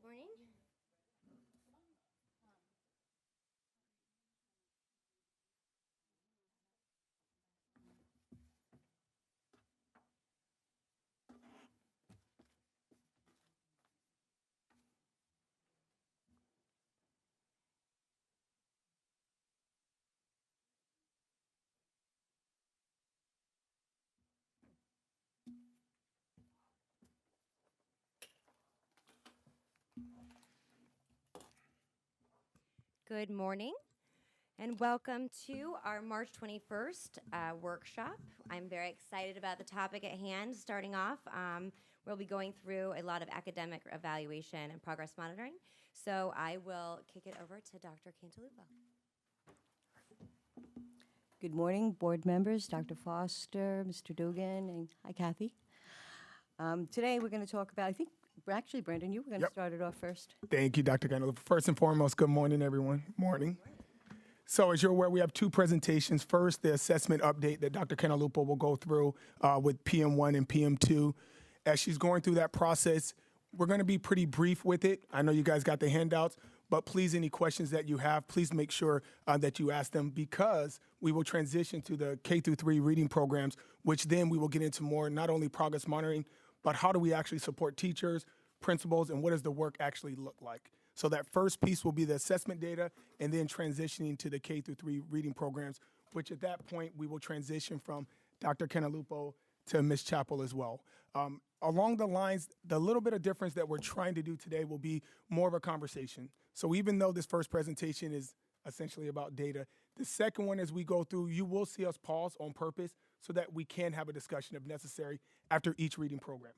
morning. Good morning, and welcome to our March 21st workshop. I'm very excited about the topic at hand. Starting off, we'll be going through a lot of academic evaluation and progress monitoring. So I will kick it over to Dr. Cantalupo. Good morning, board members, Dr. Foster, Mr. Dugan, and hi, Kathy. Today we're going to talk about, actually, Brandon, you were going to start it off first. Thank you, Dr. Candler. First and foremost, good morning, everyone. Morning. So as you're aware, we have two presentations. First, the assessment update that Dr. Canalupo will go through with PM1 and PM2. As she's going through that process, we're going to be pretty brief with it. I know you guys got the handouts, but please, any questions that you have, please make sure that you ask them, because we will transition to the K through 3 reading programs, which then we will get into more, not only progress monitoring, but how do we actually support teachers, principals, and what does the work actually look like? So that first piece will be the assessment data, and then transitioning to the K through 3 reading programs, which at that point we will transition from Dr. Canalupo to Ms. Chappell as well. Along the lines, the little bit of difference that we're trying to do today will be more of a conversation. So even though this first presentation is essentially about data, the second one, as we go through, you will see us pause on purpose so that we can have a discussion if necessary after each reading program.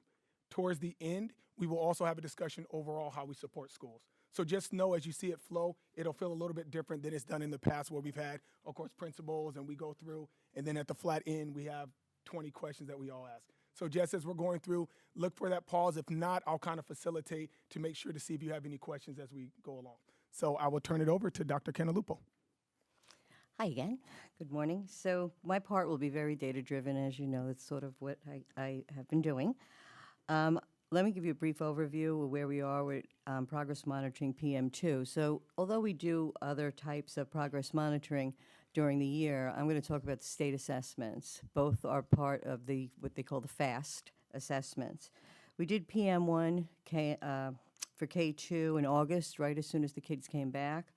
Towards the end, we will also have a discussion overall how we support schools. So just know as you see it flow, it'll feel a little bit different than it's done in the past, where we've had, of course, principals and we go through, and then at the flat end, we have 20 questions that we all ask. So just as we're going through, look for that pause. If not, I'll kind of facilitate to make sure to see if you have any questions as we go along. So I will turn it over to Dr. Canalupo. Hi again. Good morning. So my part will be very data-driven, as you know. That's sort of what I have been doing. Let me give you a brief overview of where we are with progress monitoring PM2. So although we do other types of progress monitoring during the year, I'm going to talk about the state assessments. Both are part of what they call the FAST assessments. We did PM1 for K2 in August, right as soon as the kids came back.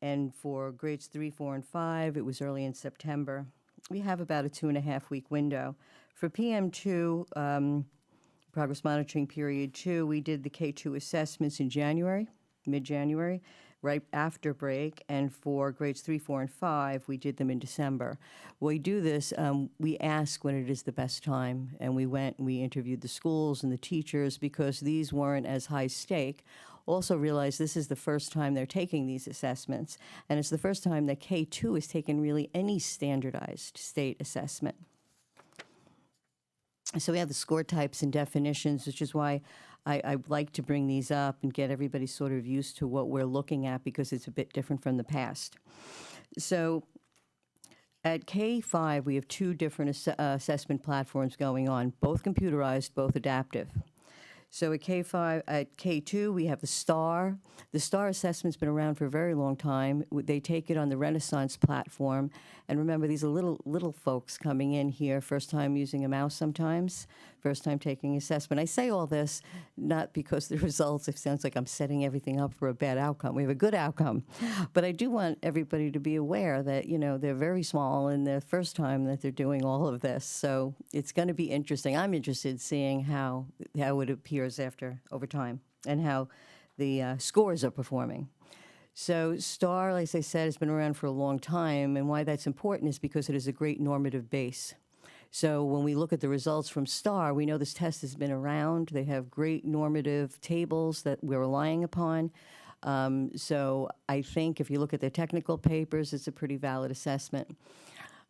And for grades 3, 4, and 5, it was early in September. We have about a 2.5-week window. For PM2, progress monitoring period 2, we did the K2 assessments in January, mid-January, right after break. And for grades 3, 4, and 5, we did them in December. We do this, we ask when it is the best time. And we went and we interviewed the schools and the teachers, because these weren't as high stake. Also realize this is the first time they're taking these assessments, and it's the first time that K2 has taken really any standardized state assessment. So we have the score types and definitions, which is why I like to bring these up and get everybody sort of used to what we're looking at, because it's a bit different from the past. So at K5, we have two different assessment platforms going on, both computerized, both adaptive. So at K2, we have the STAR. The STAR assessment's been around for a very long time. They take it on the Renaissance platform. And remember, these are little folks coming in here, first time using a mouse sometimes, first time taking assessment. I say all this not because the results, it sounds like I'm setting everything up for a bad outcome. We have a good outcome. But I do want everybody to be aware that, you know, they're very small and the first time that they're doing all of this. So it's going to be interesting. I'm interested in seeing how it appears over time, and how the scores are performing. So STAR, like I said, has been around for a long time, and why that's important is because it is a great normative base. So when we look at the results from STAR, we know this test has been around. They have great normative tables that we're relying upon. So I think if you look at their technical papers, it's a pretty valid assessment.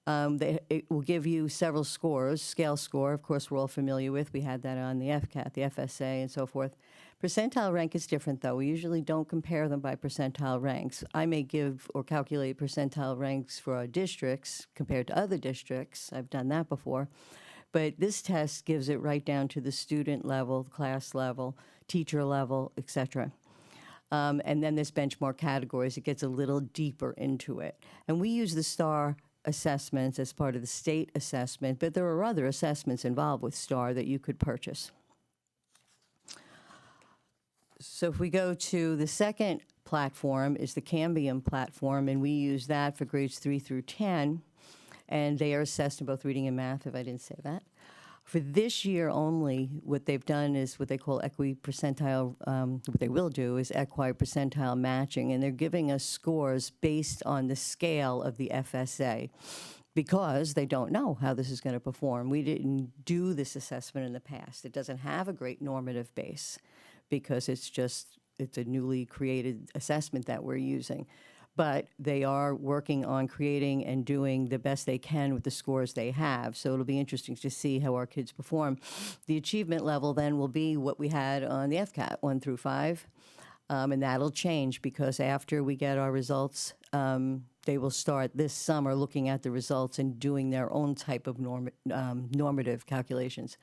It will give you several scores. Scale score, of course, we're all familiar with. We had that on the FCAT, the FSA, and so forth. Percentile rank is different, though. We usually don't compare them by percentile ranks. I may give or calculate percentile ranks for our districts compared to other districts. I've done that before. But this test gives it right down to the student level, class level, teacher level, et cetera. And then there's benchmark categories. It gets a little deeper into it. And we use the STAR assessments as part of the state assessment, but there are other assessments involved with STAR that you could purchase. So if we go to the second platform is the Cambium platform, and we use that for grades 3 through 10, and they are assessed in both reading and math, if I didn't say that. For this year only, what they've done is what they call equi-percentile, what they will do is equi-percentile matching, and they're giving us scores based on the scale of the FSA because they don't know how this is going to perform. We didn't do this assessment in the past. It doesn't have a great normative base because it's a newly created assessment that we're using. But they are working on creating and doing the best they can with the scores they have. So it'll be interesting to see how our kids perform. The achievement level then will be what we had on the FCAT, 1 through 5. And that'll change because after we get our results, they will start this summer looking at the results and doing their own type of normative calculations.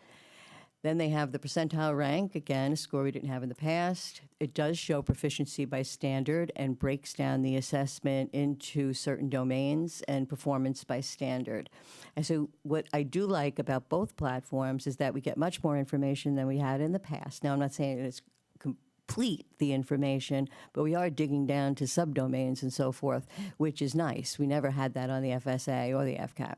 Then they have the percentile rank, again, a score we didn't have in the past. It does show proficiency by standard and breaks down the assessment into certain domains and performance by standard. And so what I do like about both platforms is that we get much more information than we had in the past. Now, I'm not saying it's complete, the information, but we are digging down to subdomains and so forth, which is nice. We never had that on the FSA or the FCAT.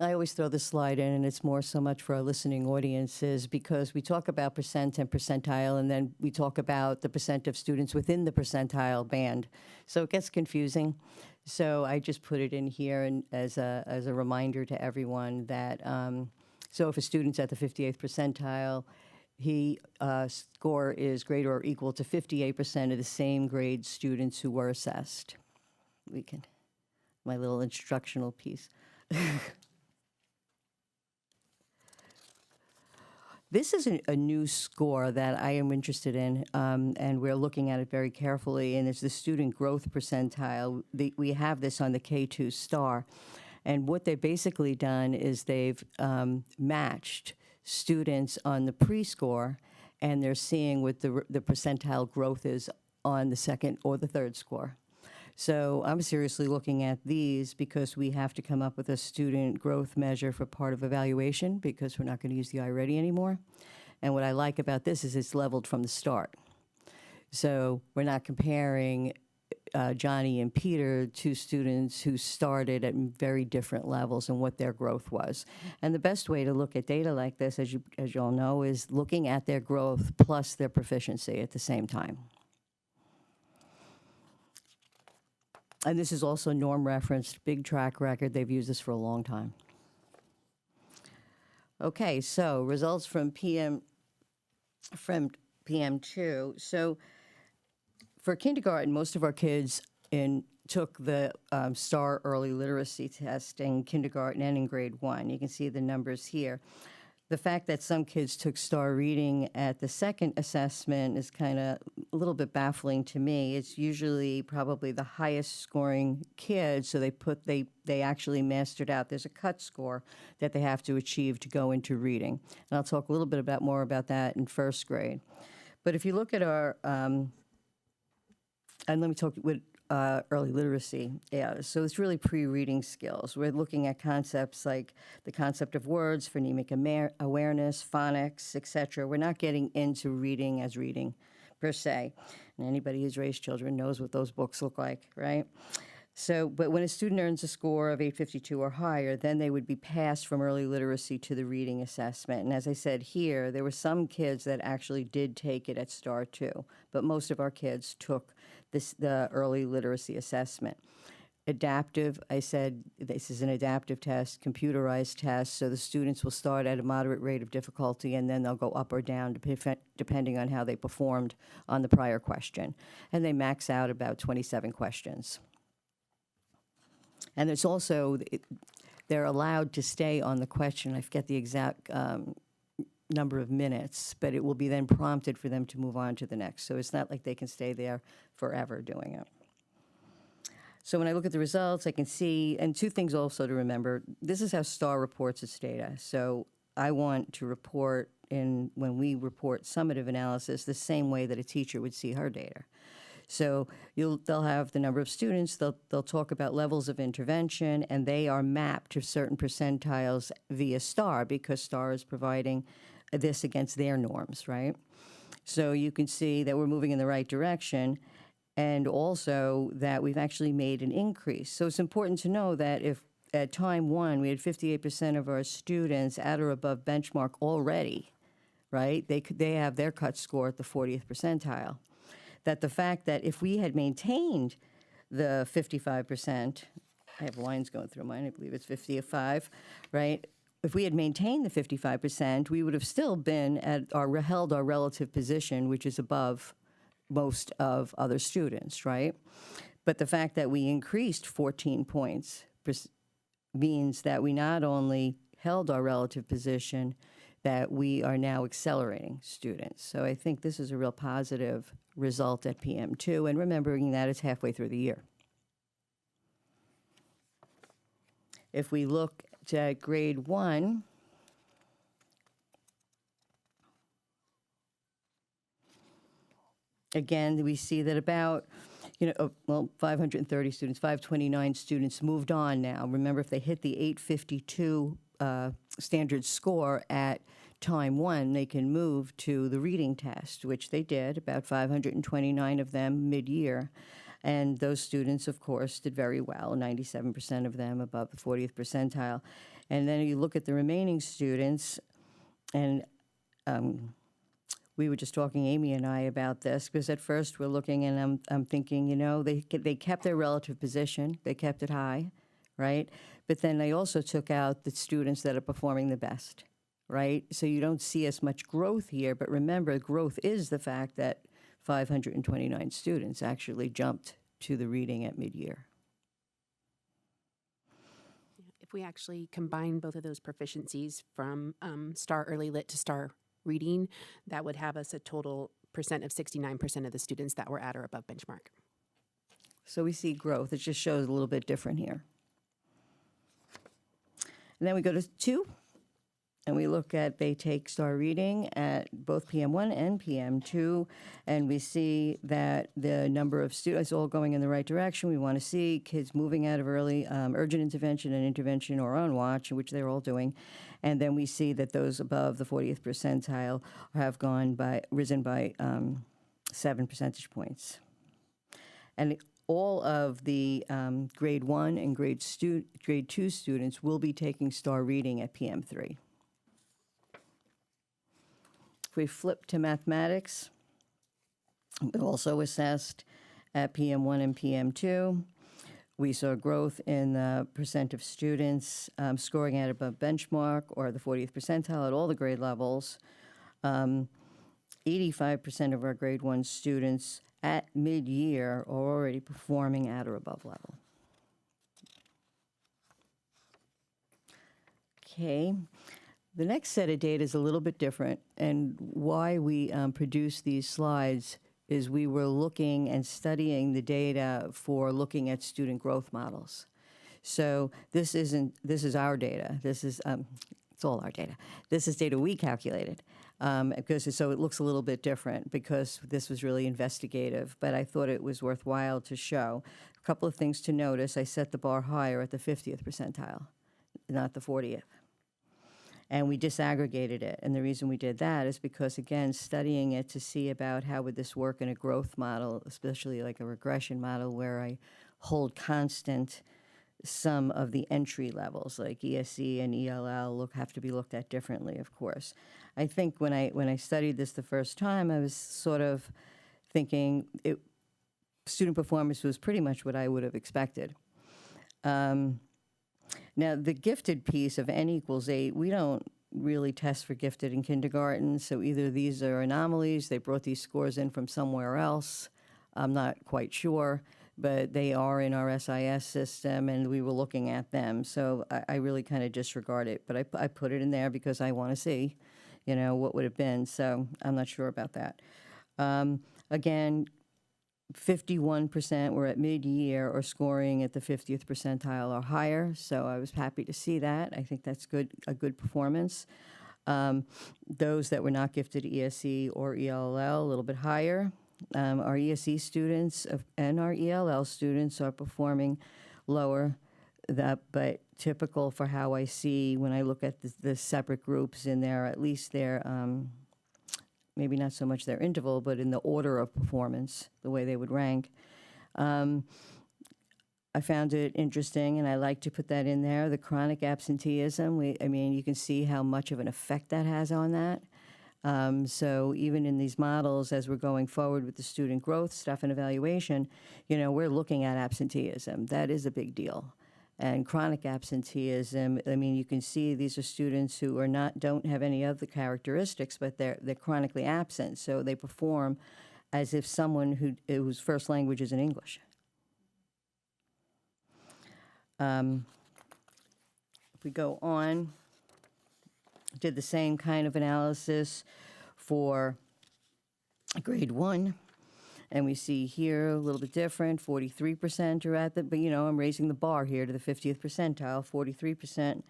I always throw this slide in, and it's more so much for our listening audiences because we talk about percent and percentile, and then we talk about the percent of students within the percentile band. So it gets confusing. So I just put it in here and as a reminder to everyone that, so if a student's at the 58th percentile, he score is greater or equal to 58% of the same grade students who were assessed. My little instructional piece. This is a new score that I am interested in, and we're looking at it very carefully, and it's the student growth percentile. We have this on the K2 STAR, and what they've basically done is they've matched students on the pre-score, and they're seeing what the percentile growth is on the second or the third score. So I'm seriously looking at these because we have to come up with a student growth measure for part of evaluation because we're not going to use the iReady anymore. And what I like about this is it's leveled from the start. So we're not comparing Johnny and Peter, two students who started at very different levels and what their growth was. And the best way to look at data like this, as you all know, is looking at their growth plus their proficiency at the same time. And this is also norm referenced, big track record. They've used this for a long time. Okay, so results from PM2. So for kindergarten, most of our kids took the STAR early literacy test in kindergarten and in grade 1. You can see the numbers here. The fact that some kids took STAR reading at the second assessment is kind of a little bit baffling to me. It's usually probably the highest scoring kids, so they actually mastered out. There's a cut score that they have to achieve to go into reading. And I'll talk a little bit more about that in first grade. But if you look at our, and let me talk with early literacy. Yeah, so it's really pre-reading skills. We're looking at concepts like the concept of words, phonemic awareness, phonics, etc. We're not getting into reading as reading per se. And anybody who's raised children knows what those books look like, right? So, but when a student earns a score of 852 or higher, then they would be passed from early literacy to the reading assessment. And as I said here, there were some kids that actually did take it at STAR 2, but most of our kids took the early literacy assessment. Adaptive, I said this is an adaptive test, computerized test, so the students will start at a moderate rate of difficulty and then they'll go up or down depending on how they performed on the prior question. And they max out about 27 questions. And there's also, they're allowed to stay on the question. I forget the exact number of minutes, but it will be then prompted for them to move on to the next. So it's not like they can stay there forever doing it. So when I look at the results, I can see, and two things also to remember, this is how STAR reports its data. So I want to report when we report summative analysis the same way that a teacher would see her data. So they'll have the number of students, they'll talk about levels of intervention, and they are mapped to certain percentiles via STAR, because STAR is providing this against their norms, right? So you can see that we're moving in the right direction, and also that we've actually made an increase. So it's important to know that if at time one we had 58% of our students at or above benchmark already, right? They have their cut score at the 40th percentile. That the fact that if we had maintained the 55%, I have lines going through mine, I believe it's 55, right? If we had maintained the 55%, we would have still been held our relative position, which is above most of other students, right? But the fact that we increased 14 points means that we not only held our relative position, that we are now accelerating students. So I think this is a real positive result at PM2, and remembering that it's halfway through the year. If we look at grade 1, again, we see that about 530 students, 529 students moved on now. Remember, if they hit the 852 standard score at time 1, they can move to the reading test, which they did, about 529 of them mid-year. And those students, of course, did very well, 97% of them above the 40th percentile. And then you look at the remaining students, and we were just talking, Amy and I, about this, because at first we're looking and I'm thinking, they kept their relative position, they kept it high, right? But then they also took out the students that are performing the best, right? So you don't see as much growth here, but remember, growth is the fact that 529 students actually jumped to the reading at mid-year. If we actually combine both of those proficiencies from STAR Early Lit to STAR Reading, that would have us a total percent of 69% of the students that were at or above benchmark. So we see growth. It just shows a little bit different here. And then we go to 2, and we look at, they take STAR Reading at both PM1 and PM2, and we see that the number of students all going in the right direction. We want to see kids moving out of early urgent intervention and intervention or on watch, which they're all doing. And then we see that those above the 40th percentile have risen by 7 percentage points. And all of the grade 1 and grade 2 students will be taking STAR Reading at PM3. If we flip to mathematics, also assessed at PM1 and PM2. We saw growth in the percent of students scoring at above benchmark or the 40th percentile at all the grade levels. 85% of our grade 1 students at mid-year are already performing at or above level. Okay. The next set of data is a little bit different, and why we produced these slides is we were looking and studying the data for looking at student growth models. So this is our data. It's all our data. This is data we calculated. So it looks a little bit different because this was really investigative, but I thought it was worthwhile to show. A couple of things to notice. I set the bar higher at the 50th percentile, not the 40th. And we disaggregated it. And the reason we did that is because, again, studying it to see about how would this work in a growth model, especially like a regression model where I hold constant some of the entry levels, like ESE and ELL have to be looked at differently, of course. I think when I studied this the first time, I was sort of thinking student performance was pretty much what I would have expected. Now, the gifted piece of n equals 8, we don't really test for gifted in kindergarten, so either these are anomalies, they brought these scores in from somewhere else, I'm not quite sure, but they are in our SIS system, and we were looking at them, so I really kind of disregard it, but I put it in there because I want to see, what would have been, so I'm not sure about that. Again, 51% were at mid-year or scoring at the 50th percentile or higher, so I was happy to see that. I think that's a good performance. Those that were not gifted ESE or ELL, a little bit higher. Our ESE students and our ELL students are performing lower, but typical for how I see when I look at the separate groups in there, at least their, maybe not so much their interval, but in the order of performance, the way they would rank. I found it interesting, and I like to put that in there, the chronic absenteeism. I mean, you can see how much of an effect that has on that. So even in these models, as we're going forward with the student growth stuff and evaluation, we're looking at absenteeism. That is a big deal. And chronic absenteeism, I mean, you can see these are students who don't have any of the characteristics, but they're chronically absent. So they perform as if someone whose first language is in English. If we go on, did the same kind of analysis for grade 1, and we see here a little bit different. 43% are at but I'm raising the bar here to the 50th percentile. 43%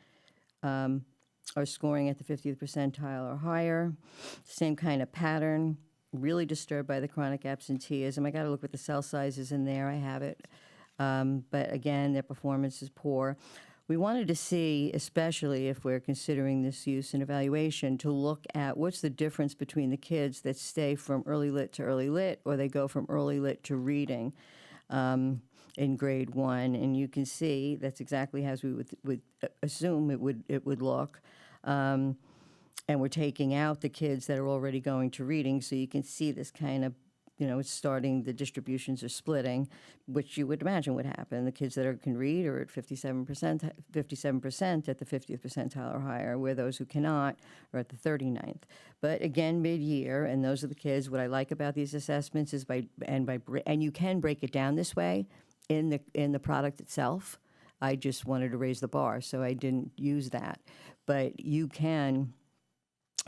are scoring at the 50th percentile or higher. Same kind of pattern. Really disturbed by the chronic absenteeism. I got to look what the cell sizes in there. I have it. But again, their performance is poor. We wanted to see, especially if we're considering this use and evaluation, to look at what's the difference between the kids that stay from early lit to early lit, or they go from early lit to reading in grade 1. And you can see that's exactly as we would assume it would look. And we're taking out the kids that are already going to reading, so you can see this kind of, it's starting, the distributions are splitting, which you would imagine would happen. The kids that can read are at 57% at the 50th percentile or higher, where those who cannot are at the 39th. But again, mid-year, and those are the kids, what I like about these assessments is and you can break it down this way in the product itself. I just wanted to raise the bar, so I didn't use that. But you can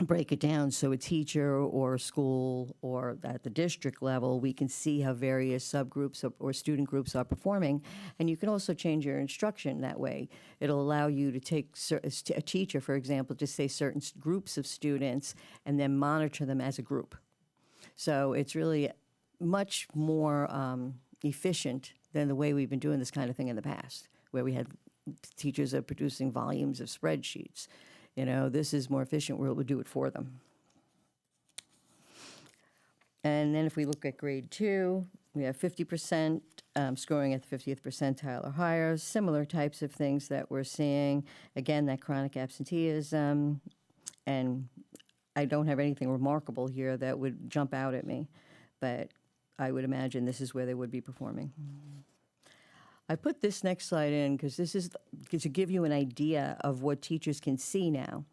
break it down so a teacher or a school or at the district level, we can see how various subgroups or student groups are performing. And you can also change your instruction that way. It'll allow you to take a teacher, for example, to say certain groups of students and then monitor them as a group. So it's really much more efficient than the way we've been doing this kind of thing in the past, where we had teachers are producing volumes of spreadsheets. This is more efficient. We're able to do it for them. And then if we look at grade 2, we have 50% scoring at the 50th percentile or higher. Similar types of things that we're seeing. Again, that chronic absenteeism. And I don't have anything remarkable here that would jump out at me. But I would imagine this is where they would be performing. I put this next slide in because this is to give you an idea of what teachers can see now.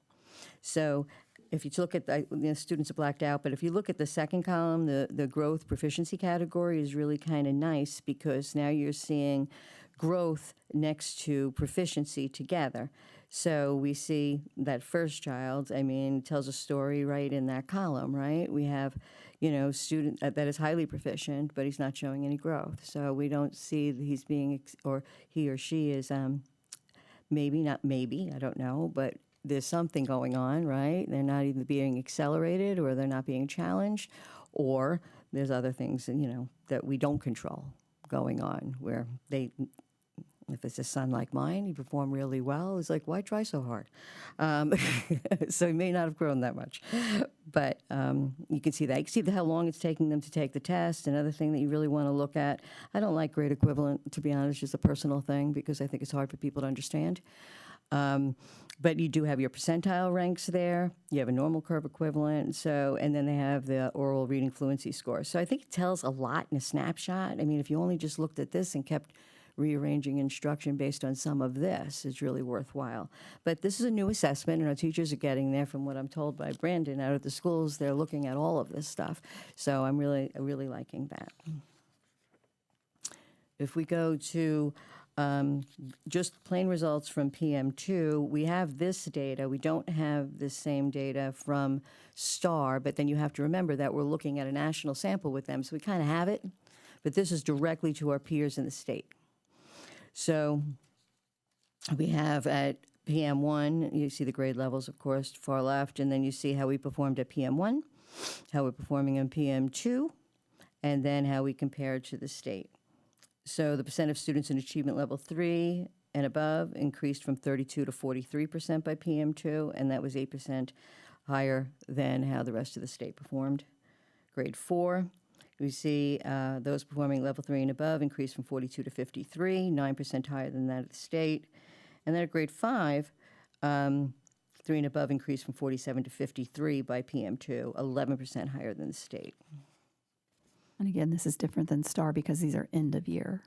So if you look at the students are blacked out, but if you look at the second column, the growth proficiency category is really kind of nice because now you're seeing growth next to proficiency together. So we see that first child, tells a story right in that column, right? We have, student that is highly proficient, but he's not showing any growth. So we don't see that he's being, or he or she is I don't know, but there's something going on, right? They're not even being accelerated, or they're not being challenged, or there's other things, that we don't control going on where if it's a son like mine, he performed really well. It's like, why try so hard? So he may not have grown that much. But you can see that. You can see how long it's taking them to take the test. Another thing that you really want to look at, I don't like grade equivalent, to be honest, just a personal thing, because I think it's hard for people to understand. But you do have your percentile ranks there. You have a normal curve equivalent. And then they have the oral reading fluency score. So I think it tells a lot in a snapshot. If you only just looked at this and kept rearranging instruction based on some of this, is really worthwhile. But this is a new assessment, and our teachers are getting there. From what I'm told by Brandon out at the schools, they're looking at all of this stuff. So I'm really liking that. If we go to just plain results from PM2, we have this data. We don't have the same data from STAR, but then you have to remember that we're looking at a national sample with them, so we kind of have it. But this is directly to our peers in the state. So we have at PM1, you see the grade levels, of course, far left, and then you see how we performed at PM1, how we're performing in PM2, and then how we compared to the state. So the percent of students in achievement level 3 and above increased from 32 to 43% by PM2, and that was 8% higher than how the rest of the state performed. Grade 4, we see those performing level 3 and above increased from 42 to 53, 9% higher than that of the state. And then at grade 5, 3 and above increased from 47 to 53 by PM2, 11% higher than the state. And again, this is different than STAR because these are end-of-year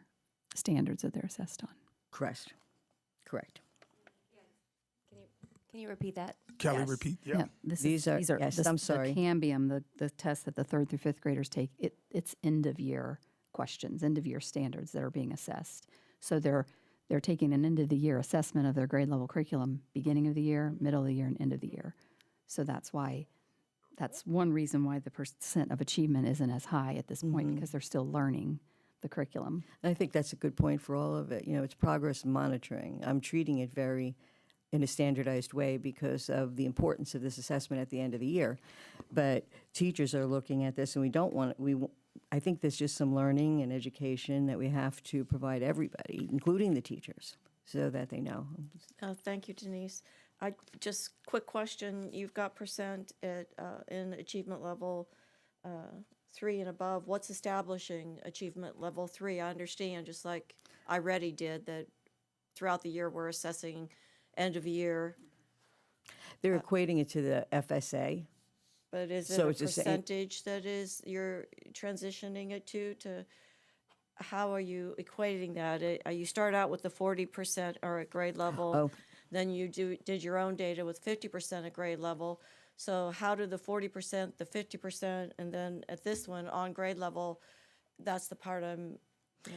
standards that they're assessed on. Correct. Correct. Can you repeat that? Kelly, Yes. repeat. Yeah. These are- yes, this- I'm sorry. The Cambium, the test that the 3rd through 5th graders take, it's end-of-year questions, end-of-year standards that are being assessed. So they're taking an end-of-the-year assessment of their grade level curriculum, beginning of the year, middle of the year, and end of the year. So that's one reason why the percent of achievement isn't as high at this point, because they're still learning the curriculum. I think that's a good point for all of it. You know, it's progress monitoring. I'm treating it in a standardized way because of the importance of this assessment at the end of the year. But teachers are looking at this, and I think there's just some learning and education that we have to provide everybody, including the teachers, so that they know. Thank you, Denise. Just quick question. You've got percent in achievement level 3 and above. What's establishing achievement level 3? I understand, just like I already did, that throughout the year we're assessing end of year. They're equating it to the FSA. But is it So a it's the same- percentage that you're transitioning it to? How are you equating that? You start out with the 40% or at grade level. Oh. Then you did your own data with 50% at grade level. So how do the 40%, the 50%, and then at this one on grade level, that's the part I'm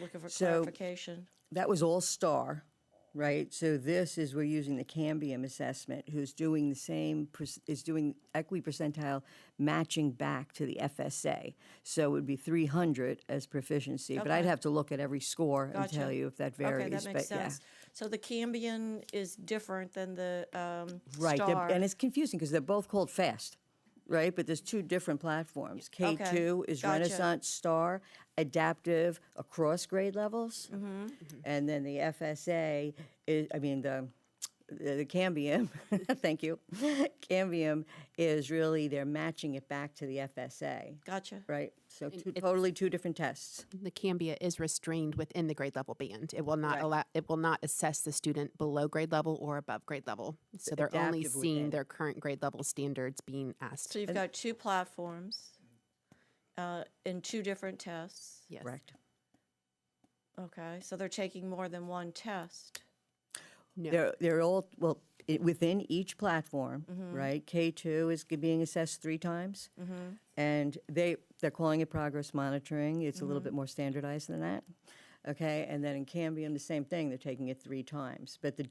looking for So- clarification. That was all STAR, right? So this is, we're using the Cambium assessment, who's doing the same, is doing equipercentile matching back to the FSA. So it would be 300 as proficiency, but I'd Okay. have to look at every score and Gotcha. tell you if that varies. Okay, that makes but yeah. sense. So the Cambion is different than the Right, STAR. and it's confusing because they're both called FAST, right? But there's two different platforms. K2 is gotcha. Renaissance STAR, adaptive across grade levels. And then the FSA is, the Cambium, thank you. Cambium is really, they're matching it back to the FSA, Gotcha. right? So it's- totally two different tests. The Cambia is restrained within the grade level band. It will not Right. it will not assess the student below grade level or above grade level. So they're only adaptive seeing within. their current grade level standards being asked. So you've got two platforms in two different tests. Yes. Correct. Okay, so they're taking more than one test. No. They're all, within each platform, right? K2 is being assessed 3 times. And they're calling it progress monitoring. It's a little bit more standardized than that. Okay, and then in Cambium, the same thing. They're taking it 3 times. But they're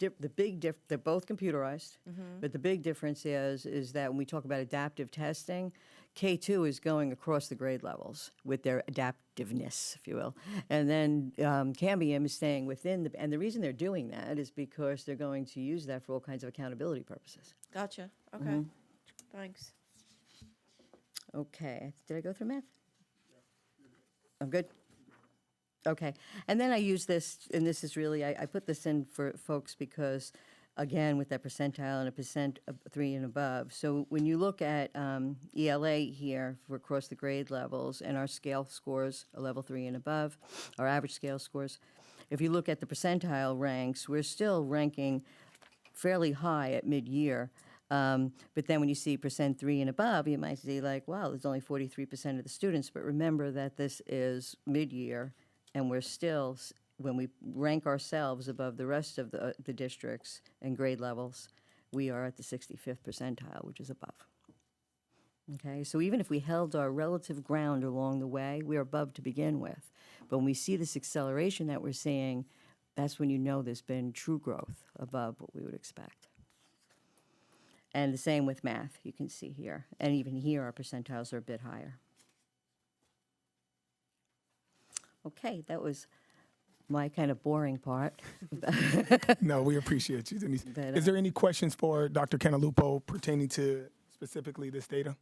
both computerized. But the big difference is that when we talk about adaptive testing, K2 is going across the grade levels with their adaptiveness, if you will. And then Cambium is staying within and the reason they're doing that is because they're going to use that for all kinds of accountability purposes. Gotcha. Okay. Thanks. Okay, did I go through math? I'm good? Okay, and then I use this, and this is really, I put this in for folks because, again, with that percentile and a percent of 3 and above. So when you look at ELA here for across the grade levels and our scale scores, a level 3 and above, our average scale scores, if you look at the percentile ranks, we're still ranking fairly high at mid-year. But then when you see percent 3 and above, you might see like, wow, there's only 43% of the students. But remember that this is mid-year, and we're still, when we rank ourselves above the rest of the districts and grade levels, we are at the 65th percentile, which is above. Okay, so even if we held our relative ground along the way, we're above to begin with. But when we see this acceleration that we're seeing, that's when you know there's been true growth above what we would expect. And the same with math, you can see here. And even here, our percentiles are a bit higher. Okay, that was my kind of boring part. No, we appreciate you, Denise. But, Is there any questions for Dr. Canalupo pertaining to specifically this data?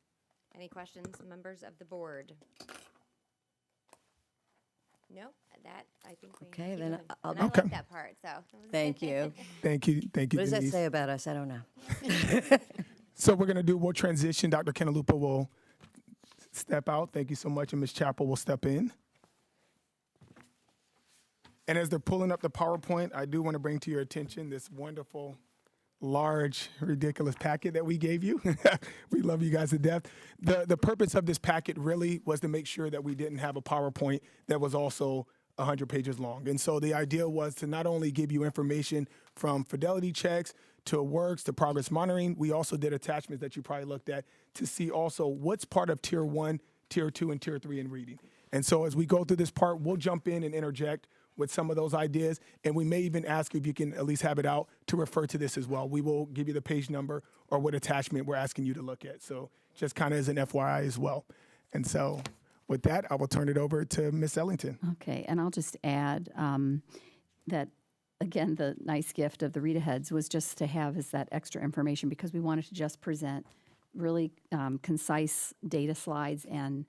Any questions, members of the board? No, that, I think we. Okay, keep then moving. I'll- And I Okay. like that part, so. Thank you. Thank you, What does that Denise. say about us? I don't know. So we'll transition. Dr. Canalupo will step out. Thank you so much. And Ms. Chappell will step in. And as they're pulling up the PowerPoint, I do want to bring to your attention this wonderful, large, ridiculous packet that we gave you. We love you guys to death. The purpose of this packet really was to make sure that we didn't have a PowerPoint that was also 100 pages long. And so the idea was to not only give you information from fidelity checks to works to progress monitoring, we also did attachments that you probably looked at to see also what's part of Tier 1, Tier 2, and Tier 3 in reading. And so as we go through this part, we'll jump in and interject with some of those ideas, and we may even ask you if you can at least have it out to refer to this as well. We will give you the page number or what attachment we're asking you to look at. So just kind of as an FYI as well. And so with that, I will turn it over to Ms. Ellington. Okay, and I'll just add that, again, the nice gift of the read-aheads was just to have is that extra information because we wanted to just present really concise data slides and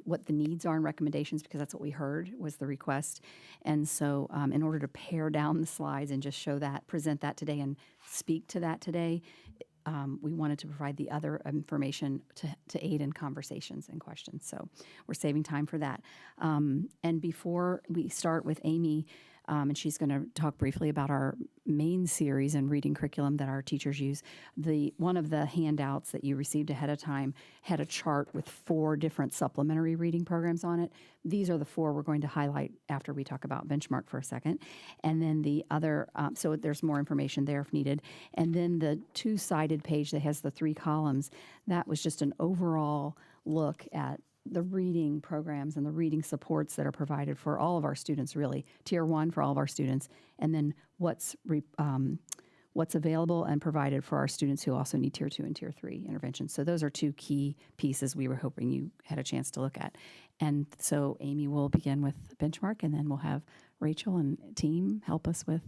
what the needs are and recommendations, because that's what we heard was the request. And so in order to pare down the slides and just show that, present that today and speak to that today, we wanted to provide the other information to aid in conversations and questions. So we're saving time for that. And before we start with Amy, and she's going to talk briefly about our main series and reading curriculum that our teachers use. One of the handouts that you received ahead of time had a chart with 4 different supplementary reading programs on it. These are the 4 we're going to highlight after we talk about benchmark for a second. And then the other, so there's more information there if needed. And then the 2-sided page that has the 3 columns, that was just an overall look at the reading programs and the reading supports that are provided for all of our students, really. Tier 1 for all of our students, and then what's available and provided for our students who also need Tier 2 and Tier 3 interventions. So those are 2 key pieces we were hoping you had a chance to look at. And so Amy will begin with benchmark, and then we'll have Rachel and team help us with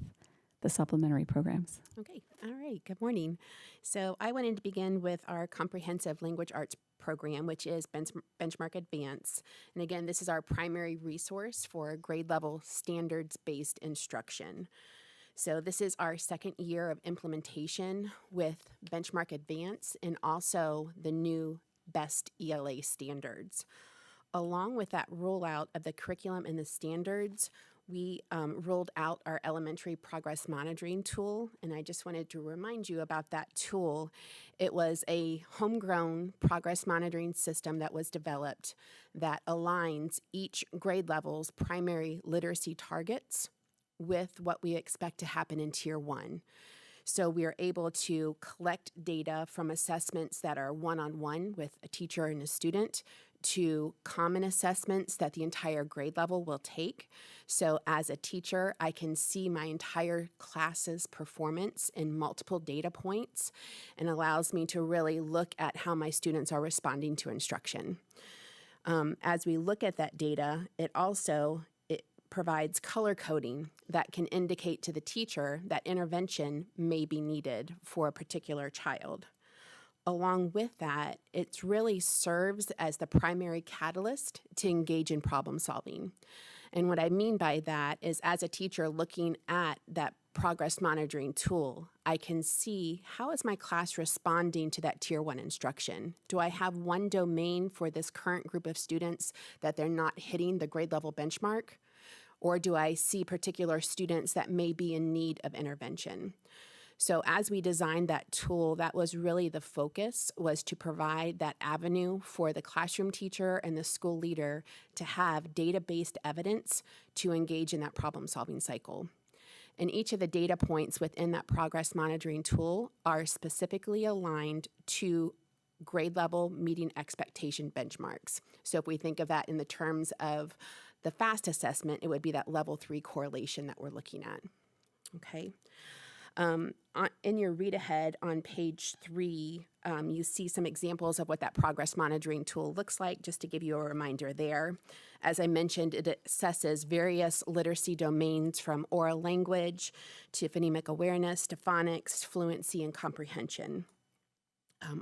the supplementary programs. Okay, all right, good morning. So I wanted to begin with our comprehensive language arts program, which is Benchmark Advance. And again, this is our primary resource for grade level standards-based instruction. So this is our 2nd year of implementation with Benchmark Advance and also the new BEST ELA standards. Along with that rollout of the curriculum and the standards, we rolled out our elementary progress monitoring tool, and I just wanted to remind you about that tool. It was a homegrown progress monitoring system that was developed that aligns each grade level's primary literacy targets with what we expect to happen in Tier 1. So we are able to collect data from assessments that are one-on-one with a teacher and a student to common assessments that the entire grade level will take. So as a teacher, I can see my entire class's performance in multiple data points and allows me to really look at how my students are responding to instruction. As we look at that data, it provides color coding that can indicate to the teacher that intervention may be needed for a particular child. Along with that, it really serves as the primary catalyst to engage in problem solving. And what I mean by that is, as a teacher looking at that progress monitoring tool, I can see how is my class responding to that Tier 1 instruction? Do I have one domain for this current group of students that they're not hitting the grade level benchmark? Or do I see particular students that may be in need of intervention? So as we designed that tool, that was really the focus, was to provide that avenue for the classroom teacher and the school leader to have data-based evidence to engage in that problem-solving cycle. And each of the data points within that progress monitoring tool are specifically aligned to grade level meeting expectation benchmarks. So if we think of that in the terms of the FAST assessment, it would be that level 3 correlation that we're looking at. Okay. In your read ahead on page 3, you see some examples of what that progress monitoring tool looks like, just to give you a reminder there. As I mentioned, it assesses various literacy domains from oral language to phonemic awareness to phonics, fluency, and comprehension.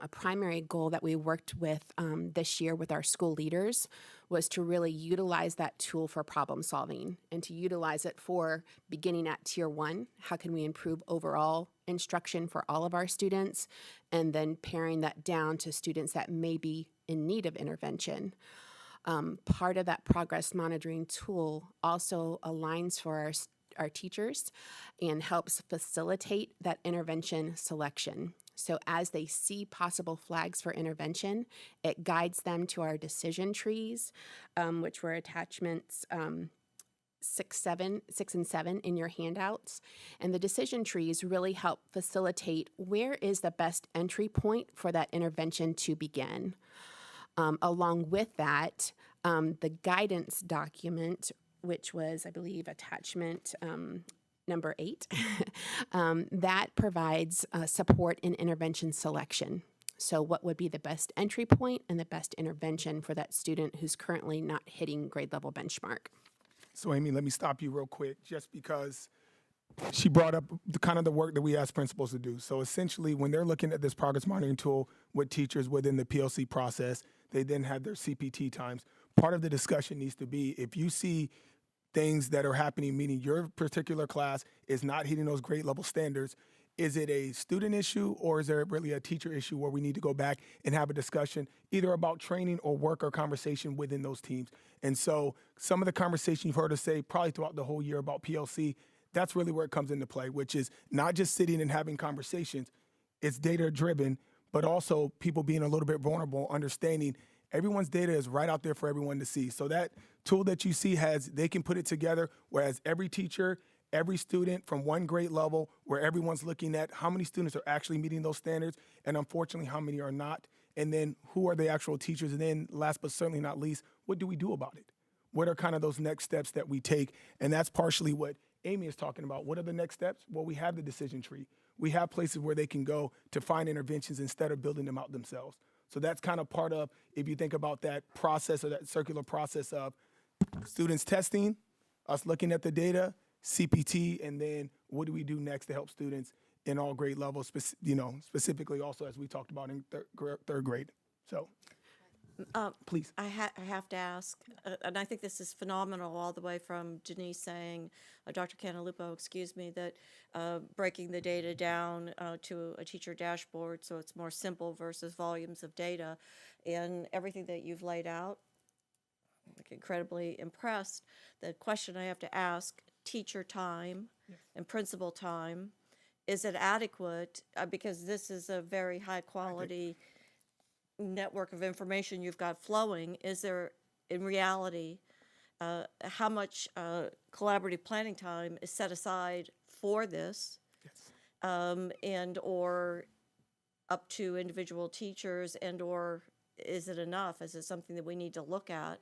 A primary goal that we worked with this year with our school leaders was to really utilize that tool for problem solving and to utilize it for beginning at tier 1. How can we improve overall instruction for all of our students? And then paring that down to students that may be in need of intervention. Part of that progress monitoring tool also aligns for our teachers and helps facilitate that intervention selection. So as they see possible flags for intervention, it guides them to our decision trees, which were attachments 6 and 7 in your handouts. And the decision trees really help facilitate where is the best entry point for that intervention to begin. Along with that, the guidance document, which was, I believe, attachment number 8, that provides support in intervention selection. So what would be the best entry point and the best intervention for that student who's currently not hitting grade level benchmark? So Amy, let me stop you real quick, just because she brought up the kind of the work that we ask principals to do. So essentially, when they're looking at this progress monitoring tool with teachers within the PLC process, they then have their CPT times. Part of the discussion needs to be, if you see things that are happening, meaning your particular class is not hitting those grade level standards, is it a student issue or is there really a teacher issue where we need to go back and have a discussion either about training or work or conversation within those teams? And so some of the conversation you've heard us say probably throughout the whole year about PLC, that's really where it comes into play, which is not just sitting and having conversations. It's data driven, but also people being a little bit vulnerable, understanding everyone's data is right out there for everyone to see. So that tool that you see they can put it together, whereas every teacher, every student from one grade level, where everyone's looking at how many students are actually meeting those standards, and unfortunately how many are not, and then who are the actual teachers, and then last but certainly not least, what do we do about it? What are kind of those next steps that we take? And that's partially what Amy is talking about. What are the next steps? Well, we have the decision tree. We have places where they can go to find interventions instead of building them out themselves. So that's kind of part of, if you think about that process or that circular process of students testing, us looking at the data, CPT, and then what do we do next to help students in all grade levels, specifically also as we talked about in third grade. So please. I have to ask, and I think this is phenomenal, all the way from Denise saying, Dr. Cantalupo, excuse me, that breaking the data down to a teacher dashboard so it's more simple versus volumes of data, and everything that you've laid out. I'm incredibly impressed. The question I have to ask, teacher time and principal time, is it adequate? Because this is a very high quality network of information you've got flowing. Is there, in reality, how much collaborative planning time is set aside for this? Yes. And or up to individual teachers, and or is it enough? Is it something that we need to look at?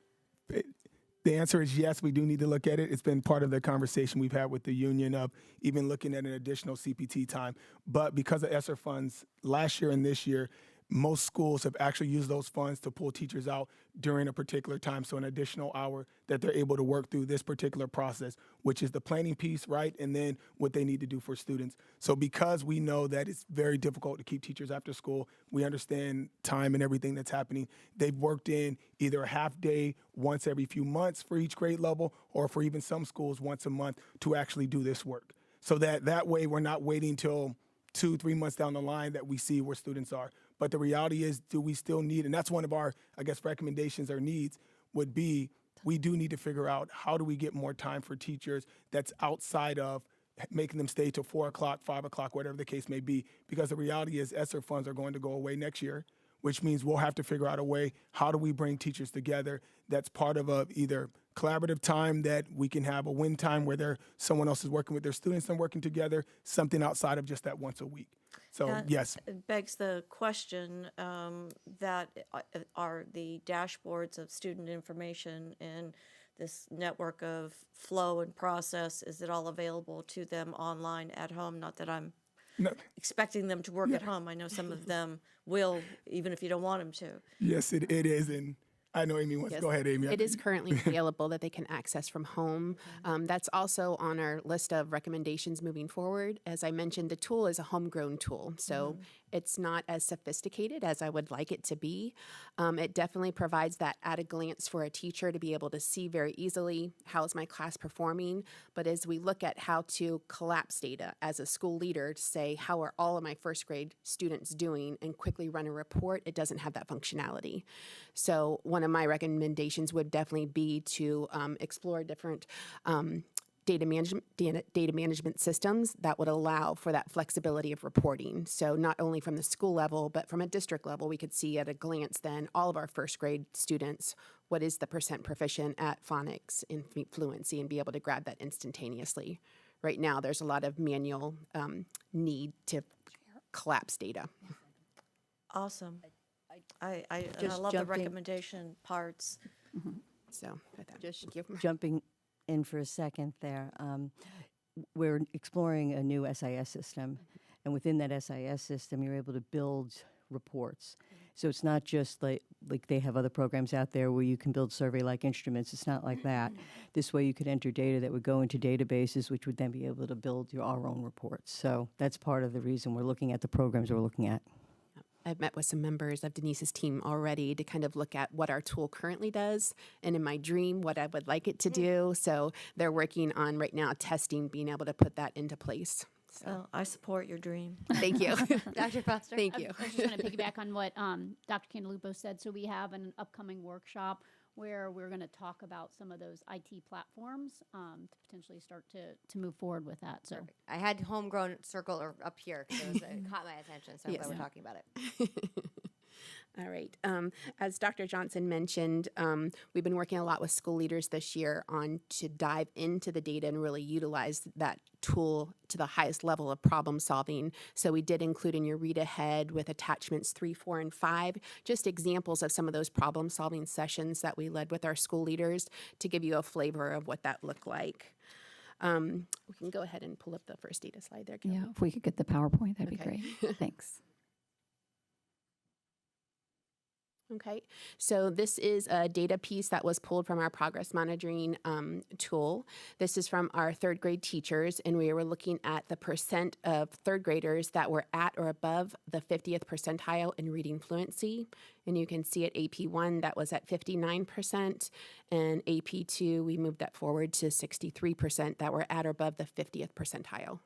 The answer is yes, we do need to look at it. It's been part of the conversation we've had with the union of even looking at an additional CPT time. But because of ESSER funds last year and this year, most schools have actually used those funds to pull teachers out during a particular time, so an additional hour that they're able to work through this particular process, which is the planning piece, right, and then what they need to do for students. So because we know that it's very difficult to keep teachers after school, we understand time and everything that's happening, they've worked in either a half day once every few months for each grade level, or for even some schools once a month to actually do this work. So that way we're not waiting till 2-3 months down the line that we see where students are. But the reality is, do we still need, and that's one of our, I guess, recommendations or needs would be, we do need to figure out how do we get more time for teachers that's outside of making them stay till 4 o'clock, 5 o'clock, whatever the case may be. Because the reality is ESSER funds are going to go away next year, which means we'll have to figure out a way, how do we bring teachers together that's part of a either collaborative time that we can have a win time where someone else is working with their students and working together, something outside of just that once a week. So yes. It begs the question that are the dashboards of student information and this network of flow and process, is it all available to them online at home? Not that I'm expecting them to work at home. I know some of them will, even if you don't want them to. Yes, it is. And I know Amy wants to go ahead, Amy. It is currently available that they can access from home. That's also on our list of recommendations moving forward. As I mentioned, the tool is a homegrown tool, so it's not as sophisticated as I would like it to be. It definitely provides that at a glance for a teacher to be able to see very easily how is my class performing. But as we look at how to collapse data as a school leader to say how are all of my first grade students doing and quickly run a report, it doesn't have that functionality. So one of my recommendations would definitely be to explore different data management systems that would allow for that flexibility of reporting. So not only from the school level, but from a district level, we could see at a glance then all of our first grade students, what is the percent proficient at phonics and fluency, and be able to grab that instantaneously. Right now, there's a lot of manual need to collapse data. Awesome. I Just love the jumping- recommendation parts. So with that, Just thank you. jumping in for a second there, we're exploring a new SIS system, and within that SIS system, you're able to build reports. So it's not just like they have other programs out there where you can build survey-like instruments. It's not like that. This way, you could enter data that would go into databases, which would then be able to build our own reports. So that's part of the reason we're looking at the programs we're looking at. I've met with some members of Denise's team already to kind of look at what our tool currently does, and in my dream, what I would like it to do. So they're working on right now testing, being able to put that into place. So Well, I support your dream. thank you. Dr. Foster? Thank you. I was just going to piggyback on what Dr. Cantalupo said. So we have an upcoming workshop where we're going to talk about some of those IT platforms to potentially start to move forward with that. So I had homegrown circle up here because it caught my attention, so I'm glad we're talking about it. All right. As Dr. Johnson mentioned, we've been working a lot with school leaders this year on to dive into the data and really utilize that tool to the highest level of problem solving. So we did include in your read ahead with attachments 3, 4, and 5, just examples of some of those problem solving sessions that we led with our school leaders to give you a flavor of what that looked like. We can go ahead and pull up the first data slide there, Kelly. Yeah, if we could get the PowerPoint, that'd Okay. be great. Thanks. Okay, so this is a data piece that was pulled from our progress monitoring tool. This is from our third grade teachers, and we were looking at the percent of third graders that were at or above the 50th percentile in reading fluency. And you can see at AP1 that was at 59%, and AP2 we moved that forward to 63% that were at or above the 50th percentile.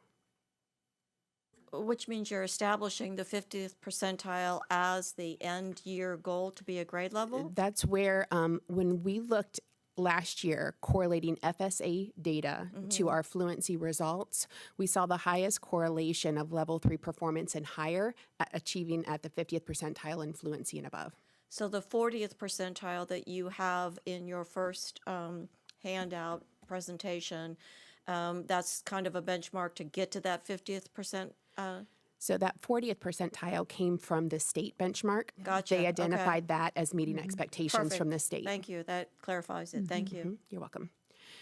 Which means you're establishing the 50th percentile as the end year goal to be a grade level? That's where, when we looked last year correlating FSA data to our fluency results, we saw the highest correlation of level 3 performance and higher at achieving at the 50th percentile in fluency and above. So the 40th percentile that you have in your first handout presentation, that's kind of a benchmark to get to that 50th percent. So that 40th percentile came from the state benchmark. Gotcha, They okay. identified that as meeting expectations Perfect. from the state. Thank you. That clarifies it. Thank you. You're welcome.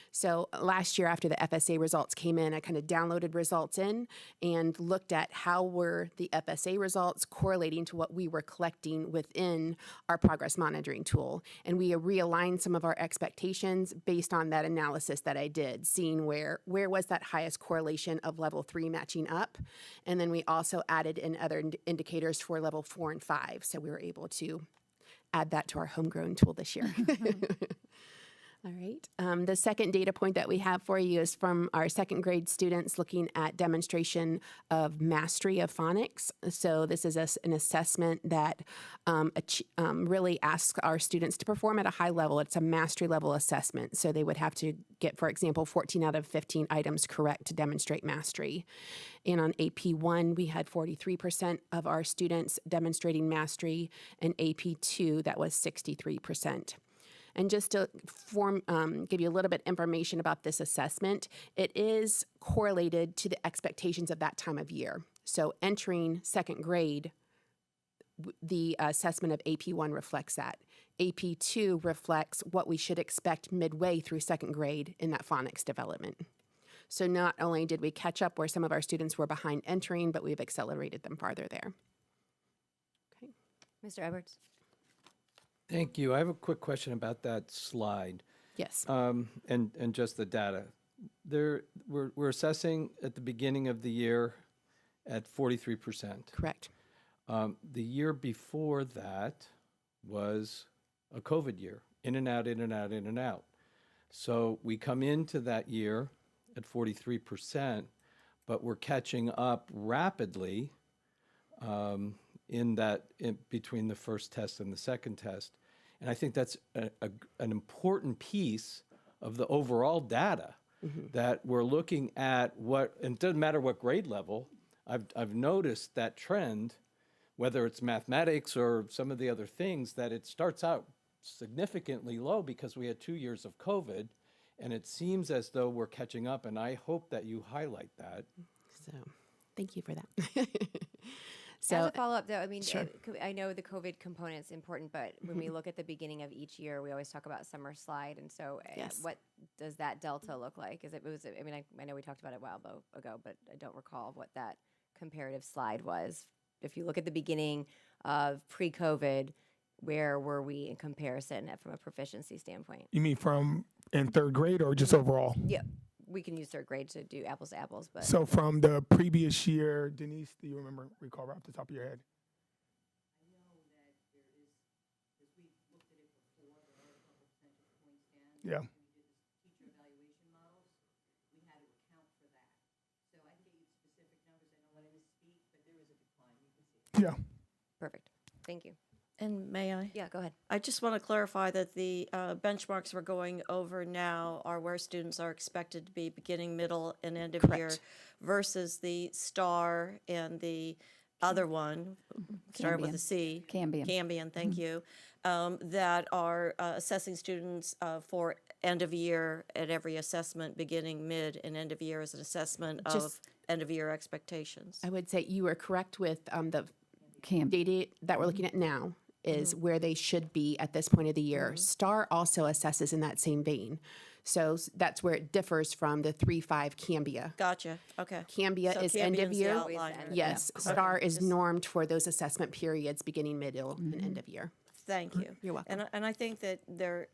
So last year after the FSA results came in, I kind of downloaded results in and looked at how were the FSA results correlating to what we were collecting within our progress monitoring tool. And we realigned some of our expectations based on that analysis that I did, seeing where was that highest correlation of level 3 matching up. And then we also added in other indicators for level 4 and 5. So we were able to add that to our homegrown tool this year. All right. The second data point that we have for you is from our second grade students looking at demonstration of mastery of phonics. So this is an assessment that really asks our students to perform at a high level. It's a mastery level assessment. So they would have to get, for example, 14 out of 15 items correct to demonstrate mastery. And on AP1, we had 43% of our students demonstrating mastery, and AP2, that was 63%. And just to give you a little bit information about this assessment, it is correlated to the expectations of that time of year. So entering second grade, the assessment of AP1 reflects that. AP2 reflects what we should expect midway through second grade in that phonics development. So not only did we catch up where some of our students were behind entering, but we've accelerated them farther there. Okay. Mr. Edwards? Thank you. I have a quick question about that slide Yes. and just the data. We're assessing at the beginning of the year at 43%. Correct. The year before that was a COVID year, in and out, in and out, in and out. So we come into that year at 43%, but we're catching up rapidly between the first test and the second test. And I think that's an important piece of the overall data that we're looking at and it doesn't matter what grade level, I've noticed that trend, whether it's mathematics or some of the other things, that it starts out significantly low because we had 2 years of COVID, and it seems as though we're catching up, and I hope that you highlight that. So thank you for that. As a follow-up, though, I mean, Sure. I know the COVID component is important, but when we look at the beginning of each year, we always talk about summer slide. And so Yes. what does that delta look like? I mean, I know we talked about it a while ago, but I don't recall what that comparative slide was. If you look at the beginning of pre-COVID, where were we in comparison from a proficiency standpoint? You mean from in third grade or just overall? Yeah, we can use third grade to do apples to apples, but So from the previous year, Denise, do you recall right off the top of your head? Yeah. Yeah. perfect. Thank you. And may I? Yeah, go ahead. I just want to clarify that the benchmarks we're going over now are where students are expected to be beginning, middle, and end of year Correct. versus the STAR and the other one, started with a C. Cambium. Cambium, thank you, that are assessing students for end of year at every assessment, beginning, mid, and end of year as an assessment of Just- end of year expectations. I would say you are correct with the Cam- data that we're looking at now is where they should be at this point of the year. STAR also assesses in that same vein. So that's where it differs from the 3-5 Cambia. Gotcha, okay. Cambia So is end of Cambium's the year. outliner. Yes, STAR is normed for those assessment periods, beginning, middle, and end of year. Thank you. You're welcome. And I think that they're,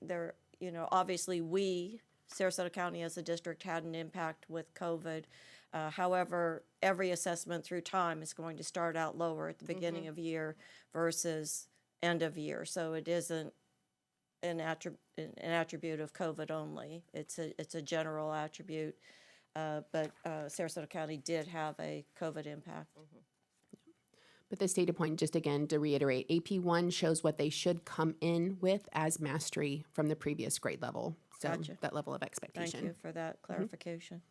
obviously we, Sarasota County as a district, had an impact with COVID. However, every assessment through time is going to start out lower at the beginning of year versus end of year. So it isn't an attribute of COVID only. It's a general attribute. But Sarasota County did have a COVID impact. But this data point, just again to reiterate, AP1 shows what they should come in with as mastery from the previous grade level. So Gotcha. that level of expectation. Thank you for that clarification.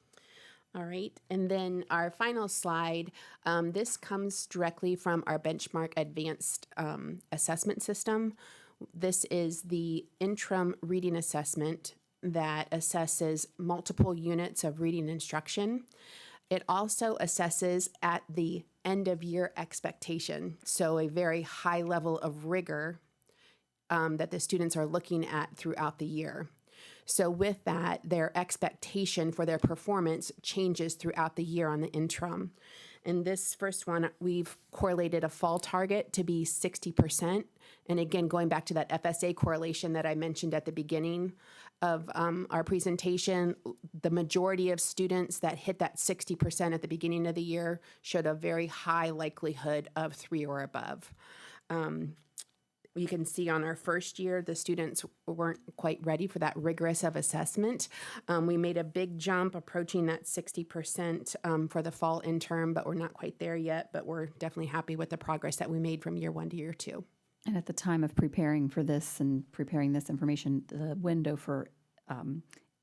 All right, and then our final slide, this comes directly from our benchmark advanced assessment system. This is the interim reading assessment that assesses multiple units of reading instruction. It also assesses at the end of year expectation, so a very high level of rigor that the students are looking at throughout the year. So with that, their expectation for their performance changes throughout the year on the interim. In this first one, we've correlated a fall target to be 60%. And again, going back to that FSA correlation that I mentioned at the beginning of our presentation, the majority of students that hit that 60% at the beginning of the year showed a very high likelihood of 3 or above. You can see on our first year, the students weren't quite ready for that rigorous of assessment. We made a big jump approaching that 60% for the fall interim, but we're not quite there yet, but we're definitely happy with the progress that we made from year 1 to year 2. And at the time of preparing for this and preparing this information, the window for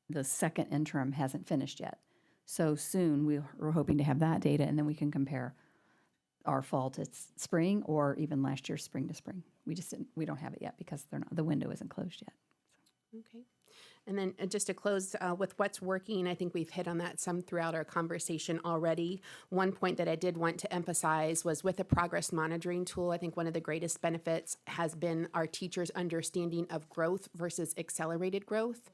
the second interim hasn't finished yet. So soon we're hoping to have that data, and then we can compare our fall to spring or even last year's spring to spring. We don't have it yet because the window isn't closed yet. Okay. And then just to close with what's working, I think we've hit on that some throughout our conversation already. One point that I did want to emphasize was with the progress monitoring tool, I think one of the greatest benefits has been our teachers' understanding of growth versus accelerated growth.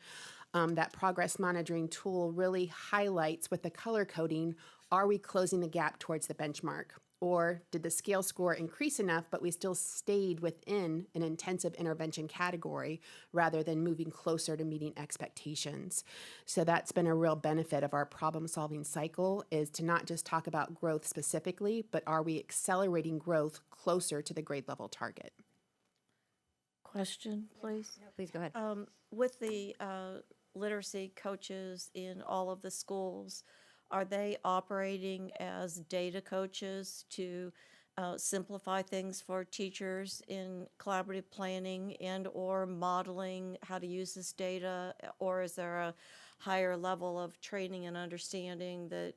that progress monitoring tool really highlights with the color coding, are we closing the gap towards the benchmark? Or did the scale score increase enough, but we still stayed within an intensive intervention category rather than moving closer to meeting expectations? So that's been a real benefit of our problem-solving cycle, is to not just talk about growth specifically, but are we accelerating growth closer to the grade level target? Question, please. Please go ahead. With the literacy coaches in all of the schools, are they operating as data coaches to simplify things for teachers in collaborative planning and or modeling how to use this data? Or is there a higher level of training and understanding that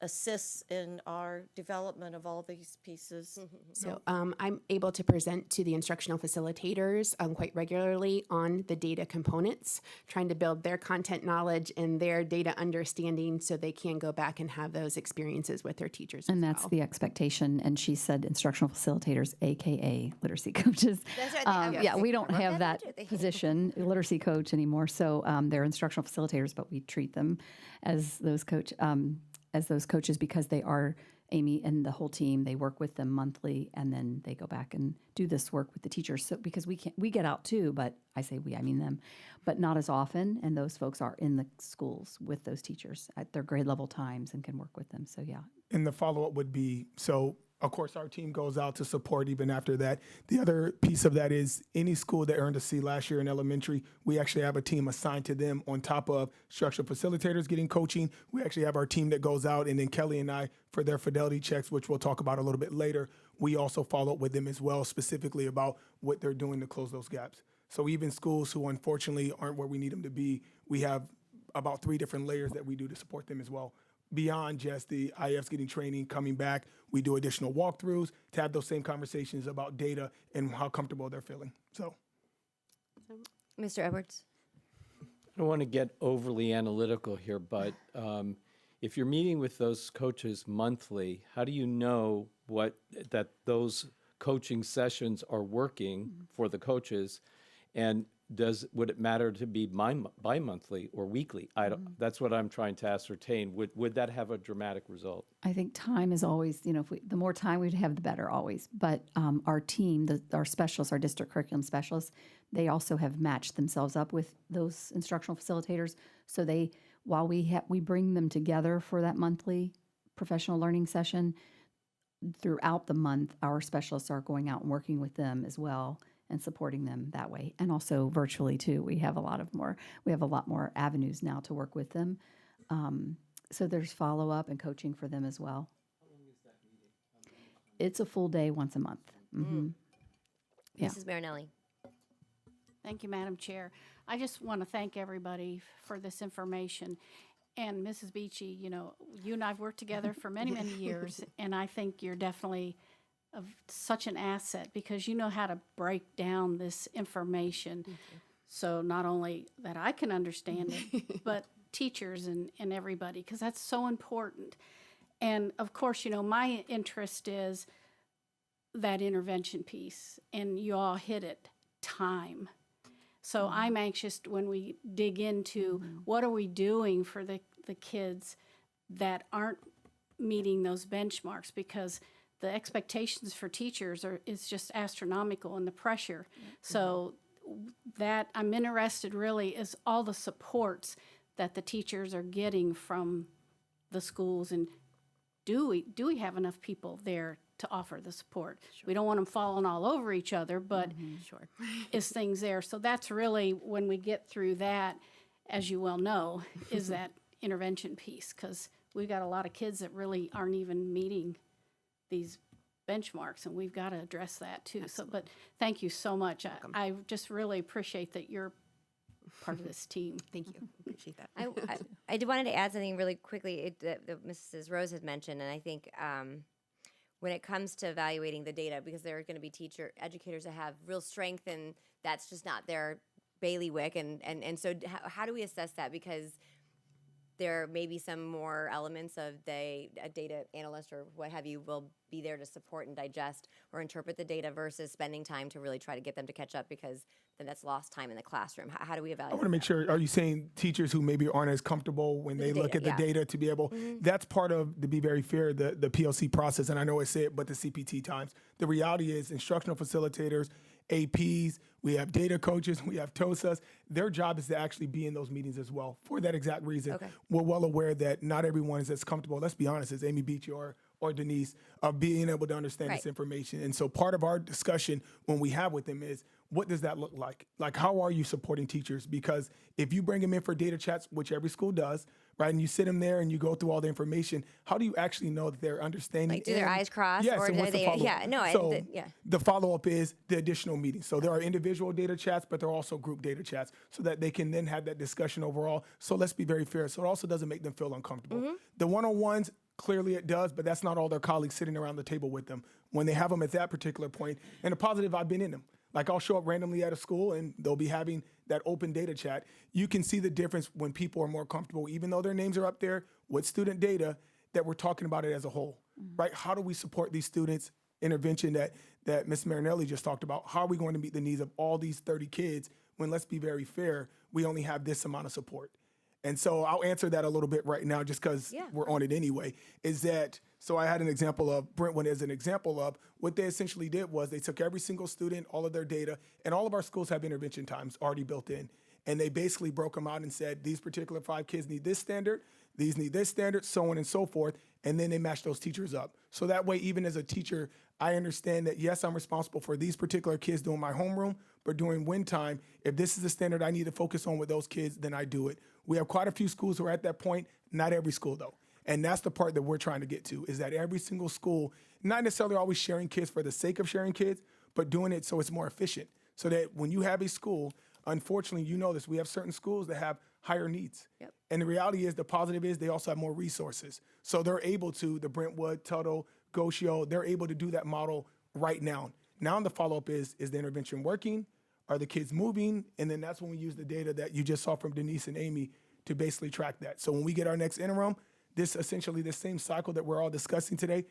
assists in our development of all these pieces? So I'm able to present to the instructional facilitators quite regularly on the data components, trying to build their content knowledge and their data understanding so they can go back and have those experiences with their teachers. And as that's well. the expectation. And she said instructional facilitators, AKA literacy coaches. That's what I think- Yeah, we don't Wrote have that that down, too. position, literacy coach anymore. So they're instructional facilitators, but we treat them as those coaches because they are Amy and the whole team. They work with them monthly, and then they go back and do this work with the teachers. So because we get out too, but I say we, I mean them, but not as often. And those folks are in the schools with those teachers at their grade level times and can work with them. So yeah. And the follow-up would be, so of course our team goes out to support even after that. The other piece of that is any school that earned a C last year in elementary, we actually have a team assigned to them on top of structural facilitators getting coaching. We actually have our team that goes out, and then Kelly and I, for their fidelity checks, which we'll talk about a little bit later, we also follow up with them as well, specifically about what they're doing to close those gaps. So even schools who unfortunately aren't where we need them to be, we have about 3 different layers that we do to support them as well. Beyond just the IFs getting training, coming back, we do additional walkthroughs to have those same conversations about data and how comfortable they're feeling. So, Mr. Edwards? I don't want to get overly analytical here, but if you're meeting with those coaches monthly, how do you know that those coaching sessions are working for the coaches? And would it matter to be bi-monthly or weekly? I don't. That's what I'm trying to ascertain. Would that have a dramatic result? I think time is always, the more time we'd have, the better always. But our team, our specialists, our district curriculum specialists, they also have matched themselves up with those instructional facilitators. So while we bring them together for that monthly professional learning session, throughout the month, our specialists are going out and working with them as well and supporting them that way, and also virtually too. We have a lot more avenues now to work with them. So there's follow up and coaching for them as well. How long is that meeting? It's a full day once a month. Mm-hmm. Yeah. Mrs. Marinelli? Thank you, Madam Chair. I just want to thank everybody for this information. And Mrs. Beachy, you and I have worked together for many, many years, and I think you're definitely of such an asset because you know how to break down this information. So not only that I can understand it, but teachers and everybody, because that's so important. And of course, my interest is that intervention piece, and you all hit it, time. So I'm anxious when we dig into what are we doing for the kids that aren't meeting those benchmarks, because the expectations for teachers is just astronomical, and the pressure. So that I'm interested really is all the supports that the teachers are getting from the schools, and do we have enough people there to offer the support? Sure. We don't want them falling all over each other, but Sure. is things there? So that's really when we get through that, as you well know, is that intervention piece, because we've got a lot of kids that really aren't even meeting these benchmarks, and we've got to address that too. Absolutely. So, but thank you so much. I just really appreciate that you're part of this team. Thank you. Appreciate that. I did wanted to add something really quickly that Mrs. Rose had mentioned, and I think when it comes to evaluating the data, because there are going to be educators that have real strength, and that's just not their bailiwick, and so how do we assess that? Because there may be some more elements of a data analyst or what have you will be there to support and digest or interpret the data versus spending time to really try to get them to catch up, because then that's lost time in the classroom. How do we I evaluate? want to make sure, are you saying teachers who maybe aren't as comfortable when they the look data, at the yeah. data to be able, that's part of, to be very fair, the PLC process, and I know it's it, but the CPT times. The reality is instructional facilitators, APs, we have data coaches, we have TOSAs. Their job is to actually be in those meetings as well for that exact reason. Okay. We're well aware that not everyone is as comfortable, let's be honest, as Amy Beachy or Denise, of being able to understand this Right. information. And so part of our discussion when we have with them is, what does that look like? Like, how are you supporting teachers? Because if you bring them in for data chats, which every school does, right, and you sit them there and you go through all the information, how do you actually know that they're understanding? Like, do their and- eyes cross, Yes, or and do what's the they? follow-up? Yeah, no, So yeah. the follow-up is the additional meetings. So there are individual data chats, but there are also group data chats so that they can then have that discussion overall. So let's be very fair. So it also doesn't make them feel uncomfortable. The one-on-ones, clearly it does, but that's not all their colleagues sitting around the table with them. When they have them at that particular point, and the positive, I've been in them. Like, I'll show up randomly at a school and they'll be having that open data chat. You can see the difference when people are more comfortable, even though their names are up there with student data, that we're talking about it as a whole, right? How do we support these students? Intervention that Ms. Marinelli just talked about. How are we going to meet the needs of all these 30 kids when, let's be very fair, we only have this amount of support? And so I'll answer that a little bit right now just because Yeah. we're on it anyway, is that, so I had an example of Brentwood as an example of what they essentially did was they took every single student, all of their data, and all of our schools have intervention times already built in. And they basically broke them out and said, these particular 5 kids need this standard, these need this standard, so on and so forth. And then they match those teachers up. So that way, even as a teacher, I understand that, yes, I'm responsible for these particular kids doing my homeroom, but during win time, if this is the standard I need to focus on with those kids, then I do it. We have quite a few schools who are at that point, not every school though. And that's the part that we're trying to get to, is that every single school, not necessarily always sharing kids for the sake of sharing kids, but doing it so it's more efficient. So that when you have a school, unfortunately, you know this, we have certain schools that have higher needs. Yep. And the reality is, the positive is they also have more resources. So they're able to, the Brentwood, Tuttle, Goshio, they're able to do that model right now. Now the follow-up is the intervention working? Are the kids moving? And then that's when we use the data that you just saw from Denise and Amy to basically track that. So when we get our next interim, this essentially the same cycle that we're all discussing today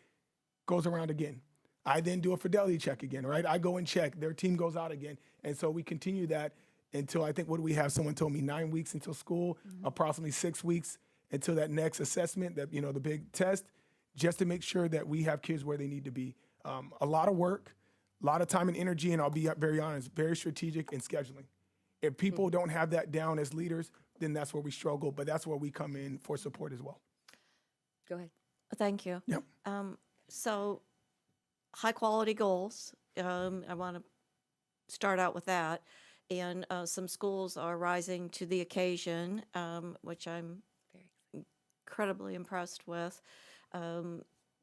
goes around again. I then do a fidelity check again, right? I go and check, their team goes out again. And so we continue that until, I think, what do we have? Someone told me 9 weeks until school, approximately 6 weeks until that next assessment, that, the big test, just to make sure that we have kids where they need to be. A lot of work, a lot of time and energy, and I'll be very honest, very strategic in scheduling. If people don't have that down as leaders, then that's where we struggle, but that's where we come in for support as well. Go ahead. Thank you. Yep. So, high quality goals. I want to start out with that. And some schools are rising to the occasion, which I'm incredibly impressed with.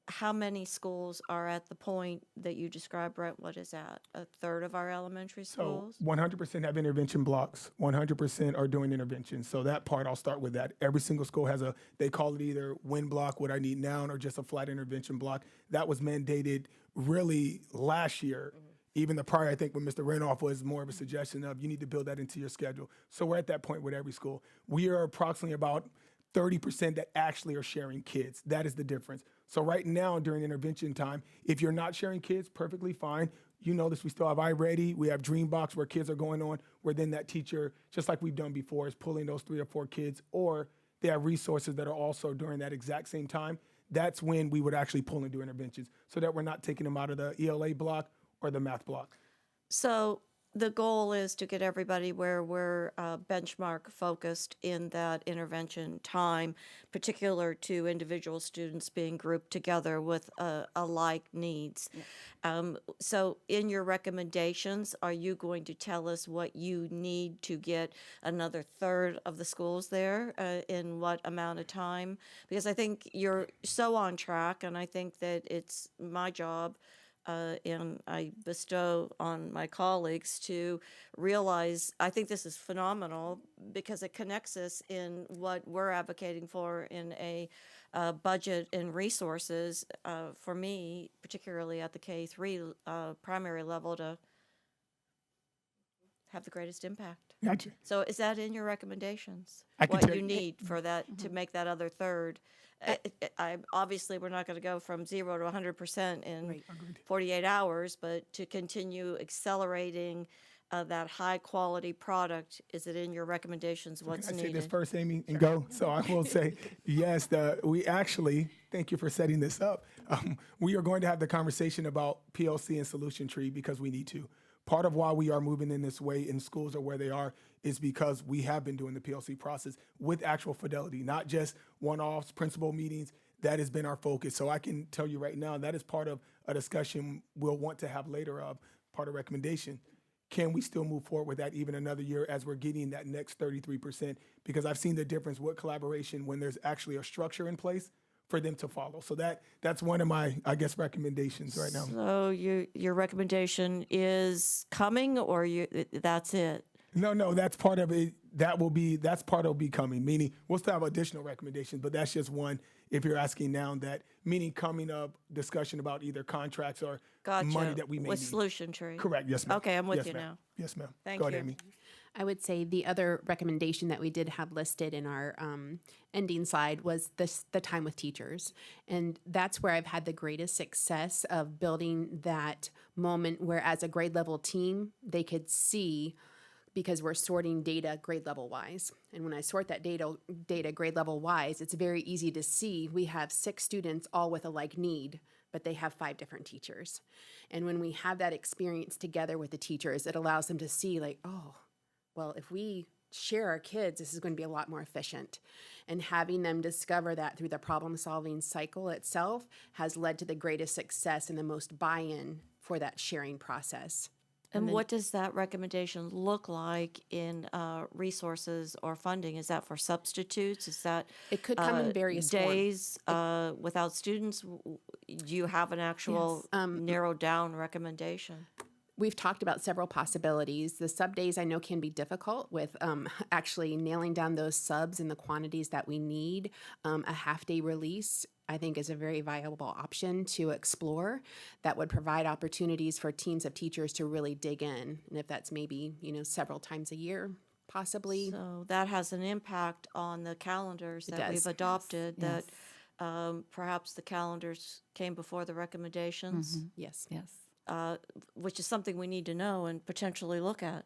How many schools are at the point that you described, Brent? What is that? A third of our elementary So schools? 100% have intervention blocks. 100% are doing intervention. So that part, I'll start with that. Every single school has they call it either win block, what I need now, or just a flat intervention block. That was mandated really last year. Even the prior, I think, when Mr. Renoff was more of a suggestion of you need to build that into your schedule. So we're at that point with every school. We are approximately about 30% that actually are sharing kids. That is the difference. So right now during intervention time, if you're not sharing kids, perfectly fine. You know this, we still have iReady, we have Dreambox where kids are going on, where then that teacher, just like we've done before, is pulling those 3 or 4 kids, or they have resources that are also during that exact same time. That's when we would actually pull and do interventions so that we're not taking them out of the ELA block or the math block. So the goal is to get everybody where we're benchmark focused in that intervention time, particular to individual students being grouped together with alike needs. So in your recommendations, are you going to tell us what you need to get another third of the schools there in what amount of time? Because I think you're so on track, and I think that it's my job and I bestow on my colleagues to realize, I think this is phenomenal because it connects us in what we're advocating for in a budget and resources for me, particularly at the K-3 primary level, to have the greatest impact. Gotcha. So is that in your recommendations? I can What tell you you- need for that, to make that other third? Obviously, we're not going to go from 0 to 100% in 48 hours, but to continue accelerating that high-quality product, is it in your recommendations what's Can I say this needed? first, Amy, and go? So I will say, yes, we actually, thank you for setting this up. We are going to have the conversation about PLC and solution tree because we need to. Part of why we are moving in this way and schools are where they are is because we have been doing the PLC process with actual fidelity, not just one-offs, principal meetings. That has been our focus. So I can tell you right now, that is part of a discussion we'll want to have later of part of recommendation. Can we still move forward with that even another year as we're getting that next 33%? Because I've seen the difference with collaboration when there's actually a structure in place for them to follow. So that's one of my, I guess, recommendations right now. So your recommendation is coming, or that's it? No, that's part of it. That's part of becoming, meaning we'll still have additional recommendations, but that's just one. If you're asking now, that meaning coming up discussion about either contracts or Gotcha. money that we may With need. Solution Tree. Correct. Yes, ma'am. Okay, I'm with Yes, you ma'am. now. Yes, ma'am. Thank Go ahead, you. Amy. I would say the other recommendation that we did have listed in our ending slide was the time with teachers. And that's where I've had the greatest success of building that moment where as a grade level team, they could see, because we're sorting data grade level wise. And when I sort that data grade level wise, it's very easy to see we have 6 students all with a like need, but they have 5 different teachers. And when we have that experience together with the teachers, it allows them to see like, oh, well, if we share our kids, this is going to be a lot more efficient. And having them discover that through the problem-solving cycle itself has led to the greatest success and the most buy-in for that sharing process. And what does that recommendation look like in resources or funding? Is that for substitutes? Is that It could come in various forms. days without students? Do you have an actual narrowed down recommendation? We've talked about several possibilities. The sub days I know can be difficult with actually nailing down those subs and the quantities that we need. A half-day release, I think, is a very viable option to explore that would provide opportunities for teams of teachers to really dig in. And if that's maybe, several times a year, possibly. So that has an impact on the calendars that we've does. adopted, that perhaps the calendars came before the recommendations, Yes. Yes. which is something we need to know and potentially look at.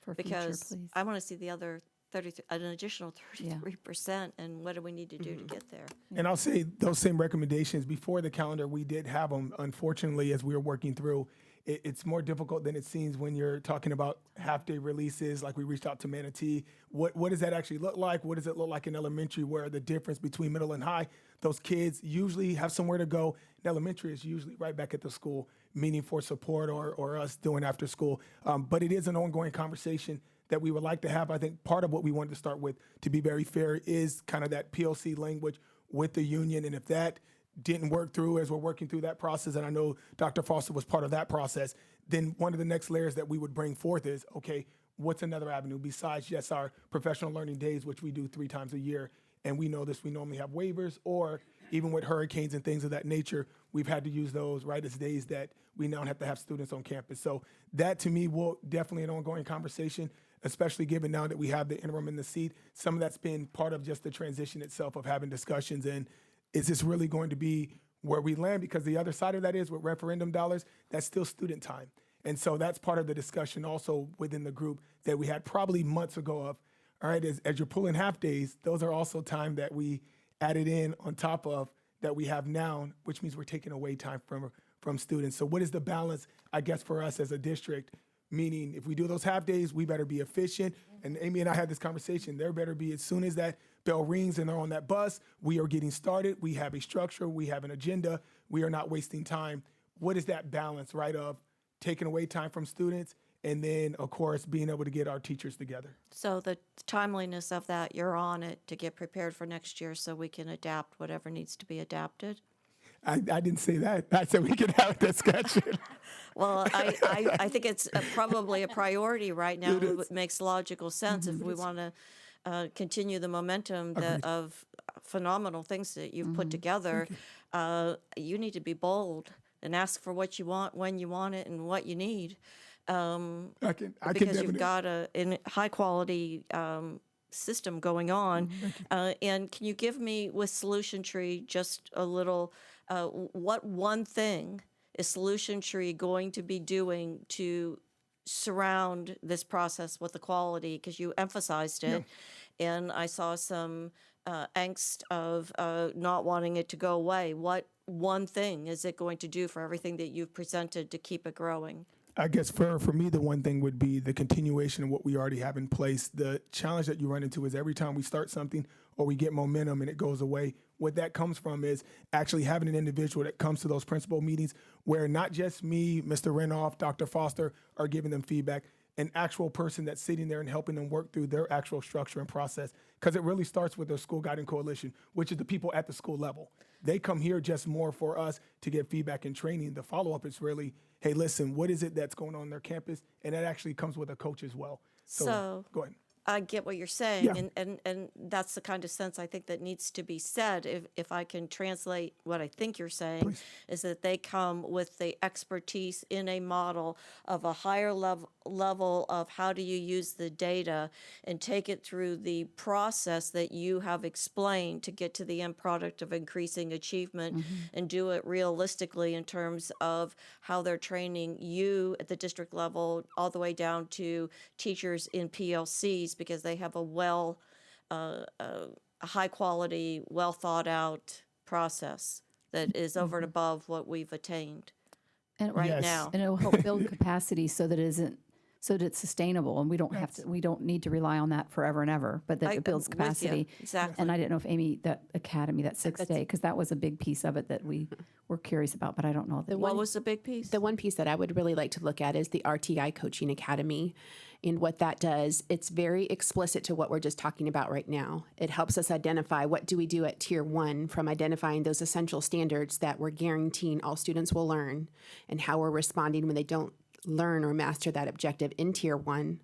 For future, Because please. I want to see the other an additional 33%, and what do we need to do to get there? And I'll say those same recommendations before the calendar, we did have them. Unfortunately, as we were working through, it's more difficult than it seems when you're talking about half-day releases. Like we reached out to Manatee. What does that actually look like? What does it look like in elementary, where the difference between middle and high, those kids usually have somewhere to go. In elementary, is usually right back at the school, meaning for support or us doing after school. But it is an ongoing conversation that we would like to have. I think part of what we wanted to start with, to be very fair, is kind of that PLC language with the union. And if that didn't work through as we're working through that process, and I know Dr. Foster was part of that process, then one of the next layers that we would bring forth is, okay, what's another avenue besides just our professional learning days, which we do 3 times a year? And we know this, we normally have waivers, or even with hurricanes and things of that nature, we've had to use those, right, as days that we now have to have students on campus. So that, to me, will definitely an ongoing conversation, especially given now that we have the interim in the seat. Some of that's been part of just the transition itself of having discussions. And is this really going to be where we land? Because the other side of that is with referendum dollars, that's still student time. And so that's part of the discussion also within the group that we had probably months ago of, all right, as you're pulling half days, those are also time that we added in on top of that we have now, which means we're taking away time from students. So what is the balance, I guess, for us as a district? Meaning, if we do those half days, we better be efficient. And Amy and I had this conversation. There better be, as soon as that bell rings and they're on that bus, we are getting started. We have a structure. We have an agenda. We are not wasting time. What is that balance, right, of taking away time from students and then, of course, being able to get our teachers together? So the timeliness of that, you're on it to get prepared for next year so we can adapt whatever needs to be adapted? I didn't say that. I said we could have a discussion. Well, I think it's probably a priority right now. It makes logical sense if we want to continue the momentum of phenomenal things that you've put together. You need to be bold and ask for what you want, when you want it, and what you need. I can because definitely. you've got a high quality system going on. And can you give me with Solution Tree just a little, what one thing is Solution Tree going to be doing to surround this process with the quality? Because you emphasized it, and I saw some angst of not wanting it to go away. What one thing is it going to do for everything that you've presented to keep it growing? I guess for me, the one thing would be the continuation of what we already have in place. The challenge that you run into is every time we start something or we get momentum and it goes away, what that comes from is actually having an individual that comes to those principal meetings where not just me, Mr. Renoff, Dr. Foster are giving them feedback, an actual person that's sitting there and helping them work through their actual structure and process. Because it really starts with the School Guiding Coalition, which is the people at the school level. They come here just more for us to get feedback and training. The follow-up is really, hey, listen, what is it that's going on their campus? And that actually comes with a coach as well. So go ahead. I get what you're saying, Yeah. and that's the kind of sense I think that needs to be said. If I can translate what I think you're saying, is that they come with the expertise in a model of a higher level of how do you use the data and take it through the process that you have explained to get to the end product of increasing achievement, and do it realistically in terms of how they're training you at the district level all the way down to teachers in PLCs, because they have a high quality, well thought out process that is over and above what we've attained And right Yes. now. And it'll help build capacity so that it's sustainable, and we don't need to rely on that forever and ever, but that I'm it builds with you. capacity. Exactly. And I didn't know if Amy, that academy, that 6-day, because that was a big piece of it that we were curious about, but I don't know. What was the big piece? The one piece that I would really like to look at is the RTI Coaching Academy. And what that does, it's very explicit to what we're just talking about right now. It helps us identify what do we do at Tier 1 from identifying those essential standards that we're guaranteeing all students will learn, and how we're responding when they don't learn or master that objective in Tier 1.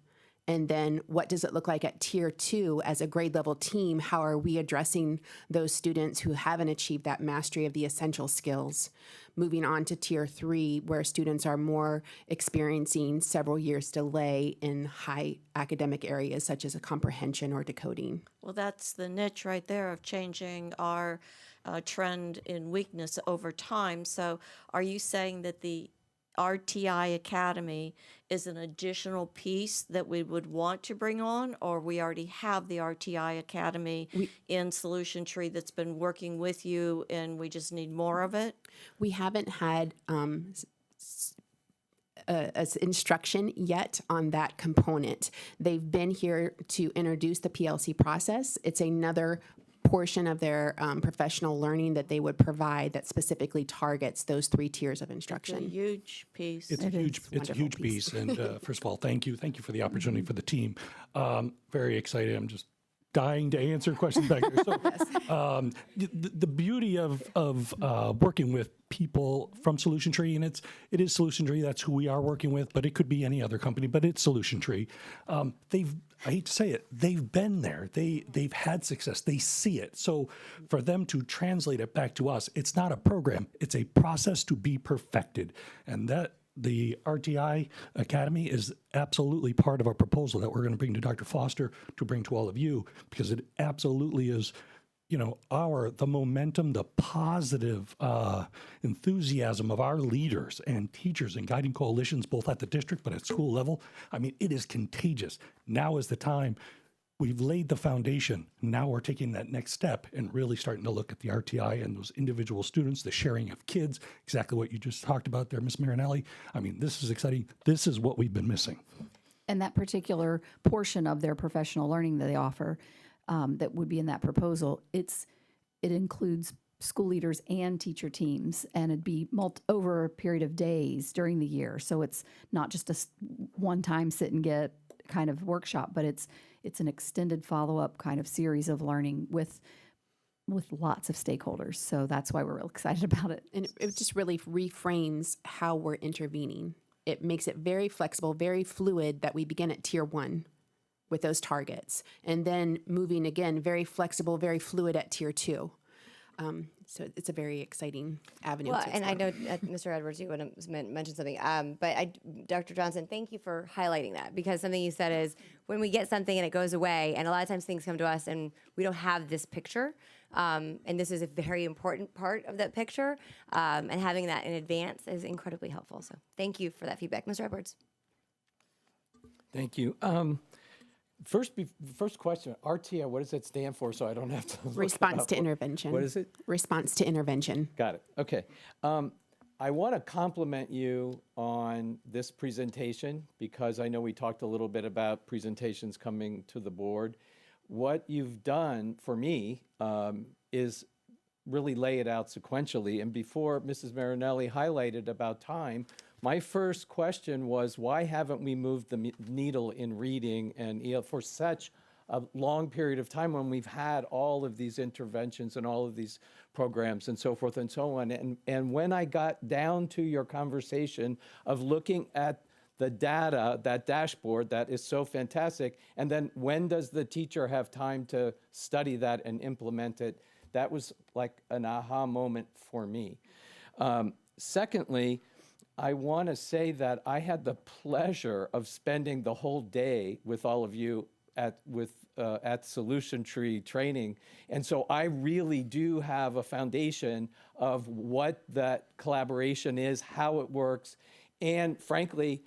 And then what does it look like at Tier 2 as a grade level team? How are we addressing those students who haven't achieved that mastery of the essential skills? Moving on to Tier 3, where students are more experiencing several years delay in high academic areas such as a comprehension or decoding. Well, that's the niche right there of changing our trend in weakness over time. So are you saying that the RTI Academy is an additional piece that we would want to bring on, or we already have the RTI Academy in Solution Tree that's been working with you and we just need more of it? We haven't had instruction yet on that component. They've been here to introduce the PLC process. It's another portion of their professional learning that they would provide that specifically targets those 3 tiers of It's a instruction. huge piece. It's a huge piece. And first of all, thank you for the opportunity for the team. Very excited. I'm just dying to answer questions back here. So, the beauty of working with people from Solution Tree, and it is Solution Tree. That's who we are working with, but it could be any other company. But it's Solution Tree. I hate to say it, they've been there. They've had success. They see it. So for them to translate it back to us, it's not a program. It's a process to be perfected, and that. The RTI Academy is absolutely part of our proposal that we're going to bring to Dr. Foster, to bring to all of you, because it absolutely is, the momentum, the positive enthusiasm of our leaders and teachers and guiding coalitions, both at the district but at school level. I mean, it is contagious. Now is the time. We've laid the foundation. Now we're taking that next step and really starting to look at the RTI and those individual students, the sharing of kids, exactly what you just talked about there, Ms. Marinelli. I mean, this is exciting. This is what we've been missing. And that particular portion of their professional learning that they offer, that would be in that proposal, it includes school leaders and teacher teams, and it'd be over a period of days during the year. So it's not just a one-time sit and get kind of workshop, but it's an extended follow-up kind of series of learning with lots of stakeholders. So that's why we're real excited about it. And it just really reframes how we're intervening. It makes it very flexible, very fluid that we begin at Tier 1 with those targets. And then moving again, very flexible, very fluid at Tier 2. So it's a very exciting avenue. Well, to and I explore. know, Mr. Edwards, you want to mention something, Dr. Johnson, thank you for highlighting that, because something you said is when we get something and it goes away, and a lot of times things come to us and we don't have this picture, and this is a very important part of that picture, and having that in advance is incredibly helpful. So thank you for that feedback. Mr. Edwards. Thank you. First question, RTI, what does that stand for, so I don't have to look it Response up? to intervention. What is it? Response to intervention. Got it. Okay. I want to compliment you on this presentation because I know we talked a little bit about presentations coming to the board. What you've done for me is really lay it out sequentially. And before Mrs. Marinelli highlighted about time, my first question was, why haven't we moved the needle in reading and EL for such a long period of time when we've had all of these interventions and all of these programs and so forth and so on. And when I got down to your conversation of looking at the data, that dashboard that is so fantastic, and then when does the teacher have time to study that and implement it, that was like an aha moment for me. Secondly, I want to say that I had the pleasure of spending the whole day with all of you at Solution Tree training. And so I really do have a foundation of what that collaboration is, how it works, and frankly,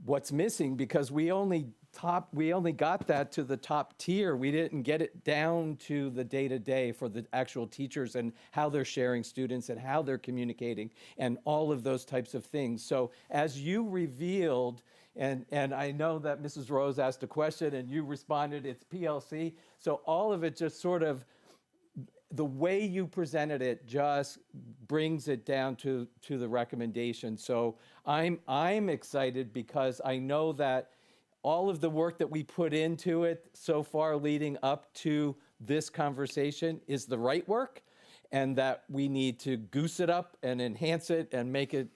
what's missing, because we only got that to the top tier. We didn't get it down to the day-to-day for the actual teachers and how they're sharing students and how they're communicating and all of those types of things. So as you revealed, and I know that Mrs. Rose asked a question and you responded, it's PLC. So all of it just sort of, the way you presented it just brings it down to the recommendation. So I'm excited because I know that all of the work that we put into it so far leading up to this conversation is the right work, and that we need to goose it up and enhance it and make it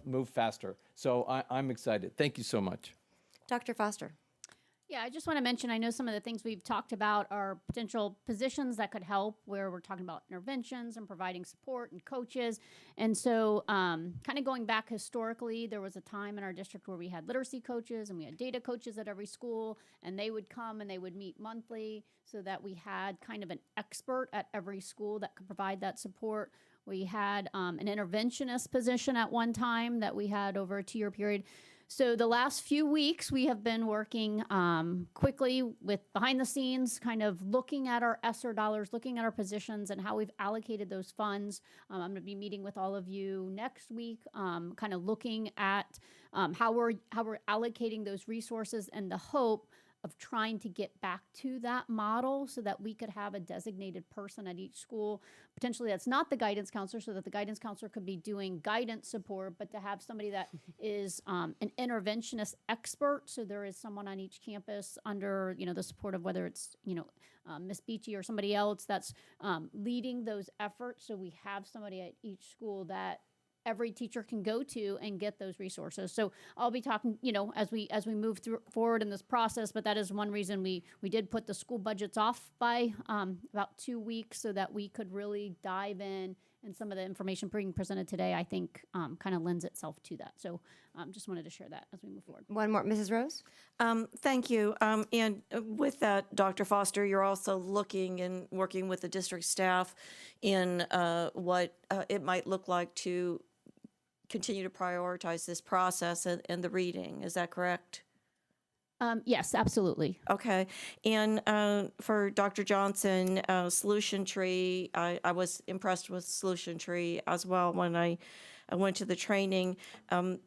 move faster. So I'm excited. Thank you so much. Dr. Foster. Yeah, I just want to mention, I know some of the things we've talked about are potential positions that could help, where we're talking about interventions and providing support and coaches. And so kind of going back historically, there was a time in our district where we had literacy coaches and we had data coaches at every school, and they would come and they would meet monthly so that we had kind of an expert at every school that could provide that support. We had an interventionist position at one time that we had over a 2-year period. So the last few weeks, we have been working quickly with behind the scenes, kind of looking at our ESSER dollars, looking at our positions and how we've allocated those funds. I'm going to be meeting with all of you next week, kind of looking at how we're allocating those resources, and the hope of trying to get back to that model so that we could have a designated person at each school. Potentially that's not the guidance counselor, so that the guidance counselor could be doing guidance support, but to have somebody that is an interventionist expert. So there is someone on each campus under, the support of whether it's, Miss Beachy or somebody else that's leading those efforts. So we have somebody at each school that every teacher can go to and get those resources. So I'll be talking, as we move forward in this process, but that is one reason we did put the school budgets off by about 2 weeks so that we could really dive in, and some of the information being presented today, I think, kind of lends itself to that. So just wanted to share that as we move forward. One more, Mrs. Rose? Thank you. And with that, Dr. Foster, you're also looking and working with the district staff in what it might look like to continue to prioritize this process and the reading. Is that correct? Yes, absolutely. Okay. And for Dr. Johnson, Solution Tree, I was impressed with Solution Tree as well when I went to the training.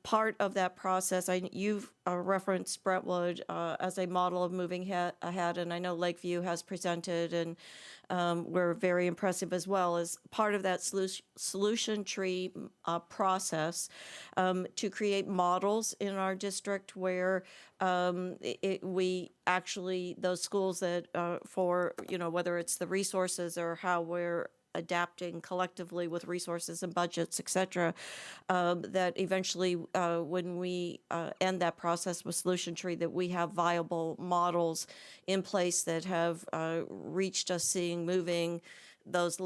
Part of that process, you've referenced Brentwood as a model of moving ahead, and I know Lakeview has presented, and we're very impressive as well as part of that Solution Tree process to create models in our district where we actually, those schools that for, whether it's the resources or how we're adapting collectively with resources and budgets, et cetera, that eventually when we end that process with Solution Tree, that we have viable models in place that have reached us seeing moving those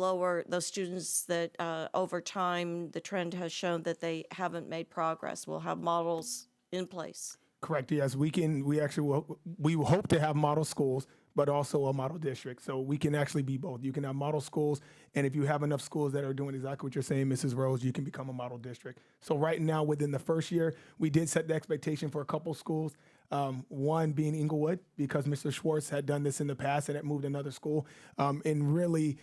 students that over time the trend has shown that they haven't made progress. We'll have models in place. Correct. Yes, we hope to have model schools, but also a model district. So we can actually be both. You can have model schools, and if you have enough schools that are doing exactly what you're saying, Mrs. Rose, you can become a model district. So right now, within the first year, we did set the expectation for a couple schools. One being Inglewood, because Mr. Schwartz had done this in the past and had moved another school, and really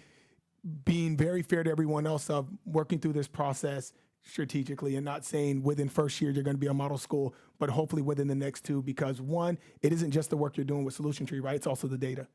being very fair to everyone else of working through this process strategically and not saying within first year you're going to be a model school, but hopefully within the next two, because one, it isn't just the work you're doing with Solution Tree, right? It's also the data.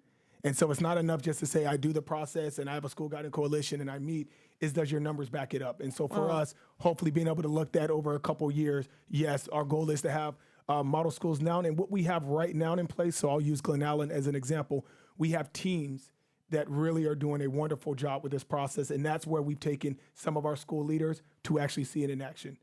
And so it's not enough just to say I do the process and I have a school guiding coalition and I meet, is does your numbers back it up? And so for us, hopefully being able to look that over a couple years, yes, our goal is to have model schools now. And what we have right now in place, so I'll use Glen Allen as an example, we have teams that really are doing a wonderful job with this process. And that's where we've taken some of our school leaders to actually see it in action.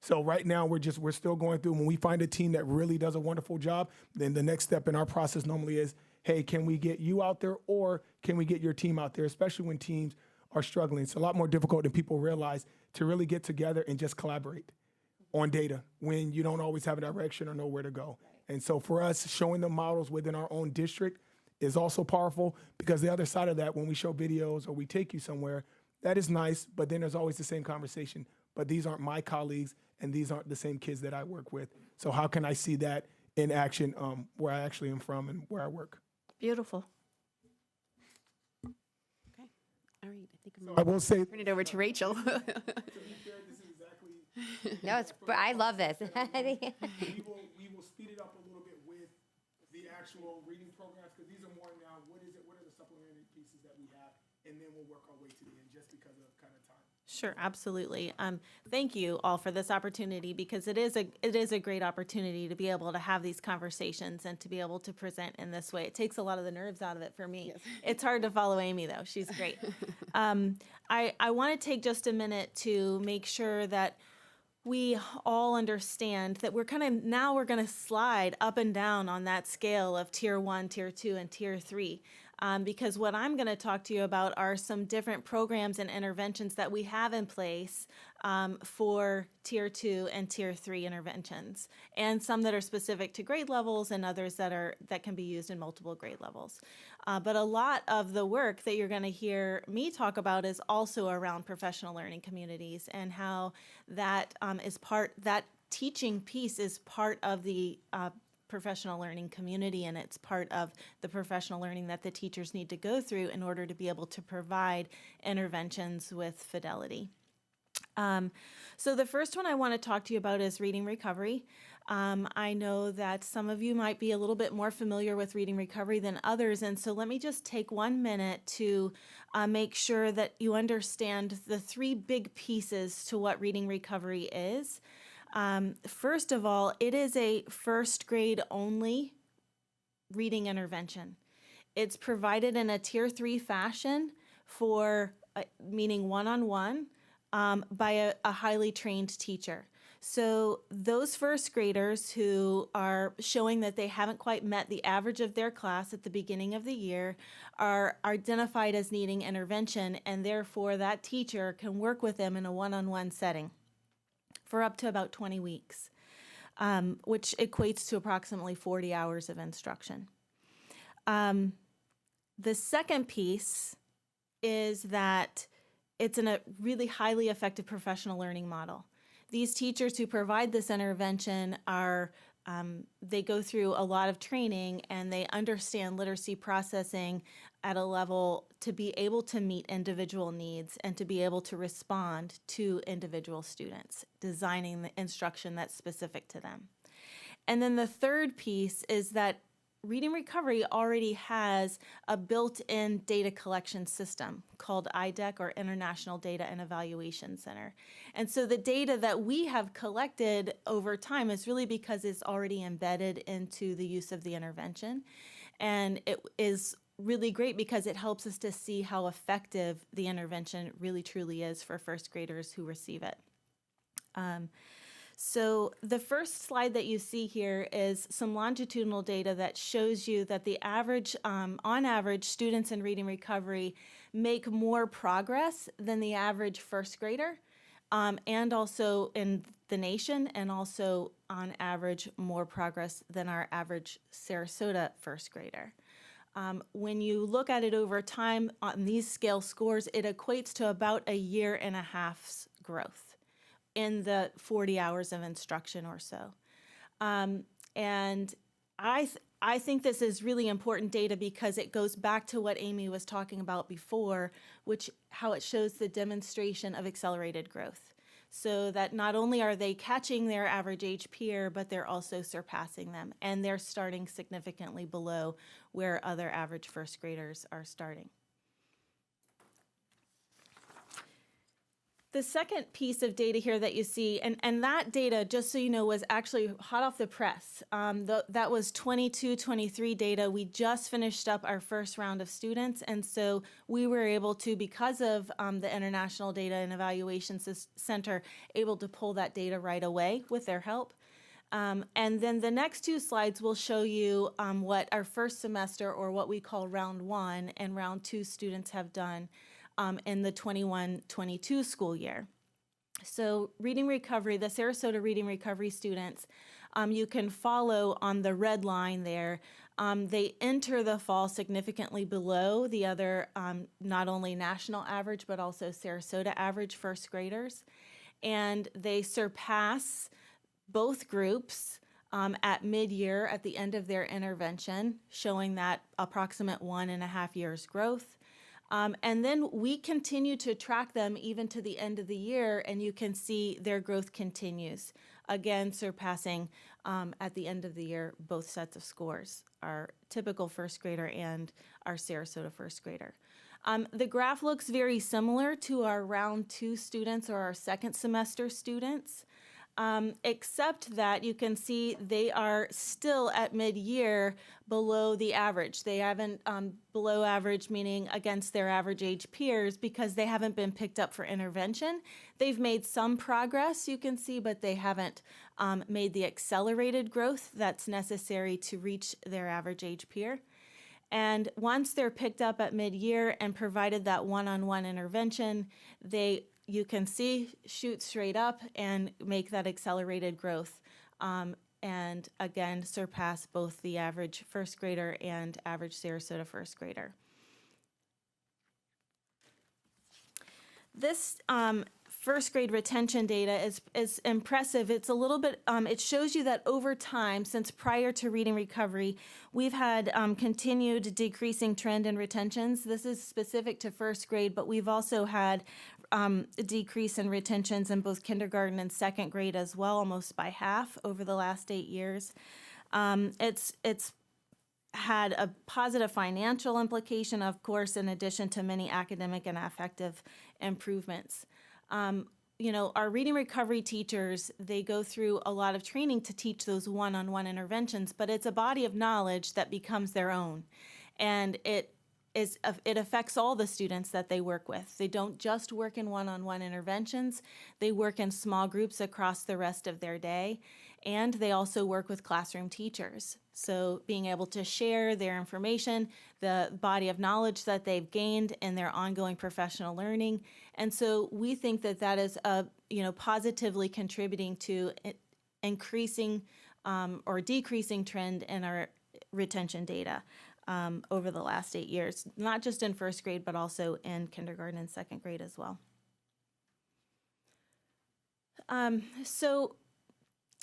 So right now we're still going through. When we find a team that really does a wonderful job, then the next step in our process normally is, hey, can we get you out there or can we get your team out there, especially when teams are struggling. It's a lot more difficult than people realize to really get together and just collaborate on data when you don't always have a direction or know where to go. And so for us, showing the models within our own district is also powerful, because the other side of that, when we show videos or we take you somewhere, that is nice, but then there's always the same conversation. But these aren't my colleagues, and these aren't the same kids that I work with. So how can I see that in action where I actually am from and where I work? Beautiful. Okay. All right. I think I'm I will say, turn it over to Rachel. No, I love this. we will speed it up a little bit with the actual reading programs, because these are more now, what are the supplementary pieces that we have, and then we'll work our way to the end just because of kind of time. Sure, absolutely. Thank you all for this opportunity, because it is a great opportunity to be able to have these conversations and to be able to present in this way. It takes a lot of the nerves out of it for me. Yes. It's hard to follow Amy though; she's great. I want to take just a minute to make sure that we all understand that we're going to slide up and down on that scale of tier 1, tier 2, and tier 3. Because what I'm going to talk to you about are some different programs and interventions that we have in place for tier 2 and tier 3 interventions, and some that are specific to grade levels and others that can be used in multiple grade levels. But a lot of the work that you're going to hear me talk about is also around professional learning communities, and how that that teaching piece is part of the professional learning community, and it's part of the professional learning that the teachers need to go through in order to be able to provide interventions with fidelity. So the first one I want to talk to you about is reading recovery. I know that some of you might be a little bit more familiar with reading recovery than others, and so let me just take 1 minute to make sure that you understand the 3 big pieces to what reading recovery is. First of all, it is a first grade only reading intervention. It's provided in a tier 3 fashion meaning one-on-one, by a highly trained teacher. So those first graders who are showing that they haven't quite met the average of their class at the beginning of the year are identified as needing intervention, and therefore that teacher can work with them in a one-on-one setting for up to about 20 weeks, which equates to approximately 40 hours of instruction. The second piece is that it's a really highly effective professional learning model. These teachers who provide this intervention they go through a lot of training, and they understand literacy processing at a level to be able to meet individual needs and to be able to respond to individual students, designing the instruction that's specific to them. And then the third piece is that Reading Recovery already has a built-in data collection system called IDEC, or International Data and Evaluation Center. And so the data that we have collected over time is really because it's already embedded into the use of the intervention. And it is really great because it helps us to see how effective the intervention really truly is for first graders who receive it. So the first slide that you see here is some longitudinal data that shows you that the average, on average, students in reading recovery make more progress than the average first grader, and also in the nation, and also on average more progress than our average Sarasota first grader. When you look at it over time on these scale scores, it equates to about a year and a half's growth in the 40 hours of instruction or so. And I think this is really important data because it goes back to what Amy was talking about before, which how it shows the demonstration of accelerated growth. So that not only are they catching their average age peer, but they're also surpassing them, and they're starting significantly below where other average first graders are starting. The second piece of data here that you see, and that data, just so you know, was actually hot off the press. That was 22-23 data. We just finished up our first round of students, and so we were able to, because of the International Data and Evaluation Center, able to pull that data right away with their help. And then the next two slides will show you what our first semester, or what we call round 1 and round 2 students have done in the 21-22 school year. So reading recovery, the Sarasota reading recovery students, you can follow on the red line there. They enter the fall significantly below the other, not only national average, but also Sarasota average first graders. And they surpass both groups at mid-year at the end of their intervention, showing that approximate 1.5 years growth. And then we continue to track them even to the end of the year, and you can see their growth continues, again surpassing at the end of the year both sets of scores, our typical first grader and our Sarasota first grader. The graph looks very similar to our round 2 students or our second semester students. Except that you can see they are still at mid-year below the average. They haven't, below average meaning against their average age peers, because they haven't been picked up for intervention. They've made some progress, you can see, but they haven't made the accelerated growth that's necessary to reach their average age peer. And once they're picked up at mid-year and provided that one-on-one intervention, you can see shoot straight up and make that accelerated growth, and again surpass both the average first grader and average Sarasota first grader. This first grade retention data is impressive. It's a little bit, it shows you that over time, since prior to reading recovery, we've had continued decreasing trend in retentions. This is specific to first grade, but we've also had a decrease in retentions in both kindergarten and second grade as well, almost by half over the last 8 years. It's had a positive financial implication, of course, in addition to many academic and affective improvements. You know, our reading recovery teachers, they go through a lot of training to teach those one-on-one interventions, but it's a body of knowledge that becomes their own. And it affects all the students that they work with. They don't just work in one-on-one interventions, they work in small groups across the rest of their day, and they also work with classroom teachers. So being able to share their information, the body of knowledge that they've gained in their ongoing professional learning. And so we think that that is positively contributing to increasing or decreasing trend in our retention data over the last 8 years, not just in first grade, but also in kindergarten and second grade as well. So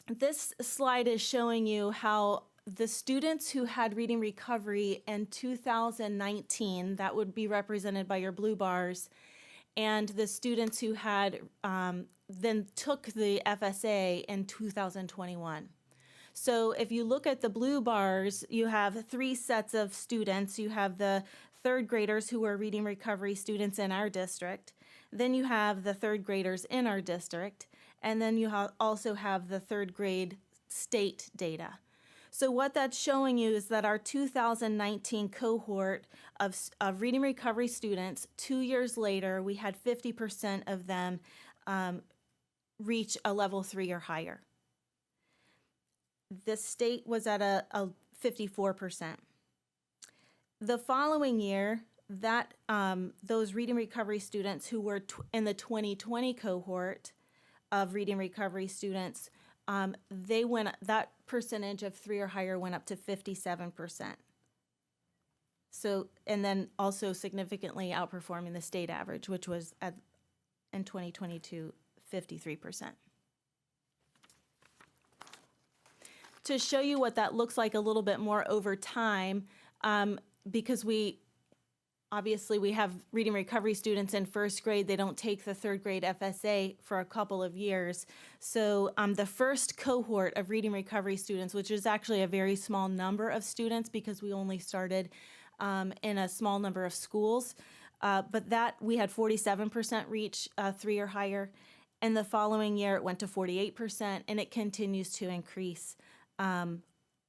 this slide is showing you how the students who had reading recovery in 2019, that would be represented by your blue bars, and the students who had then took the FSA in 2021. So if you look at the blue bars, you have 3 sets of students. You have the third graders who are reading recovery students in our district. Then you have the third graders in our district. And then you also have the third grade state data. So what that's showing you is that our 2019 cohort of reading recovery students, 2 years later, we had 50% of them reach a level 3 or higher. the state was at a 54%. The following year, that those reading recovery students who were in the 2020 cohort of reading recovery students, that percentage of 3 or higher went up to 57%. So, and then also significantly outperforming the state average, which was in 2022, 53%. To show you what that looks like a little bit more over time, because we have reading recovery students in first grade. They don't take the third grade FSA for a couple of years. So the first cohort of reading recovery students, which is actually a very small number of students because we only started in a small number of schools, but that we had 47% reach 3 or higher. And the following year it went to 48%, and it continues to increase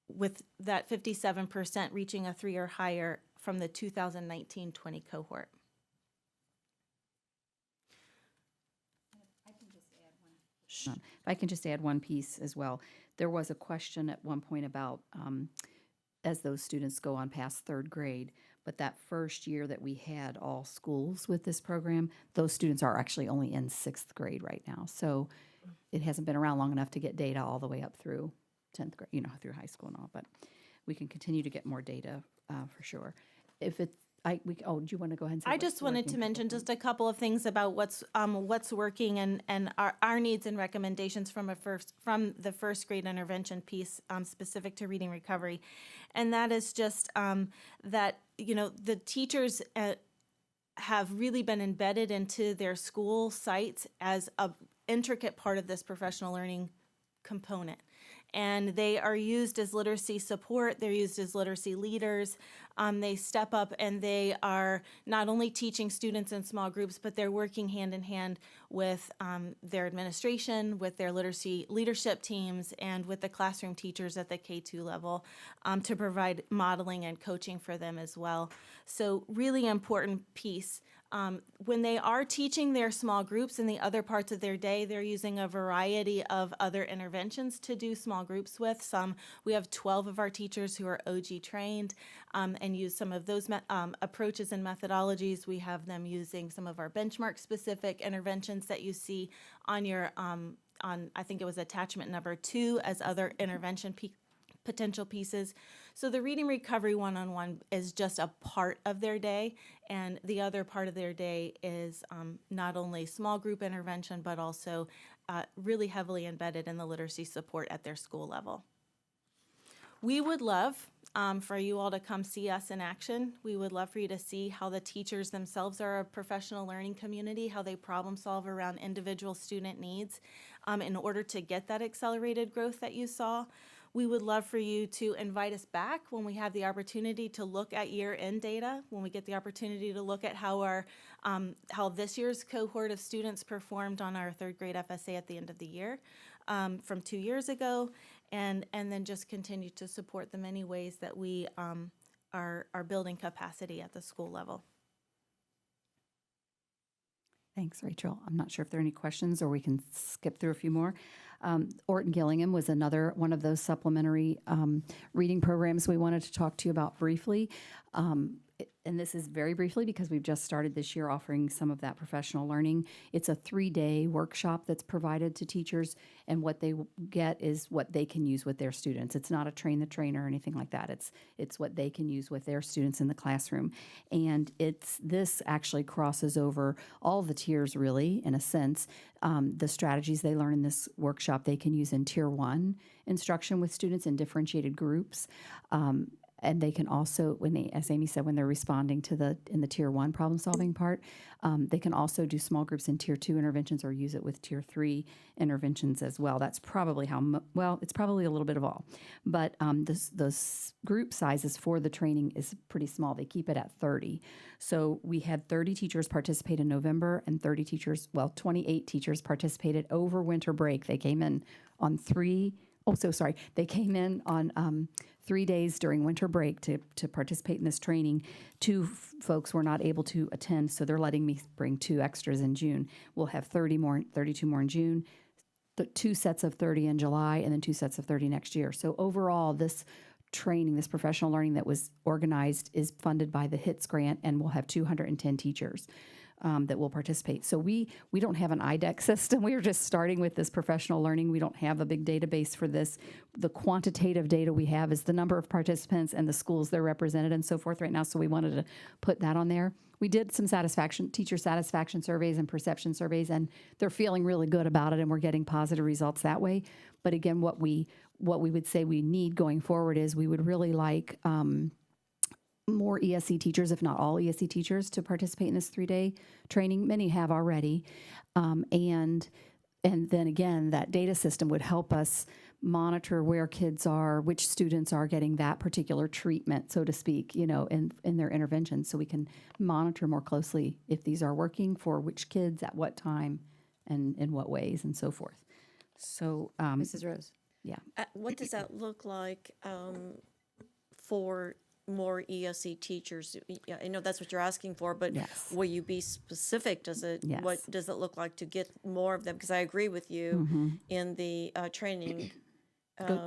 with that 57% reaching a 3 or higher from the 2019-20 cohort. If I can just add one piece as well. There was a question at one point about as those students go on past third grade, but that first year that we had all schools with this program, those students are actually only in 6th grade right now. So it hasn't been around long enough to get data all the way up through 10th grade, through high school and all, but we can continue to get more data for sure. If it's, do you want to go ahead and say I what's just wanted working? to mention just a couple of things about what's working and our needs and recommendations from the first grade intervention piece specific to reading recovery, and that is just that the teachers have really been embedded into their school sites as a intricate part of this professional learning component. And they are used as literacy support, they're used as literacy leaders. They step up and they are not only teaching students in small groups, but they're working hand in hand with their administration, with their literacy leadership teams, and with the classroom teachers at the K-2 level to provide modeling and coaching for them as well. So really important piece. When they are teaching their small groups in the other parts of their day, they're using a variety of other interventions to do small groups with. We have 12 of our teachers who are OG trained and use some of those approaches and methodologies. We have them using some of our benchmark specific interventions that you see on your, I think it was attachment number 2 as other intervention potential pieces. So the reading recovery one-on-one is just a part of their day, and the other part of their day is not only small group intervention, but also really heavily embedded in the literacy support at their school level. We would love for you all to come see us in action. We would love for you to see how the teachers themselves are a professional learning community, how they problem solve around individual student needs in order to get that accelerated growth that you saw. We would love for you to invite us back when we have the opportunity to look at year-end data, when we get the opportunity to look at how how this year's cohort of students performed on our third grade FSA at the end of the year from 2 years ago, and then just continue to support the many ways that we are building capacity at the school level. Thanks, Rachel. I'm not sure if there are any questions or we can skip through a few more. Orton Gillingham was another one of those supplementary reading programs we wanted to talk to you about briefly. And this is very briefly because we've just started this year offering some of that professional learning. It's a 3-day workshop that's provided to teachers, and what they get is what they can use with their students. It's not a train the trainer or anything like that. It's what they can use with their students in the classroom. And this actually crosses over all the tiers, really, in a sense. The strategies they learn in this workshop they can use in Tier 1 instruction with students in differentiated groups. And they can also, as Amy said, when they're responding to in the Tier 1 problem-solving part, they can also do small groups in Tier 2 interventions or use it with Tier 3 interventions as well. That's probably it's probably a little bit of all. But those group sizes for the training is pretty small. They keep it at 30. So we had 30 teachers participate in November and 28 teachers participated over winter break. They came in on they came in on 3 days during winter break to participate in this training. 2 folks were not able to attend, so they're letting me bring 2 extras in June. We'll have 32 more in June, 2 sets of 30 in July and then 2 sets of 30 next year. So overall, this training, this professional learning that was organized is funded by the HITS grant, and we'll have 210 teachers that will participate. So we don't have an IDEX system. We are just starting with this professional learning. We don't have a big database for this. The quantitative data we have is the number of participants and the schools they're represented and so forth right now. So we wanted to put that on there. We did some teacher satisfaction surveys and perception surveys, and they're feeling really good about it, and we're getting positive results that way. But again, what we would say we need going forward is we would really like more ESC teachers, if not all ESC teachers, to participate in this 3-day training. Many have already. And then again, that data system would help us monitor where kids are, which students are getting that particular treatment, so to speak, in their intervention, so we can monitor more closely if these are working for which kids at what time and in what ways and so forth. So, Mrs. Rose. yeah. What does that look like for more ESC teachers? Yeah, I know that's what you're asking for, but Yes. will you be specific? Yes. What does it look like to get more of them? Because I agree with you in the training.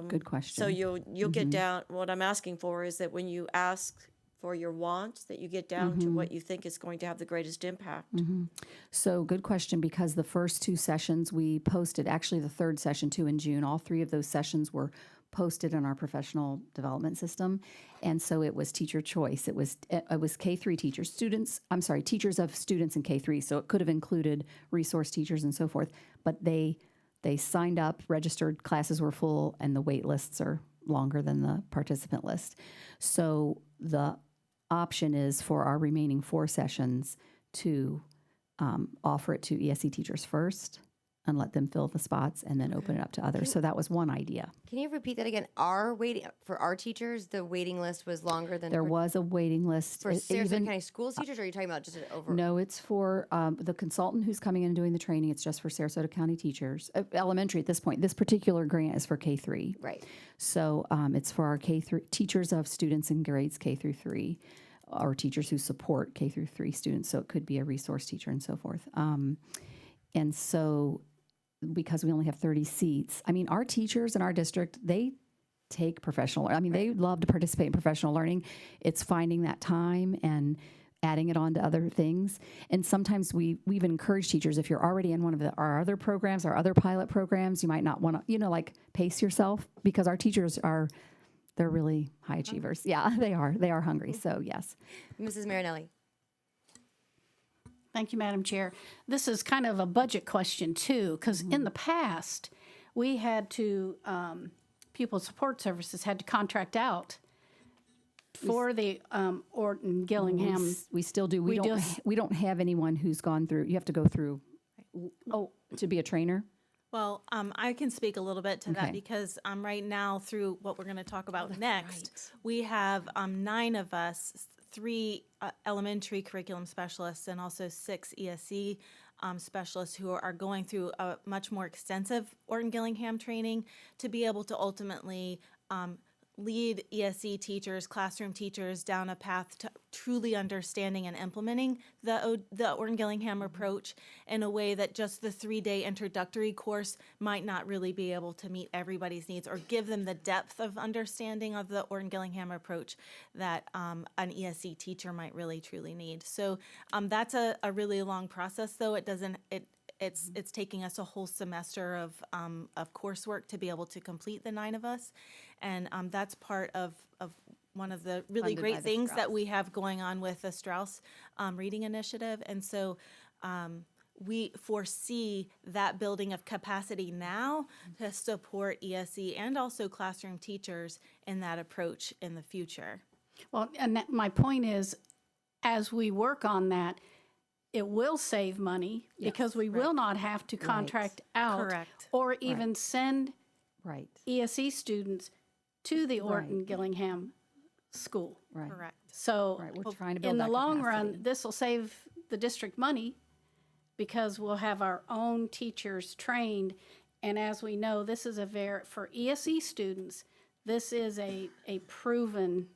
Good question. So you'll get down. What I'm asking for is that when you ask for your wants, that you get down to what you think is going to have the greatest impact. So good question, because the first 2 sessions we posted, actually the third session too in June, all 3 of those sessions were posted in our professional development system. And so it was teacher choice. It was K-3 teachers, teachers of students in K-3. So it could have included resource teachers and so forth, but they signed up, registered, classes were full, and the wait lists are longer than the participant list. So the option is for our remaining 4 sessions to offer it to ESC teachers first and let them fill the spots and then open it up to others. So that was one idea. Can you repeat that again? For our teachers, the waiting list was longer than There was a waiting list. for Sarasota County Schools teachers, or are you talking about just an over? No, it's for the consultant who's coming in and doing the training. It's just for Sarasota County teachers. Elementary at this point. This particular grant is for K-3. Right. So it's for our K-3 teachers of students in grades K through 3, or teachers who support K through 3 students. So it could be a resource teacher and so forth. And so because we only have 30 seats, I mean, our teachers in our district, they take professional, they love to participate in professional learning. It's finding that time and adding it on to other things. And sometimes we've encouraged teachers, if you're already in one of our other programs, our other pilot programs, you might not want to, pace yourself, because our teachers they're really high achievers. Yeah, they are hungry. So yes. Mrs. Marinelli. Thank you, Madam Chair. This is kind of a budget question too, because in the past, we had to, Pupil Support Services had to contract out for the Orton Gillingham. We still do. We don't have anyone who's gone through. You have to go through. To be a trainer. Well, I can speak a little bit to Okay. that because right now, through what we're going to talk about next, we have 9 of us, 3 elementary curriculum specialists and also 6 ESC specialists who are going through a much more extensive Orton Gillingham training to be able to ultimately lead ESC teachers, classroom teachers down a path to truly understanding and implementing the Orton Gillingham approach in a way that just the 3-day introductory course might not really be able to meet everybody's needs or give them the depth of understanding of the Orton Gillingham approach that an ESC teacher might really truly need. So that's a really long process, though. It's taking us a whole semester of coursework to be able to complete the 9 of us, and that's part of one of the really Funded by great the things that Strauss. we have going on with the Strauss Reading Initiative, and so we foresee that building of capacity now to support ESC and also classroom teachers in that approach in the future. Well, and my point is, as we work on that, it will save money because we will not have to contract out Correct. or even send Right. ESE students to the Orton Gillingham school. Right. Correct. So Right. We're trying to build in the that long capacity. run, this will save the district money because we'll have our own teachers trained. And as we know, this is for ESE students, this is a proven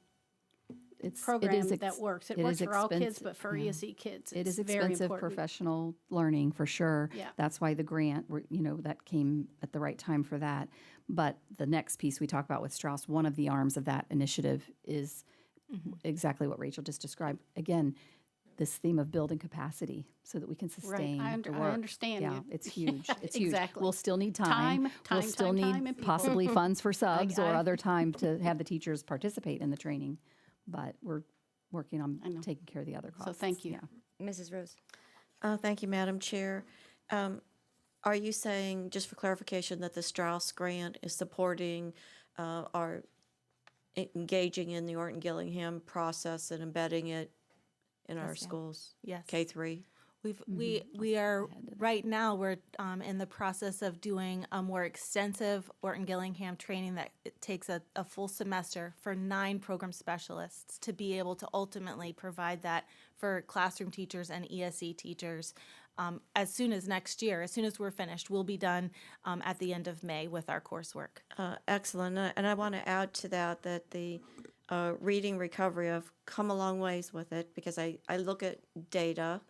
program that works. It works is for all kids, expensive, but for yeah. ESE kids, It it's is very expensive important. professional learning for sure. Yeah. That's why the grant, that came at the right time for that. But the next piece we talk about with Strauss, one of the arms of that initiative is exactly what Rachel just described. Again, this theme of building capacity so that we can sustain the I work. understand Yeah, you. it's huge. It's huge. Exactly. We'll still need time. Time, We'll still time, need and people. possibly funds for subs or I- other time to have the teachers participate in the training. But we're working on taking care of the other costs. thank you. Yeah. Mrs. Rose. Thank you, Madam Chair. Are you saying, just for clarification, that the Strauss grant is supporting our engaging in the Orton-Gillingham process and embedding it in our schools? Yes. K-3? We are right now we're in the process of doing a more extensive Orton-Gillingham training that it takes a full semester for 9 program specialists to be able to ultimately provide that for classroom teachers and ESE teachers as soon as next year. As soon as we're finished, we'll be done at the end of May with our coursework. Excellent. And I want to add to that the reading recovery, I've come a long ways with it because I look at data.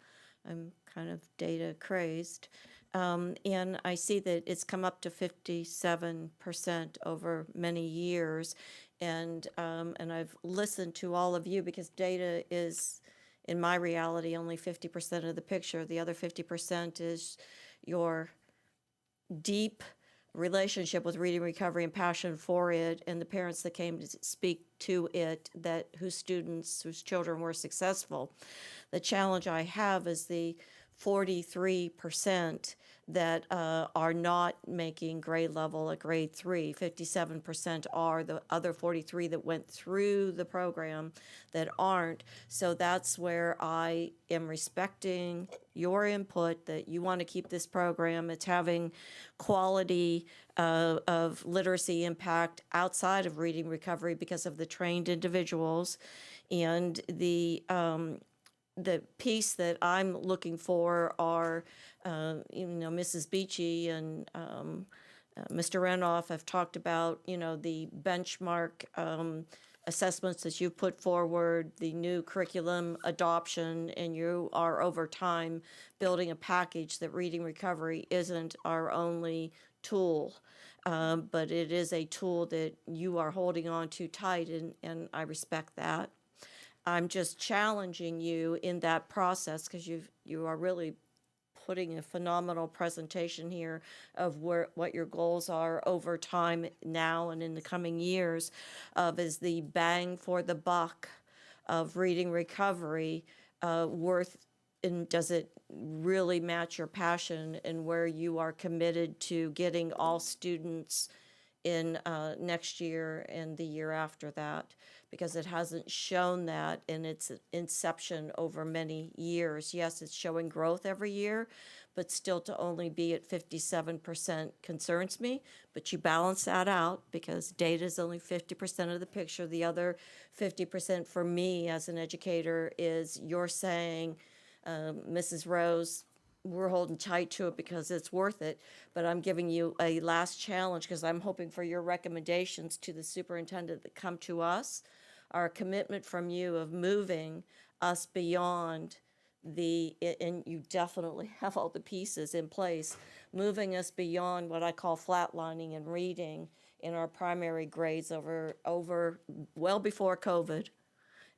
I'm kind of data crazed. And I see that it's come up to 57% over many years. And I've listened to all of you because data is, in my reality, only 50% of the picture. The other 50% is your deep relationship with reading recovery and passion for it, and the parents that came to speak to it, whose children were successful. The challenge I have is the 43% that are not making grade level at grade 3. 57% are. The other 43 that went through the program that aren't. So that's where I am respecting your input that you want to keep this program. It's having quality of literacy impact outside of reading recovery because of the trained individuals. And the piece that I'm looking for are, Mrs. Beachy and Mr. Renoff have talked about, the benchmark assessments that you've put forward, the new curriculum adoption, and you are over time building a package that reading recovery isn't our only tool. But it is a tool that you are holding on to tight, and I respect that. I'm just challenging you in that process because you are really putting a phenomenal presentation here of what your goals are over time now and in the coming years is the bang for the buck of reading recovery worth, and does it really match your passion and where you are committed to getting all students in next year and the year after that, because it hasn't shown that in its inception over many years. Yes, it's showing growth every year, but still to only be at 57% concerns me. But you balance that out because data is only 50% of the picture. The other 50% for me as an educator is you're saying, Mrs. Rose, we're holding tight to it because it's worth it, but I'm giving you a last challenge because I'm hoping for your recommendations to the superintendent that come to us, our commitment from you of moving us beyond and you definitely have all the pieces in place, moving us beyond what I call flatlining and reading in our primary grades over well before COVID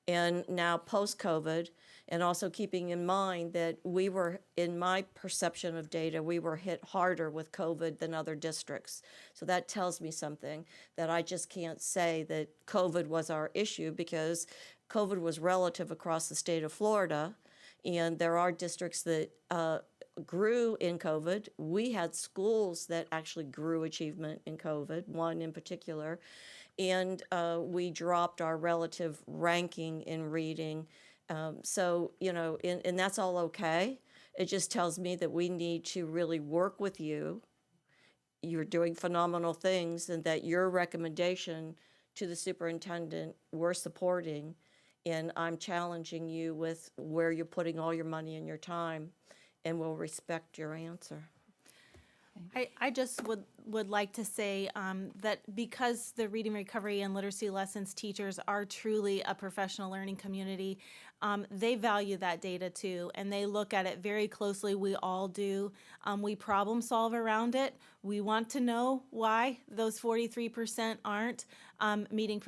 and now post-COVID, and also keeping in mind that we were, in my perception of data, we were hit harder with COVID than other districts. So that tells me something, that I just can't say that COVID was our issue because COVID was relative across the state of Florida, and there are districts that grew in COVID. We had schools that actually grew achievement in COVID, one in particular, and we dropped our relative ranking in reading. So, and that's all okay. It just tells me that we need to really work with you. You're doing phenomenal things, and that your recommendation to the superintendent we're supporting, and I'm challenging you with where you're putting all your money and your time, and we'll respect your answer. I just would like to say that because the reading recovery and literacy lessons teachers are truly a professional learning community, they value that data too, and they look at it very closely. We all do. We problem solve around it. We want to know why those 43% aren't meeting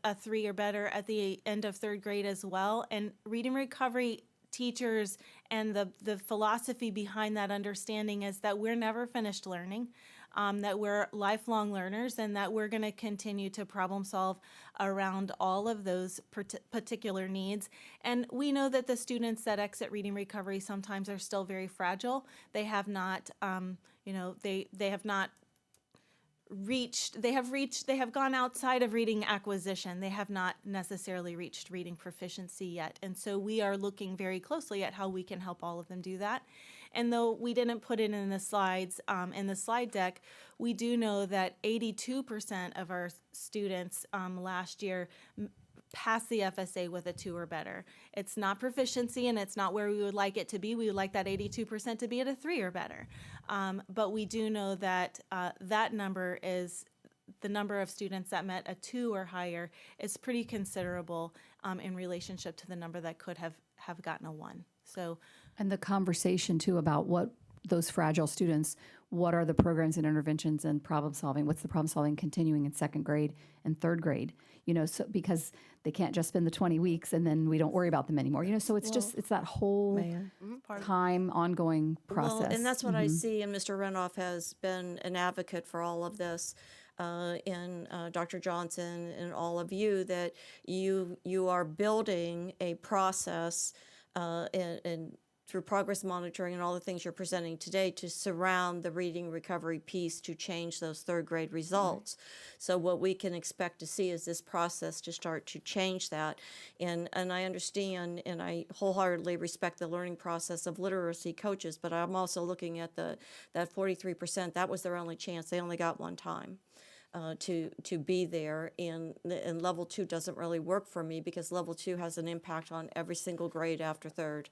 a 3 or better at the end of third grade as well. And reading recovery teachers and the philosophy behind that understanding is that we're never finished learning, that we're lifelong learners, and that we're going to continue to problem solve around all of those particular needs. And we know that the students that exit reading recovery sometimes are still very fragile. They have not, they have not they have gone outside of reading acquisition. They have not necessarily reached reading proficiency yet. And so we are looking very closely at how we can help all of them do that. And though we didn't put it in the slides, in the slide deck, we do know that 82% of our students last year passed the FSA with a 2 or better. It's not proficiency, and it's not where we would like it to be. We would like that 82% to be at a 3 or better. But we do know that that number is the number of students that met a 2 or higher is pretty considerable in relationship to the number that could have gotten a 1. So, And the conversation too about what those fragile students, what are the programs and interventions and problem solving? What's the problem solving continuing in second grade and third grade? So because they can't just spend the 20 weeks and then we don't worry about them anymore. So it's it's that whole time ongoing process. Well, and that's what I see, and Mr. Renoff has been an advocate for all of this, and Dr. Johnson and all of you, that you are building a process and through progress monitoring and all the things you're presenting today to surround the reading recovery piece to change those third grade results. So what we can expect to see is this process to start to change that. And I understand and I wholeheartedly respect the learning process of literacy coaches, but I'm also looking at that 43%, that was their only chance. They only got one time. To be there, and level 2 doesn't really work for me because level 2 has an impact on every single grade after third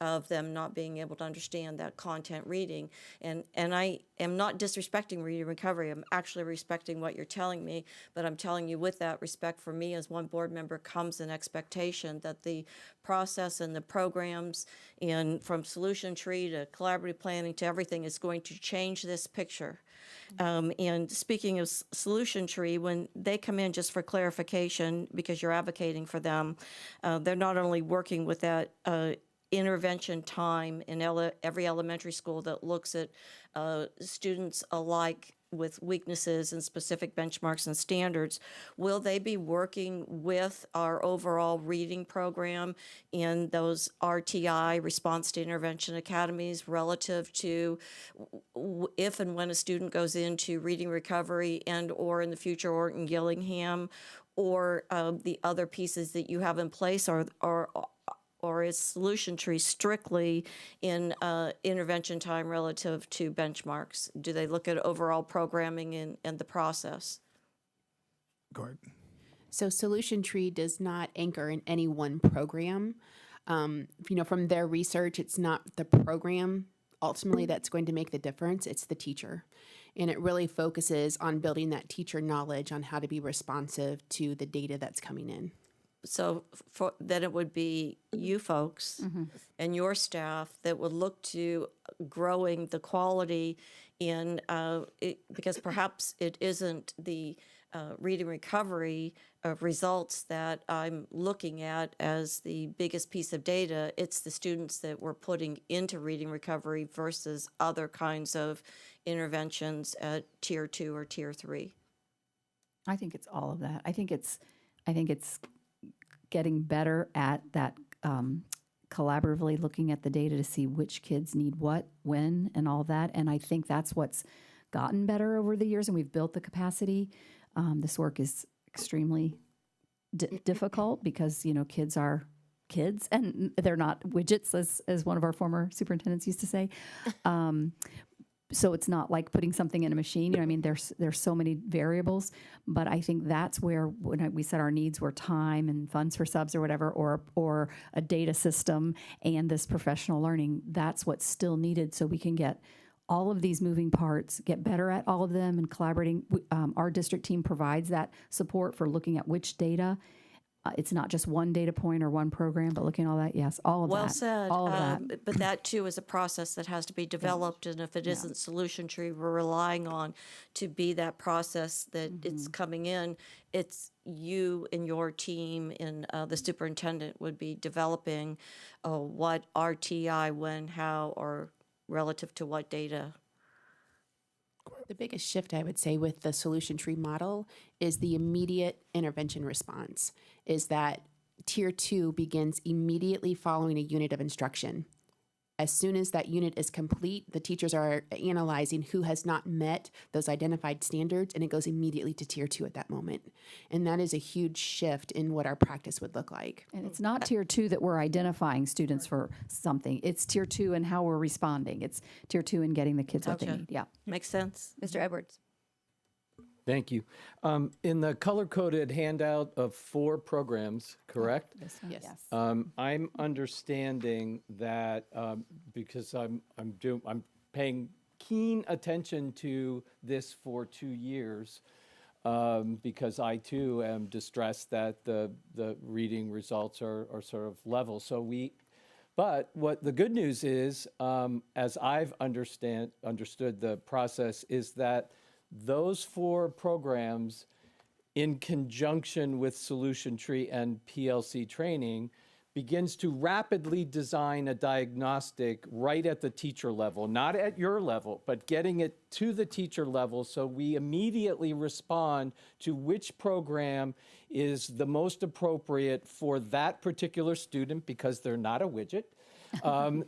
of them not being able to understand that content reading. And I am not disrespecting reading recovery. I'm actually respecting what you're telling me, but I'm telling you with that respect for me as one board member comes an expectation that the process and the programs and from solution tree to collaborative planning to everything is going to change this picture. And speaking of solution tree, when they come in just for clarification, because you're advocating for them, they're not only working with that intervention time in every elementary school that looks at students alike with weaknesses and specific benchmarks and standards, will they be working with our overall reading program in those RTI, Response to Intervention Academies, relative to if and when a student goes into reading recovery and or in the future Orton Gillingham, or the other pieces that you have in place, or is solution tree strictly in intervention time relative to benchmarks? Do they look at overall programming and the process? Go ahead. So solution tree does not anchor in any one program. From their research, it's not the program ultimately that's going to make the difference, it's the teacher. And it really focuses on building that teacher knowledge on how to be responsive to the data that's coming in. So then it would be you folks and your staff that would look to growing the quality in, because perhaps it isn't the reading recovery results that I'm looking at as the biggest piece of data. It's the students that we're putting into reading recovery versus other kinds of interventions at tier 2 or tier 3. I think it's all of that. I think it's getting better at that, collaboratively looking at the data to see which kids need what, when, and all that. And I think that's what's gotten better over the years, and we've built the capacity. This work is extremely difficult because, kids are kids and they're not widgets, as one of our former superintendents used to say. So it's not like putting something in a machine. There's so many variables, but I think that's where when we said our needs were time and funds for subs or whatever, or a data system and this professional learning, that's what's still needed so we can get all of these moving parts, get better at all of them and collaborating. Our district team provides that support for looking at which data. It's not just one data point or one program, but looking at all that. Yes, all of that. Well said. All of that. But that too is a process that has to be developed, and if it isn't solution tree we're relying on to be that process that it's coming in, it's you and your team and the superintendent would be developing what RTI, when, how, or relative to what data. The biggest shift, I would say, with the solution tree model is the immediate intervention response, is that Tier 2 begins immediately following a unit of instruction. As soon as that unit is complete, the teachers are analyzing who has not met those identified standards, and it goes immediately to Tier 2 at that moment. And that is a huge shift in what our practice would look like. And it's not Tier 2 that we're identifying students for something. It's Tier 2 and how we're responding. It's Tier 2 and getting the kids what they Gotcha. need. Yeah. Makes sense? Mr. Edwards. Thank you. In the color-coded handout of 4 programs, correct? Yes. I'm understanding that because I'm paying keen attention to this for 2 years because I too am distressed that the reading results are sort of level. But what the good news is, as I've understood the process, is that those 4 programs, in conjunction with Solution Tree and PLC training, begins to rapidly design a diagnostic right at the teacher level, not at your level, but getting it to the teacher level so we immediately respond to which program is the most appropriate for that particular student because they're not a widget. And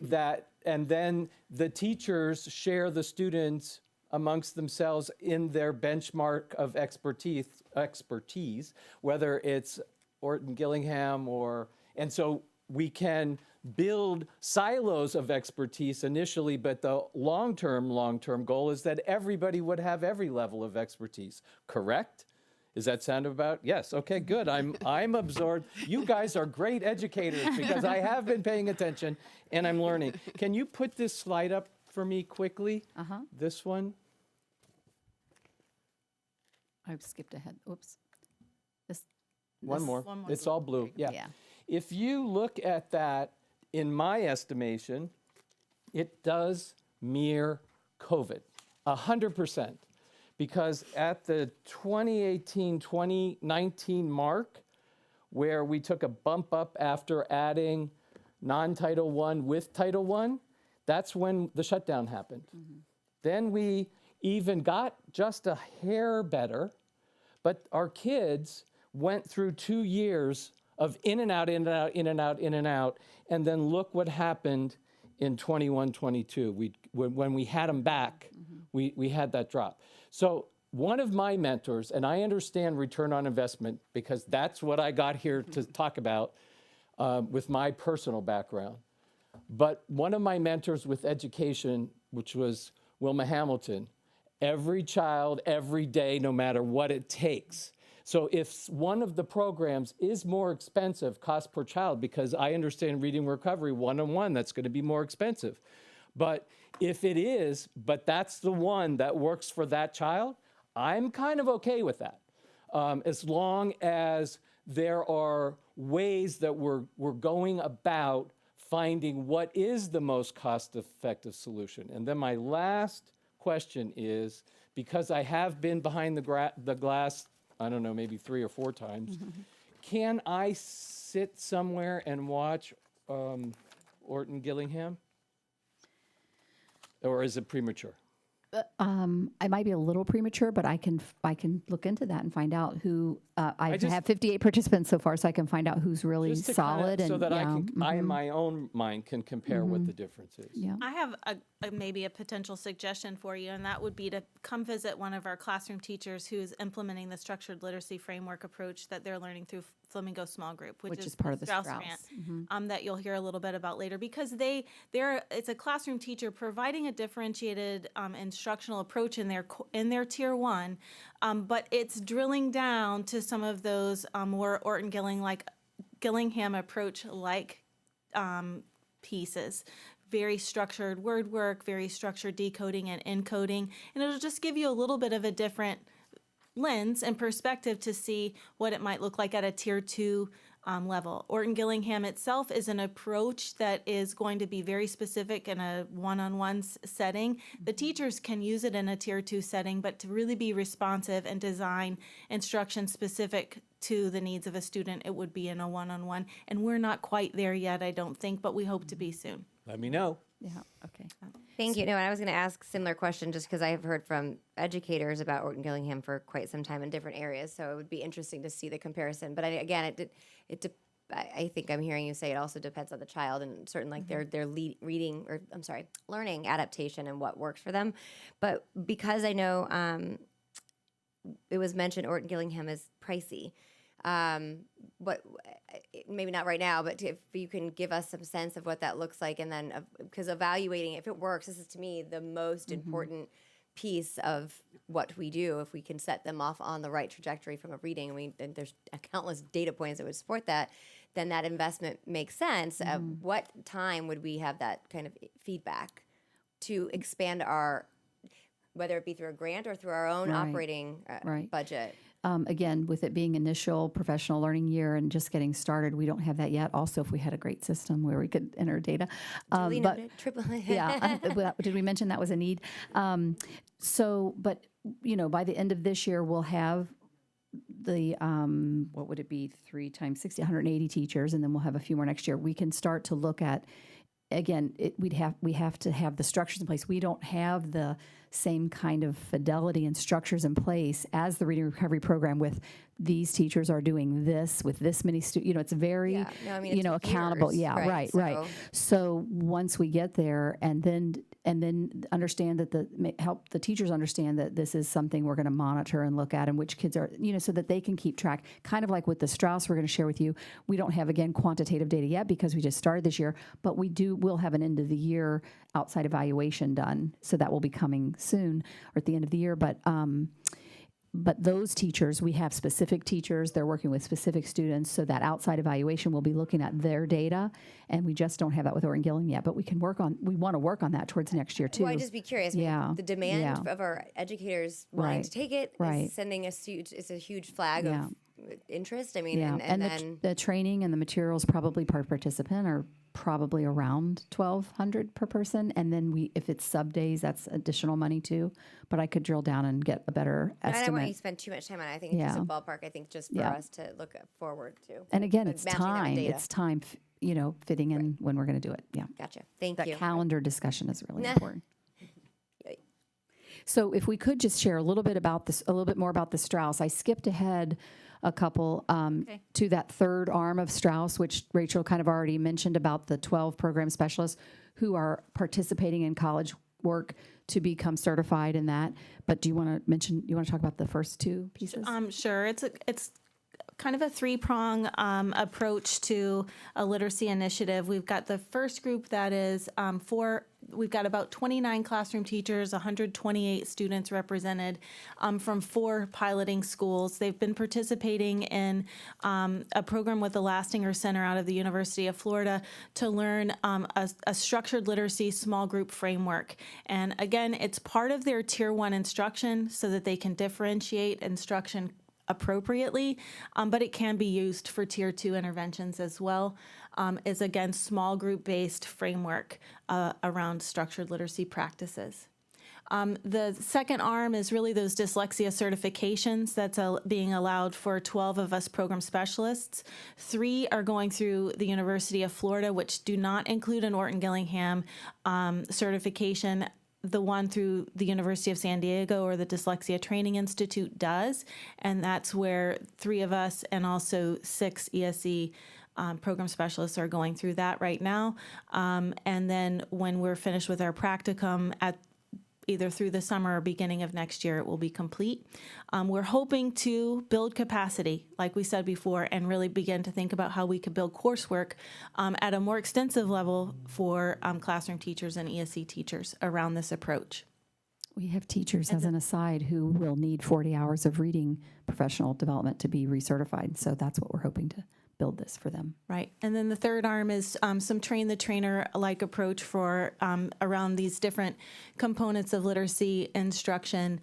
then the teachers share the students amongst themselves in their benchmark of expertise, whether it's Orton Gillingham and so we can build silos of expertise initially, but the long-term goal is that everybody would have every level of expertise, correct? Does that sound about? Yes, okay, good. I'm absorbed. You guys are great educators because I have been paying attention and I'm learning. Can you put this slide up for me quickly? This one? I've skipped ahead. Oops. One more. It's all blue. Yeah. Yeah. If you look at that, in my estimation, it does mirror COVID, 100%. Because at the 2018-2019 mark, where we took a bump up after adding non-Title I with Title I, that's when the shutdown happened. Then we even got just a hair better, but our kids went through 2 years of in and out, in and out, in and out, in and out, and then look what happened in 21-22. When we had them back, we had that drop. So one of my mentors, and I understand return on investment because that's what I got here to talk about with my personal background. But one of my mentors with education, which was Wilma Hamilton, every child, every day, no matter what it takes. So if one of the programs is more expensive, cost per child, because I understand reading recovery one-on-one, that's going to be more expensive. But if it is, but that's the one that works for that child, I'm kind of okay with that. As long as there are ways that we're going about finding what is the most cost-effective solution. And then my last question is, because I have been behind the glass, I don't know, maybe 3 or 4 times, can I sit somewhere and watch Orton Gillingham? Or is it premature? I might be a little premature, but I can look into that and find out who. I have 58 participants so far, so I can find out who's really Just to solid. kinda, so and that yeah, I in my own mind can compare what the difference is. yeah. I have maybe a potential suggestion for you, and that would be to come visit one of our classroom teachers who's implementing the structured literacy framework approach that they're learning through Flamingo Small Group, which is part of the Strauss. grant, that you'll hear a little bit about later, because it's a classroom teacher providing a differentiated instructional approach in their Tier 1, but it's drilling down to some of those more Orton Gillingham approach like pieces. very structured word work, very structured decoding and encoding, and it'll just give you a little bit of a different lens and perspective to see what it might look like at a tier 2 level. Orton-Gillingham itself is an approach that is going to be very specific in a one-on-one setting. The teachers can use it in a tier 2 setting, but to really be responsive and design instruction specific to the needs of a student, it would be in a one-on-one. And we're not quite there yet, I don't think, but we hope to be soon. Let me know. Yeah, okay. Thank you. No, and I was going to ask a similar question just because I have heard from educators about Orton-Gillingham for quite some time in different areas. So it would be interesting to see the comparison. But I think I'm hearing you say it also depends on the child and certain like their learning adaptation and what works for them. But because I know it was mentioned Orton-Gillingham is pricey. But maybe not right now, but if you can give us some sense of what that looks like, and then because evaluating if it works, this is to me the most important piece of what we do. If we can set them off on the right trajectory from a reading, and there's countless data points that would support that, then that investment makes sense. What time would we have that kind of feedback to expand our, whether it be through a grant or through our own operating budget? Again, with it being initial professional learning year and just getting started, we don't have that yet. Also, if we had a great system where we could enter data. Duly noted. Did we mention that was a need? But by the end of this year, we'll have the, what would it be, 3 times 60, 180 teachers, and then we'll have a few more next year. We can start to look at, again, we have to have the structures in place. We don't have the same kind of fidelity and structures in place as the reading recovery program with these teachers are doing this with this many students. It's very, it's accountable. years, Yeah, right. So once we get there and then understand that help the teachers understand that this is something we're going to monitor and look at, and which kids are, so that they can keep track. Kind of like with the Strauss we're going to share with you. We don't have, again, quantitative data yet because we just started this year, but we'll have an end of the year outside evaluation done. So that will be coming soon or at the end of the year. But those teachers, we have specific teachers, they're working with specific students, so that outside evaluation will be looking at their data, and we just don't have that with Orton-Gillingham yet, but we want to work on that towards next year too. Well, I'd just be curious. The demand of our educators wanting to take it is sending a huge flag of interest. I mean, and then the training and the materials probably per participant are probably around $1,200 per person, and then if it's sub days, that's additional money too. But I could drill down and get a better estimate. I don't want you to spend too much time on it. I think it's just a ballpark. I think just for us to look forward to. And again, it's time. It's time. Fitting in when we're going to do it. Yeah. Gotcha. Thank you. That calendar discussion is really important. So if we could just share a little bit more about the Strauss. I skipped ahead a couple to that third arm of Strauss, which Rachel kind of already mentioned about the 12 program specialists who are participating in college work to become certified in that. But you want to talk about the first two pieces? Sure. It's kind of a 3-prong approach to a literacy initiative. We've got the first group that is we've got about 29 classroom teachers, 128 students represented from 4 piloting schools. They've been participating in a program with the Lastinger Center out of the University of Florida to learn a structured literacy small group framework. And again, it's part of their Tier 1 instruction so that they can differentiate instruction appropriately, but it can be used for Tier 2 interventions as well. Is again small group based framework around structured literacy practices. The second arm is really those dyslexia certifications that's being allowed for 12 of us program specialists. 3 are going through the University of Florida, which do not include an Orton-Gillingham certification. The one through the University of San Diego or the Dyslexia Training Institute does, and that's where 3 of us and also 6 ESE program specialists are going through that right now. And then when we're finished with our practicum at either through the summer or beginning of next year, it will be complete. We're hoping to build capacity, like we said before, and really begin to think about how we could build coursework at a more extensive level for classroom teachers and ESE teachers around this approach. We have teachers, as an aside, who will need 40 hours of reading professional development to be recertified. So that's what we're hoping to build this for them. Right. And then the third arm is some train the trainer like approach for around these different components of literacy instruction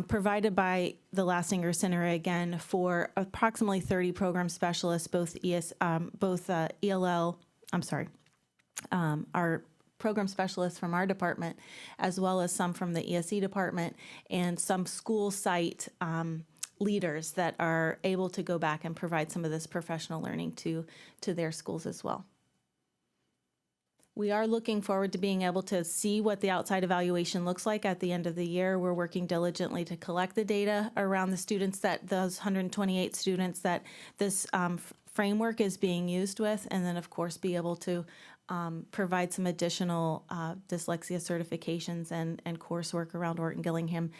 provided by the Lastinger Center again for approximately 30 program specialists, both ELL, our program specialists from our department, as well as some from the ESE department and some school site leaders that are able to go back and provide some of this professional learning to their schools as well. We are looking forward to being able to see what the outside evaluation looks like at the end of the year. We're working diligently to collect the data around the students those 128 students that this framework is being used with, and then of course be able to provide some additional dyslexia certifications and coursework around Orton Gillingham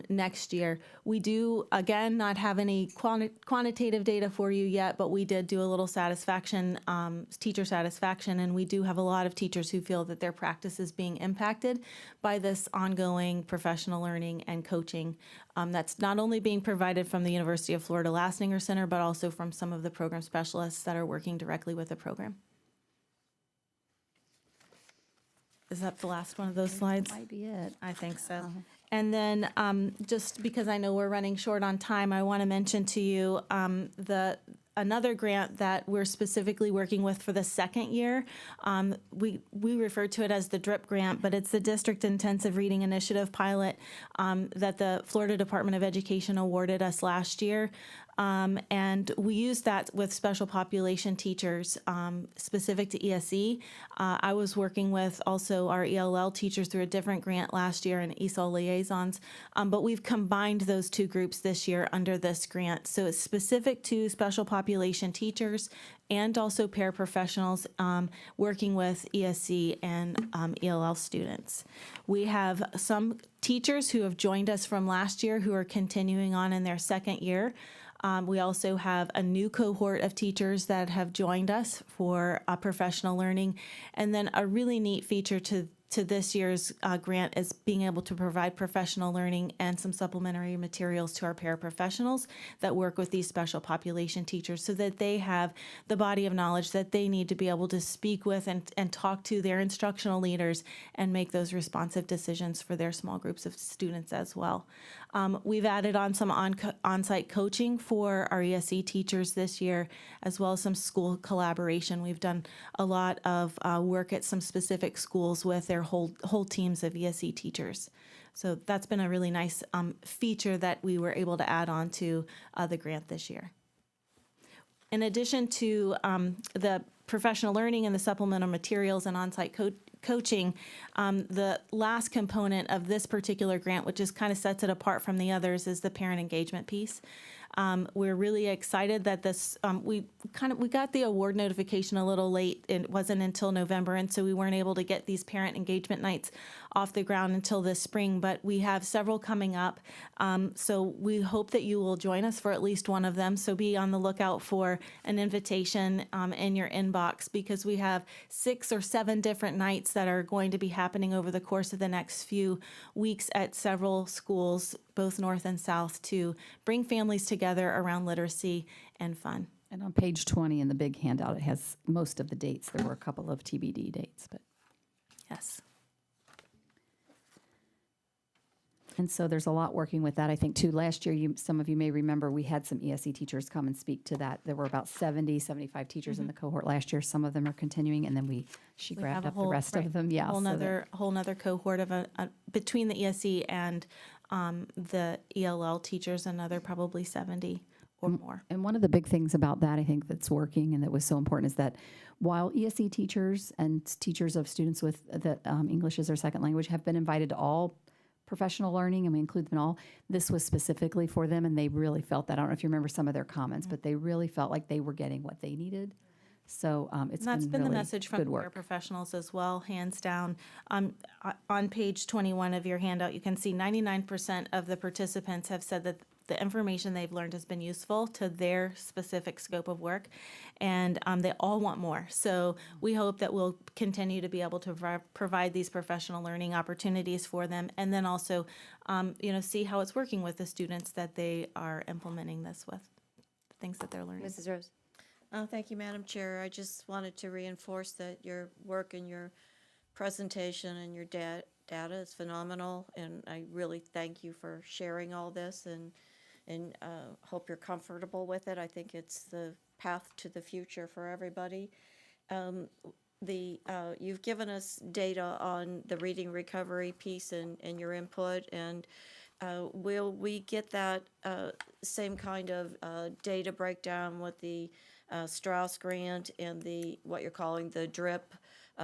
next year. We do, again, not have any quantitative data for you yet, but we did do a little teacher satisfaction, and we do have a lot of teachers who feel that their practice is being impacted by this ongoing professional learning and coaching that's not only being provided from the University of Florida Lastinger Center, but also from some of the program specialists that are working directly with the program. Is that the last one of those slides? Might be it. I think so. And then just because I know we're running short on time, I want to mention to you another grant that we're specifically working with for the second year. We refer to it as the DRIP grant, but it's the District Intensive Reading Initiative pilot that the Florida Department of Education awarded us last year. And we used that with special population teachers specific to ESE. I was working with also our ELL teachers through a different grant last year and ESOL liaisons, but we've combined those two groups this year under this grant. So it's specific to special population teachers and also paraprofessionals working with ESE and ELL students. We have some teachers who have joined us from last year who are continuing on in their second year. We also have a new cohort of teachers that have joined us for professional learning. And then a really neat feature to this year's grant is being able to provide professional learning and some supplementary materials to our paraprofessionals that work with these special population teachers so that they have the body of knowledge that they need to be able to speak with and talk to their instructional leaders and make those responsive decisions for their small groups of students as well. We've added on some on-site coaching for our ESE teachers this year, as well as some school collaboration. We've done a lot of work at some specific schools with their whole teams of ESE teachers. So that's been a really nice feature that we were able to add on to the grant this year. In addition to the professional learning and the supplemental materials and on-site coaching, the last component of this particular grant, which is kind of sets it apart from the others, is the parent engagement piece. We're really excited that this, we got the award notification a little late. It wasn't until November, and so we weren't able to get these parent engagement nights off the ground until this spring, but we have several coming up. So we hope that you will join us for at least one of them. So be on the lookout for an invitation in your inbox, because we have 6 or 7 different nights that are going to be happening over the course of the next few weeks at several schools, both north and south, to bring families together around literacy and fun. And on page 20 in the big handout, it has most of the dates. There were a couple of TBD dates, but Yes. and so there's a lot working with that. I think too, last year, some of you may remember, we had some ESE teachers come and speak to that. There were about 70, 75 teachers in the cohort last year. Some of them are continuing, and then she We grabbed have a up the whole- rest right, of them. Yeah. whole so that- nother cohort of between the ESE and the ELL teachers, another probably 70 or more. And one of the big things about that, I think, that's working and that was so important is that while ESE teachers and teachers of students with that English as their second language have been invited to all professional learning, and we include them all, this was specifically for them, and they really felt that. I don't know if you remember some of their comments, but they really felt like they were getting what they needed. So it's And that's been really the message from good the work. paraprofessionals as well, hands down. On page 21 of your handout, you can see 99% of the participants have said that the information they've learned has been useful to their specific scope of work, and they all want more. So we hope that we'll continue to be able to provide these professional learning opportunities for them, and then also, see how it's working with the students that they are implementing this with, the things that they're learning. Mrs. Rose. Thank you, Madam Chair. I just wanted to reinforce that your work and your presentation and your data is phenomenal, and I really thank you for sharing all this, and hope you're comfortable with it. I think it's the path to the future for everybody. You've given us data on the reading recovery piece and your input, and will we get that same kind of data breakdown with the Strauss grant and the what you're calling the DRIP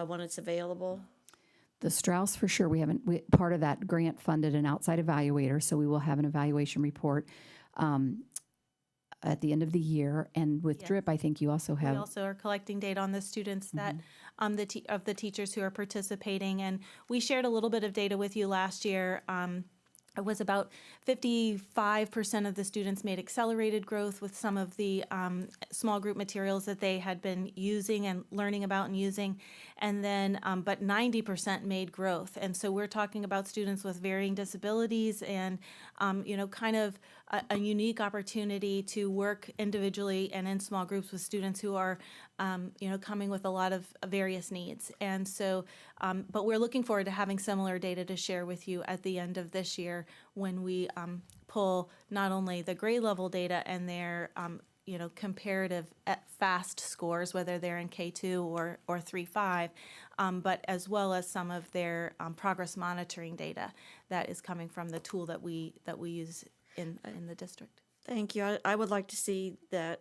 when it's available? The Strauss, for sure, part of that grant funded an outside evaluator, so we will have an evaluation report at the end of the year. And with DRIP, I think you also have. We also are collecting data on the students that, of the teachers who are participating. And we shared a little bit of data with you last year. It was about 55% of the students made accelerated growth with some of the small group materials that they had been using and learning about and using. And then, but 90% made growth. And so we're talking about students with varying disabilities and, kind of a unique opportunity to work individually and in small groups with students who are, coming with a lot of various needs. And so, but we're looking forward to having similar data to share with you at the end of this year when we pull not only the grade level data and their comparative FAST scores, whether they're in K2 or 3.5, but as well as some of their progress monitoring data that is coming from the tool that we use in the district. Thank you. I would like to see that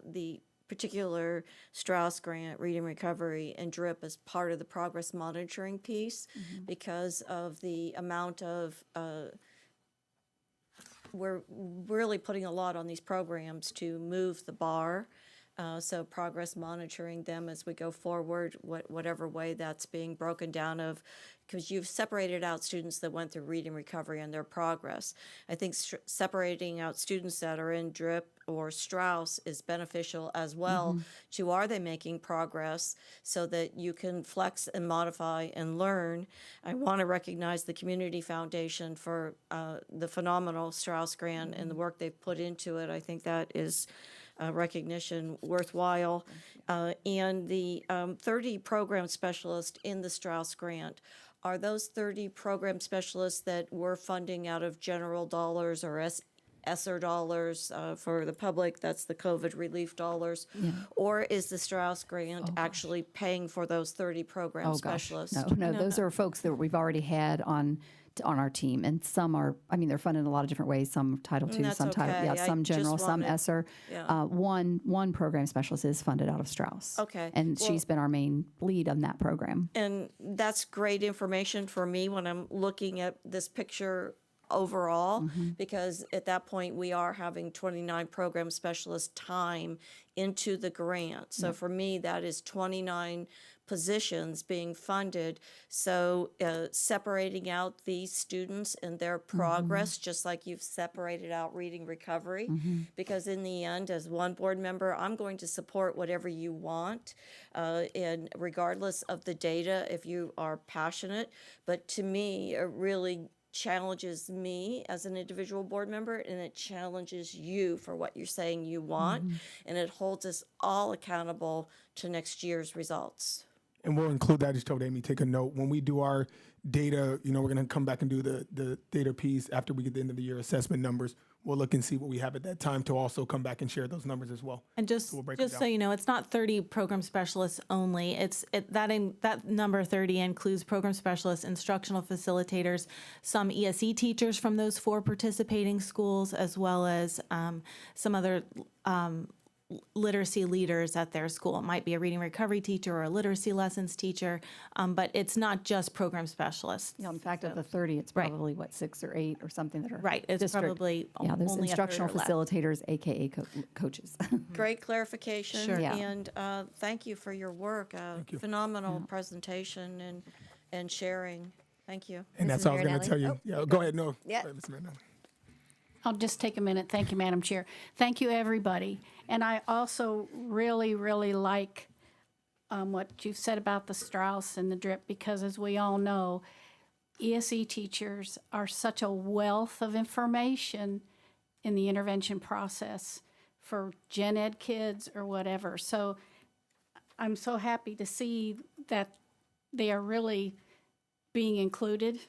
the particular Strauss grant, reading recovery, and DRIP as part of the progress monitoring piece because of the amount of we're really putting a lot on these programs to move the bar. So progress monitoring them as we go forward, whatever way that's being broken down of, because you've separated out students that went through reading recovery and their progress. I think separating out students that are in DRIP or Strauss is beneficial as well to are they making progress so that you can flex and modify and learn. I want to recognize the Community Foundation for the phenomenal Strauss grant and the work they've put into it. I think that is recognition worthwhile. And the 30 program specialists in the Strauss grant, are those 30 program specialists that we're funding out of general dollars or ESSER dollars for the public? That's the COVID relief dollars. Or is the Strauss grant actually paying for those 30 program specialists? No, those are folks that we've already had on our team, and some are, they're funded in a lot of different ways, some Title II, some Title, some general, some ESSER. One program specialist is funded out of Strauss. Okay. And she's been our main lead on that program. And that's great information for me when I'm looking at this picture overall, because at that point we are having 29 program specialist time into the grant. So for me, that is 29 positions being funded. So separating out these students and their progress, just like you've separated out reading recovery, because in the end, as one board member, I'm going to support whatever you want, and regardless of the data, if you are passionate. But to me, it really challenges me as an individual board member, and it challenges you for what you're saying you want, and it holds us all accountable to next year's results. And we'll include that. I just told Amy, take a note. When we do our data, we're going to come back and do the data piece after we get the end of the year assessment numbers. We'll look and see what we have at that time to also come back and share those numbers as well. And just so you know, it's not 30 program specialists only. That number 30 includes program specialists, instructional facilitators, some ESE teachers from those 4 participating schools, as well as some other literacy leaders at their school. It might be a reading recovery teacher or a literacy lessons teacher, but it's not just program specialists. In fact, of the 30, it's probably 6 or 8 or something that are It's district. probably there's only instructional a third or less. facilitators, aka coaches. Great clarification. Sure. Yeah. And thank you for your work. Phenomenal presentation and sharing. Thank you. And that's all I was going to tell you. Yeah, go ahead. No. Yeah. Go ahead, Ms. Marinelli. I'll just take a minute. Thank you, Madam Chair. Thank you, everybody. And I also really, really like what you've said about the Strauss and the DRIP, because as we all know, ESE teachers are such a wealth of information in the intervention process for gen ed kids or whatever. So I'm so happy to see that they are really being included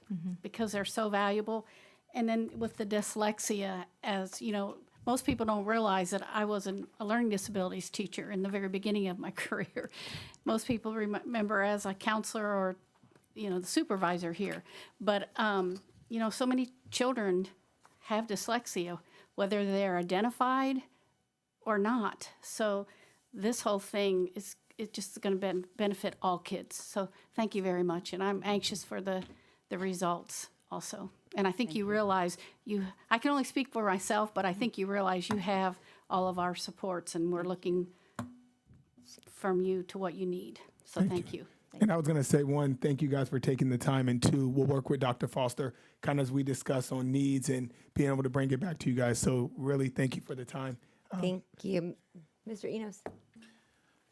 because they're so valuable. And then with the dyslexia, as you know, most people don't realize that I was a learning disabilities teacher in the very beginning of my career. Most people remember as a counselor or, you know, the supervisor here. But, you know, so many children have dyslexia, whether they're identified or not. So this whole thing is just going to benefit all kids. So thank you very much. And I'm anxious for the results also. And I think you realize I can only speak for myself, but I think you realize you have all of our supports, and we're looking from you to what you need. So thank you. And I was going to say, one, thank you guys for taking the time, and two, we'll work with Dr. Foster kind of as we discuss on needs and being able to bring it back to you guys. So really, thank you for the time. Thank you. Mr. Enos.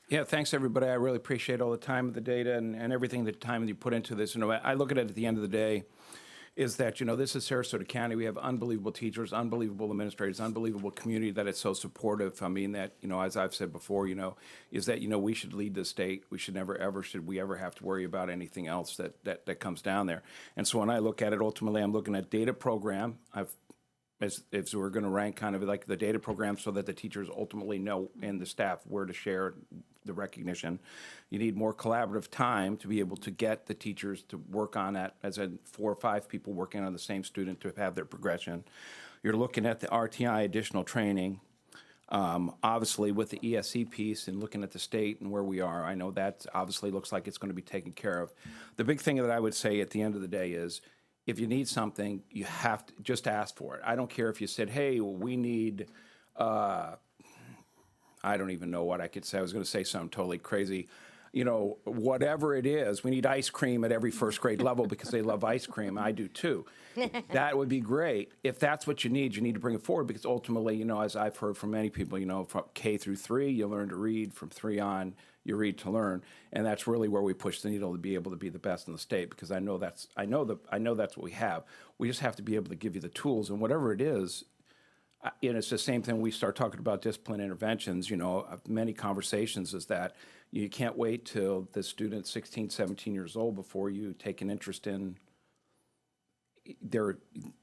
Yeah, thanks, everybody. I really appreciate all the time, the data, and everything, the time that you put into this. You know, I look at it at the end of the day, is that, you know, this is Sarasota County. We have unbelievable teachers, unbelievable administrators, unbelievable community that is so supportive. I mean, that, you know, as I've said before, you know, is that, you know, we should lead the state. We should never, ever, should we ever have to worry about anything else that comes down there. And so when I look at it, ultimately, I'm looking at data program. If we're going to rank kind of like the data program so that the teachers ultimately know and the staff where to share the recognition. You need more collaborative time to be able to get the teachers to work on that, as in 4 or 5 people working on the same student to have their progression. You're looking at the RTI additional training. Obviously, with the ESE piece and looking at the state and where we are, I know that obviously looks like it's going to be taken care of. The big thing that I would say at the end of the day is, if you need something, you have to just ask for it. I don't care if you said, hey, we need, I don't even know what I could say. I was going to say something totally crazy. You know, whatever it is, we need ice cream at every first grade level because they love ice cream. I do too. That would be great. If that's what you need to bring it forward, because ultimately, you know, as I've heard from many people, you know, from K through 3, you learn to read. From 3 on, you read to learn. And that's really where we push the needle to be able to be the best in the state, because I know that's what we have. We just have to be able to give you the tools, and whatever it is. And it's the same thing when we start talking about discipline interventions, you know, many conversations is that you can't wait till the student's 16, 17 years old before you take an interest in their,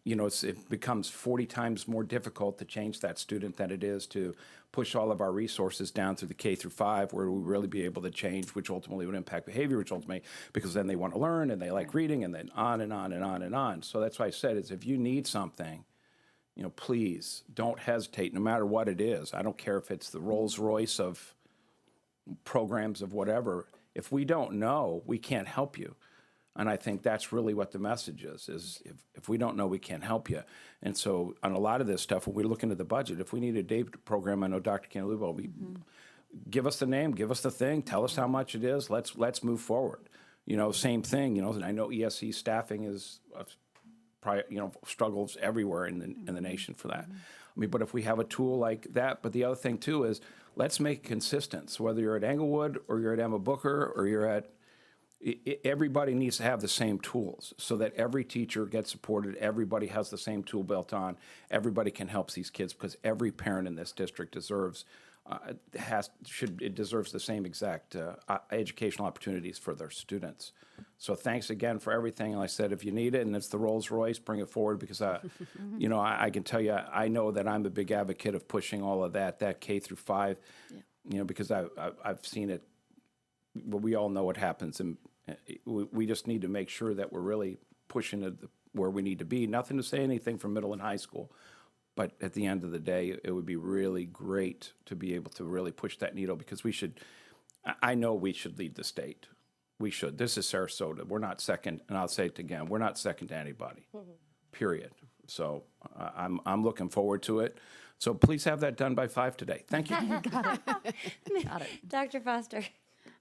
you know, it becomes 40 times more difficult to change that student than it is to push all of our resources down through the K through 5, where we really be able to change, which ultimately would impact behavior, which ultimately, because then they want to learn and they like reading, and then on and on and on and on. So that's why I said is if you need something, you know, please don't hesitate, no matter what it is. I don't care if it's the Rolls Royce of programs of whatever. If we don't know, we can't help you. And I think that's really what the message is if we don't know, we can't help you. And so on a lot of this stuff, when we look into the budget, if we need a day program, I know Dr. Canalupo, give us the name, give us the thing, tell us how much it is, let's move forward. You know, same thing, you know, and I know ESE staffing is struggles everywhere in the nation for that. I mean, but if we have a tool like that, but the other thing too is let's make it consistent. So whether you're at Englewood or you're at Emma Booker or you're at, everybody needs to have the same tools so that every teacher gets supported. Everybody has the same tool built on. Everybody can help these kids, because every parent in this district deserves deserves the same exact educational opportunities for their students. So thanks again for everything. And like I said, if you need it and it's the Rolls Royce, bring it forward, because you know, I can tell you, I know that I'm a big advocate of pushing all of that K through 5, you know, because I've seen it. But we all know what happens, and we just need to make sure that we're really pushing it where we need to be. Nothing to say anything from middle and high school. But at the end of the day, it would be really great to be able to really push that needle, because I know we should lead the state. We should. This is Sarasota. We're not second, and I'll say it again, we're not second to anybody, period. So I'm looking forward to it. So please have that done by 5 today. Thank you. Dr. Foster.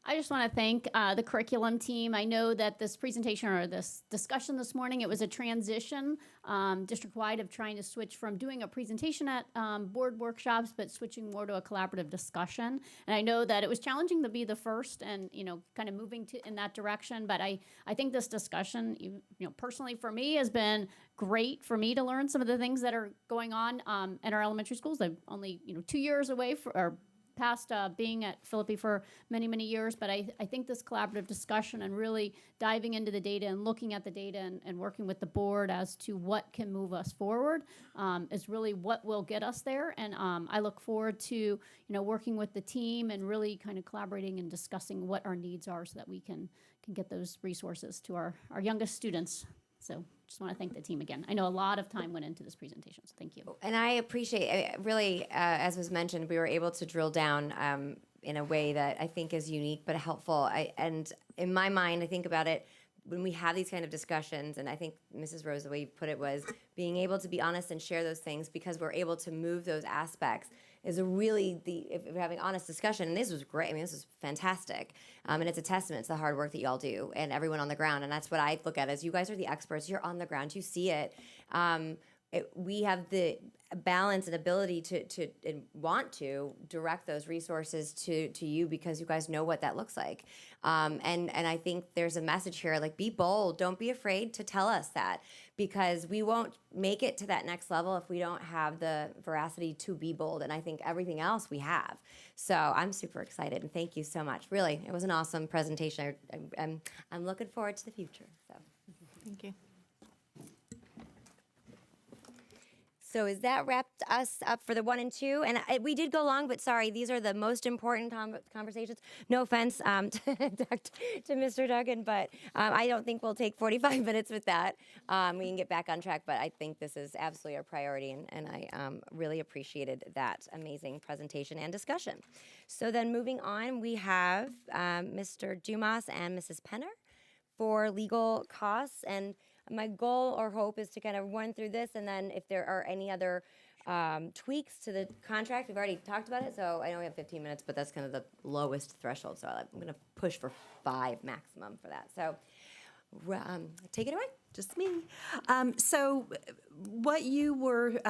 I just want to thank the curriculum team. I know that this presentation or this discussion this morning, it was a transition district-wide of trying to switch from doing a presentation at board workshops, but switching more to a collaborative discussion. And I know that it was challenging to be the first and, kind of moving in that direction. But I think this discussion, personally for me, has been great for me to learn some of the things that are going on in our elementary schools. I'm only, 2 years away or past being at Philippi for many, many years, but I think this collaborative discussion and really diving into the data and looking at the data and working with the board as to what can move us forward is really what will get us there. And I look forward to, working with the team and really kind of collaborating and discussing what our needs are so that we can get those resources to our youngest students. So just want to thank the team again. I know a lot of time went into this presentation, so thank you. And I appreciate, really, as was mentioned, we were able to drill down in a way that I think is unique but helpful. And in my mind, I think about it, when we have these kind of discussions, and I think, Mrs. Rose, the way you put it was being able to be honest and share those things because we're able to move those aspects is if we're having honest discussion, and this was great. I mean, this was fantastic. And it's a testament to the hard work that y'all do and everyone on the ground. And that's what I look at as you guys are the experts. You're on the ground. You see it. We have the balance and ability to and want to direct those resources to you because you guys know what that looks like. And I think there's a message here, like, be bold. Don't be afraid to tell us that, because we won't make it to that next level if we don't have the veracity to be bold. And I think everything else we have. So I'm super excited, and thank you so much. Really, it was an awesome presentation. I'm looking forward to the future. So Thank you. So is that wrapped us up for the 1 and 2? And we did go long, but sorry, these are the most important conversations. No offense to Mr. Duggan, but I don't think we'll take 45 minutes with that. We can get back on track, but I think this is absolutely our priority, and I really appreciated that amazing presentation and discussion. So then moving on, we have Mr. Dumas and Mrs. Penner for legal costs. And my goal or hope is to kind of run through this, and then if there are any other tweaks to the contract, we've already talked about it, so I know we have 15 minutes, but that's kind of the lowest threshold, so I'm going to push for 5 maximum for that. So take it away. Just me. So what you were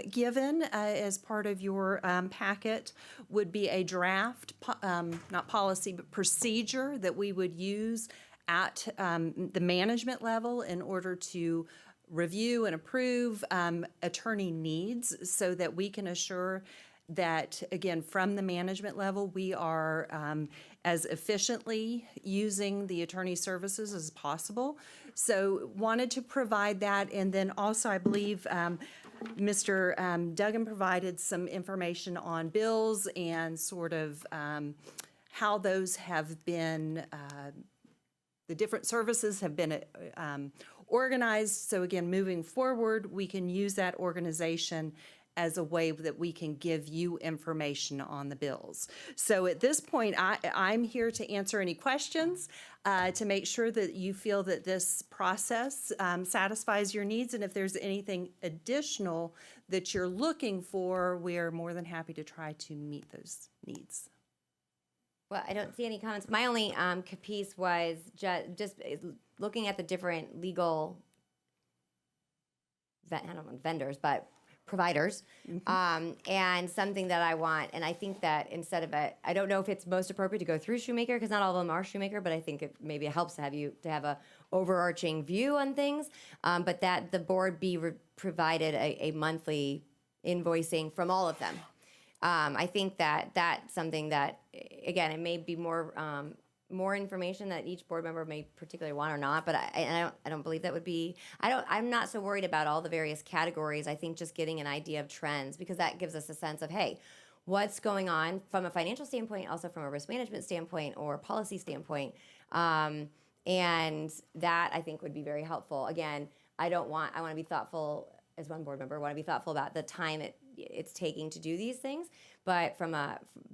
given as part of your packet would be a draft, not policy, but procedure that we would use at the management level in order to review and approve attorney needs so that we can assure that, again, from the management level, we are as efficiently using the attorney services as possible. So wanted to provide that. And then also, I believe, Mr. Duggan provided some information on bills and sort of how those have been the different services have been organized. So again, moving forward, we can use that organization as a way that we can give you information on the bills. So at this point, I'm here to answer any questions, to make sure that you feel that this process satisfies your needs. And if there's anything additional that you're looking for, we are more than happy to try to meet those needs. Well, I don't see any comments. My only capice was just looking at the different legal, I don't know, vendors, but providers, and something that I want, and I think that instead of I don't know if it's most appropriate to go through Shoemaker, because not all of them are Shoemaker, but I think it maybe helps to have a overarching view on things, but that the board be provided a monthly invoicing from all of them. I think that that's something that, again, it may be more information that each board member may particularly want or not, but I don't believe that would be. I'm not so worried about all the various categories. I think just getting an idea of trends, because that gives us a sense of, hey, what's going on from a financial standpoint, also from a risk management standpoint or policy standpoint, and that I think would be very helpful. Again, I want to be thoughtful as one board member. I want to be thoughtful about the time it's taking to do these things, but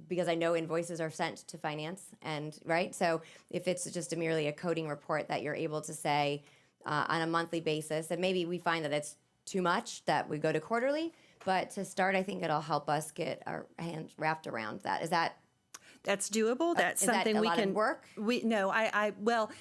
because I know invoices are sent to finance, and right, so if it's just merely a coding report that you're able to say on a monthly basis, and maybe we find that it's too much that we go to quarterly, but to start, I think it'll help us get our hands wrapped around that. Is that That's doable. That's is that something a we lot of can work? Well,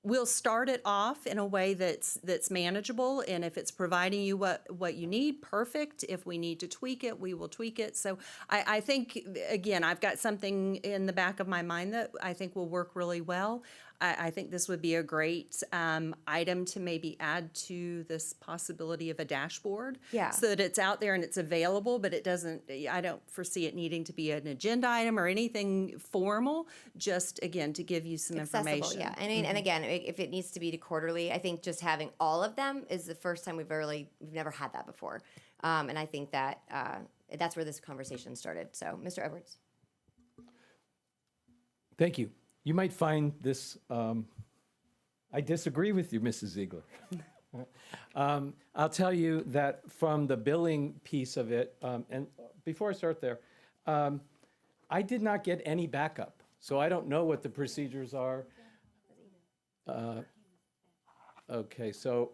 we'll start it off in a way that's manageable, and if it's providing you what you need, perfect. If we need to tweak it, we will tweak it. So I think, again, I've got something in the back of my mind that I think will work really well. I think this would be a great item to maybe add to this possibility of a dashboard. Yeah. So that it's out there and it's available, but it doesn't, I don't foresee it needing to be an agenda item or anything formal, just, again, to give you some Accessible, information. yeah. I mean, and again, if it needs to be to quarterly, I think just having all of them is the first time we've never had that before. And I think that that's where this conversation started. So, Mr. Edwards. Thank you. You might find this, I disagree with you, Mrs. Ziegler. I'll tell you that from the billing piece of it, and before I start there, I did not get any backup. So I don't know what the procedures are. Okay, so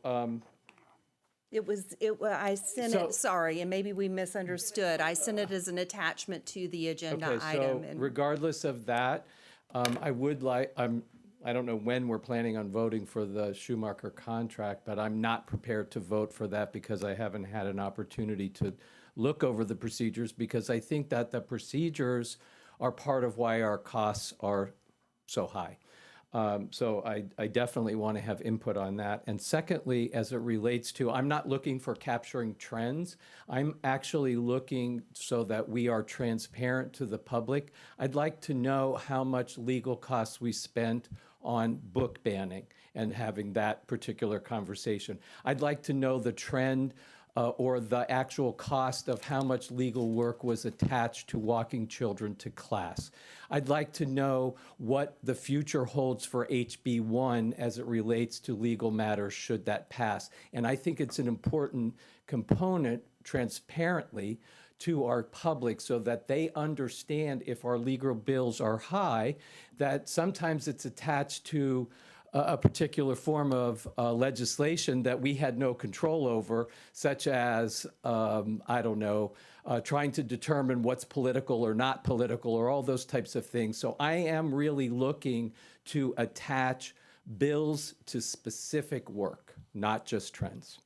I sent it, sorry, and maybe we misunderstood. I sent it as an attachment to the agenda okay, item. so regardless of that, I would like, I don't know when we're planning on voting for the Schumacher contract, but I'm not prepared to vote for that because I haven't had an opportunity to look over the procedures, because I think that the procedures are part of why our costs are so high. So I definitely want to have input on that. And secondly, as it relates to, I'm not looking for capturing trends. I'm actually looking so that we are transparent to the public. I'd like to know how much legal costs we spent on book banning and having that particular conversation. I'd like to know the trend or the actual cost of how much legal work was attached to walking children to class. I'd like to know what the future holds for HB1 as it relates to legal matters should that pass. And I think it's an important component, transparently, to our public so that they understand if our legal bills are high, that sometimes it's attached to a particular form of legislation that we had no control over, such as, I don't know, trying to determine what's political or not political or all those types of things. So I am really looking to attach bills to specific work, not just trends.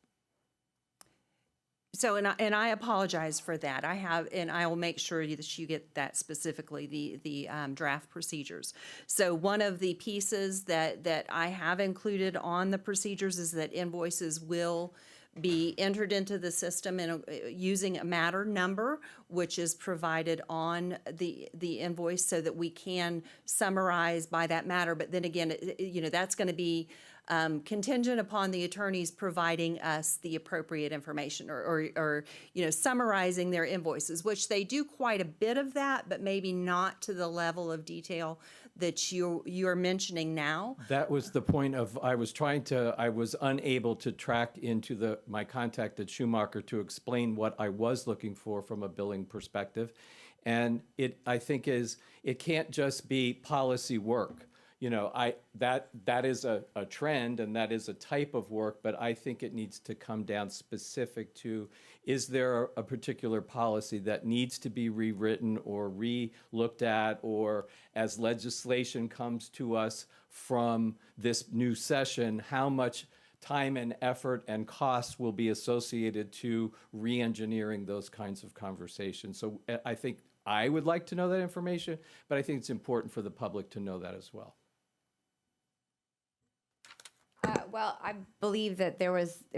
So, and I apologize for that. I will make sure that you get that specifically, the draft procedures. So one of the pieces that I have included on the procedures is that invoices will be entered into the system using a matter number, which is provided on the invoice so that we can summarize by that matter. But then again, that's going to be contingent upon the attorneys providing us the appropriate information or summarizing their invoices, which they do quite a bit of that, but maybe not to the level of detail that you're mentioning now. That was the point of, I was unable to track into my contact at Schumacher to explain what I was looking for from a billing perspective. And I think it can't just be policy work. That is a trend and that is a type of work, but I think it needs to come down specific to, is there a particular policy that needs to be rewritten or re-looked at, or as legislation comes to us from this new session, how much time and effort and costs will be associated to re-engineering those kinds of conversations. So I think I would like to know that information, but I think it's important for the public to know that as well. Well, I believe that it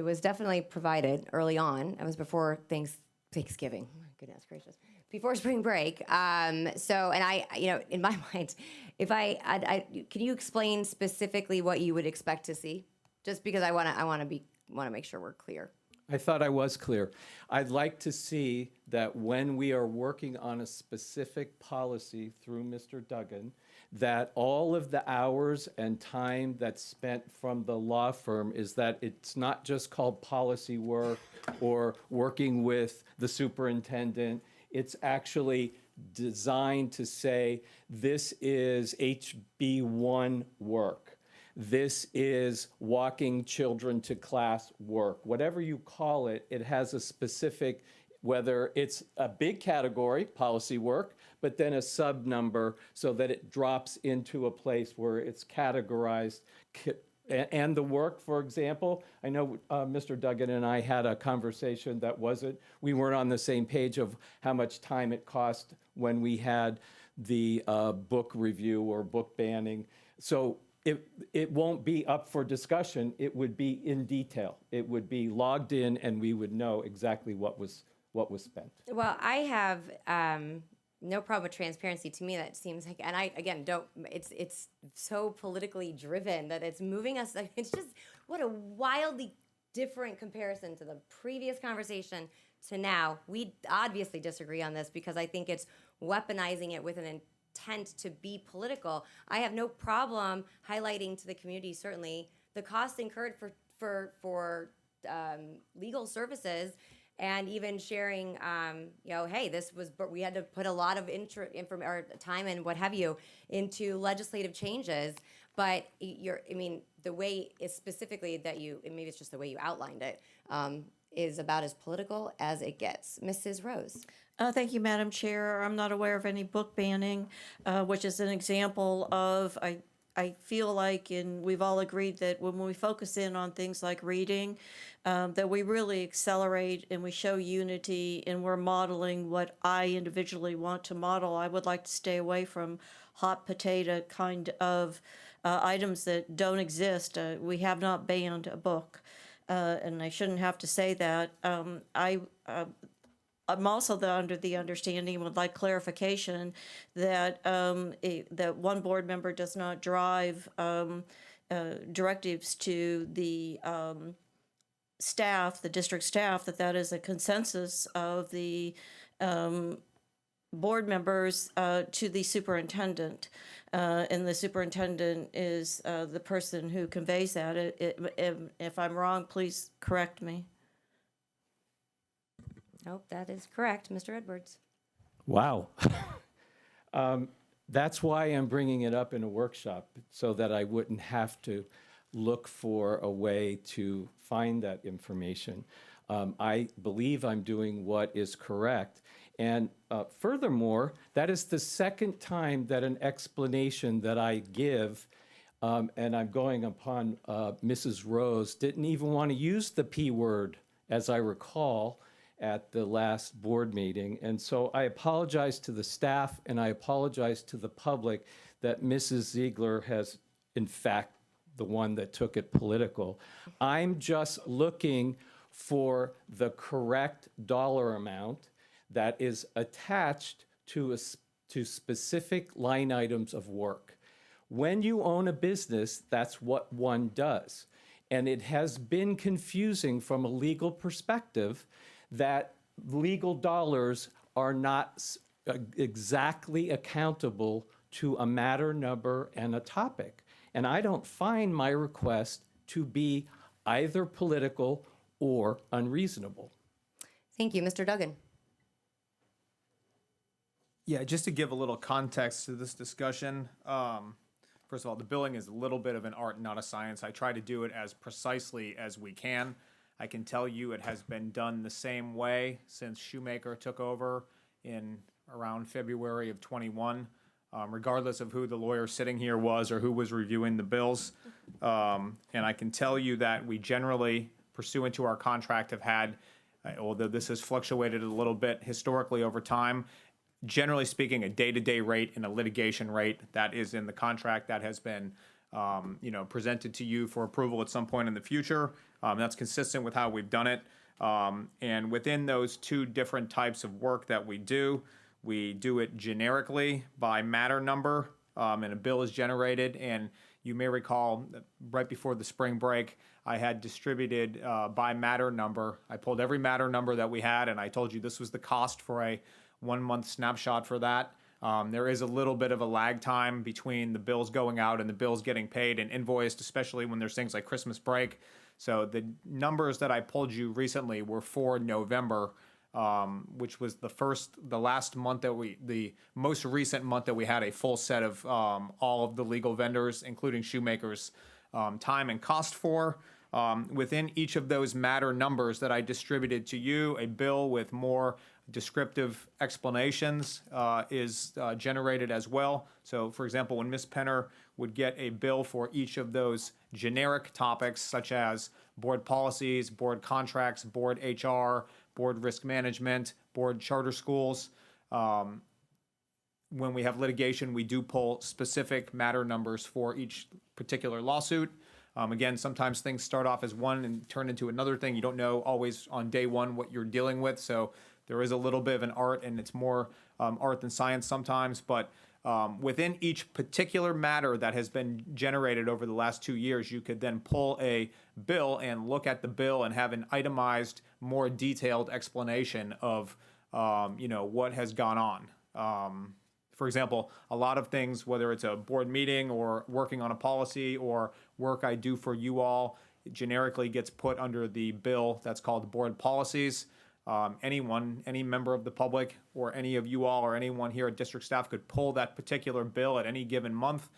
was definitely provided early on. It was before Thanksgiving. Oh, goodness gracious. Before spring break. So, and I, in my mind, can you explain specifically what you would expect to see? Just because I want to make sure we're clear. I thought I was clear. I'd like to see that when we are working on a specific policy through Mr. Duggan, that all of the hours and time that's spent from the law firm is that it's not just called policy work or working with the superintendent. It's actually designed to say, this is HB1 work. This is walking children to class work. Whatever you call it, it has a specific, whether it's a big category, policy work, but then a sub number so that it drops into a place where it's categorized. And the work, for example, I know Mr. Duggan and I had a conversation that we weren't on the same page of how much time it cost when we had the book review or book banning. So it won't be up for discussion. It would be in detail. It would be logged in, and we would know exactly what was spent. Well, I have no problem with transparency. To me, that seems like, and I again don't. It's so politically driven that it's moving us. It's just what a wildly different comparison to the previous conversation to now. We obviously disagree on this because I think it's weaponizing it with an intent to be political. I have no problem highlighting to the community certainly the costs incurred for legal services. And even sharing, hey, but we had to put a lot of time and what have you into legislative changes. But the way is specifically that maybe it's just the way you outlined it, is about as political as it gets. Mrs. Rose. Thank you, Madam Chair. I'm not aware of any book banning, which is an example of, I feel like, and we've all agreed that when we focus in on things like reading, that we really accelerate and we show unity and we're modeling what I individually want to model. I would like to stay away from hot potato kind of items that don't exist. We have not banned a book, and I shouldn't have to say that. I'm also under the understanding, would like clarification, that that one board member does not drive directives to the staff, the district staff, that is a consensus of the board members to the superintendent. And the superintendent is the person who conveys that. If I'm wrong, please correct me. Nope, that is correct, Mr. Edwards. Wow. That's why I'm bringing it up in a workshop, so that I wouldn't have to look for a way to find that information. I believe I'm doing what is correct. And furthermore, that is the second time that an explanation that I give, and I'm going upon Mrs. Rose, didn't even want to use the P word, as I recall, at the last board meeting. And so I apologize to the staff and I apologize to the public that Mrs. Ziegler has, in fact, the one that took it political. I'm just looking for the correct dollar amount that is attached to specific line items of work. When you own a business, that's what one does. And it has been confusing from a legal perspective that legal dollars are not exactly accountable to a matter number and a topic. And I don't find my request to be either political or unreasonable. Thank you, Mr. Duggan. Yeah, just to give a little context to this discussion. First of all, the billing is a little bit of an art, not a science. I try to do it as precisely as we can. I can tell you it has been done the same way since Shoemaker took over in around February of 21, regardless of who the lawyer sitting here was or who was reviewing the bills. And I can tell you that we generally, pursuant to our contract, have had, although this has fluctuated a little bit historically over time, generally speaking, a day-to-day rate and a litigation rate that is in the contract that has been presented to you for approval at some point in the future. That's consistent with how we've done it. And within those two different types of work that we do it generically by matter number, and a bill is generated. And you may recall that right before the spring break, I had distributed by matter number. I pulled every matter number that we had, and I told you this was the cost for a 1-month snapshot for that. There is a little bit of a lag time between the bills going out and the bills getting paid and invoiced, especially when there's things like Christmas break. So the numbers that I pulled you recently were for November, which was the most recent month that we had a full set of all of the legal vendors, including Shoemaker's, time and cost for. Within each of those matter numbers that I distributed to you, a bill with more descriptive explanations is generated as well. So, for example, when Ms. Penner would get a bill for each of those generic topics, such as board policies, board contracts, board HR, board risk management, board charter schools, when we have litigation, we do pull specific matter numbers for each particular lawsuit. Again, sometimes things start off as one and turn into another thing. You don't know always on day one what you're dealing with, so there is a little bit of an art, and it's more art than science sometimes. But within each particular matter that has been generated over the last 2 years, you could then pull a bill and look at the bill and have an itemized, more detailed explanation of what has gone on. For example, a lot of things, whether it's a board meeting or working on a policy or work I do for you all, generically gets put under the bill that's called board policies. Any member of the public or any of you all or anyone here at district staff could pull that particular bill at any given month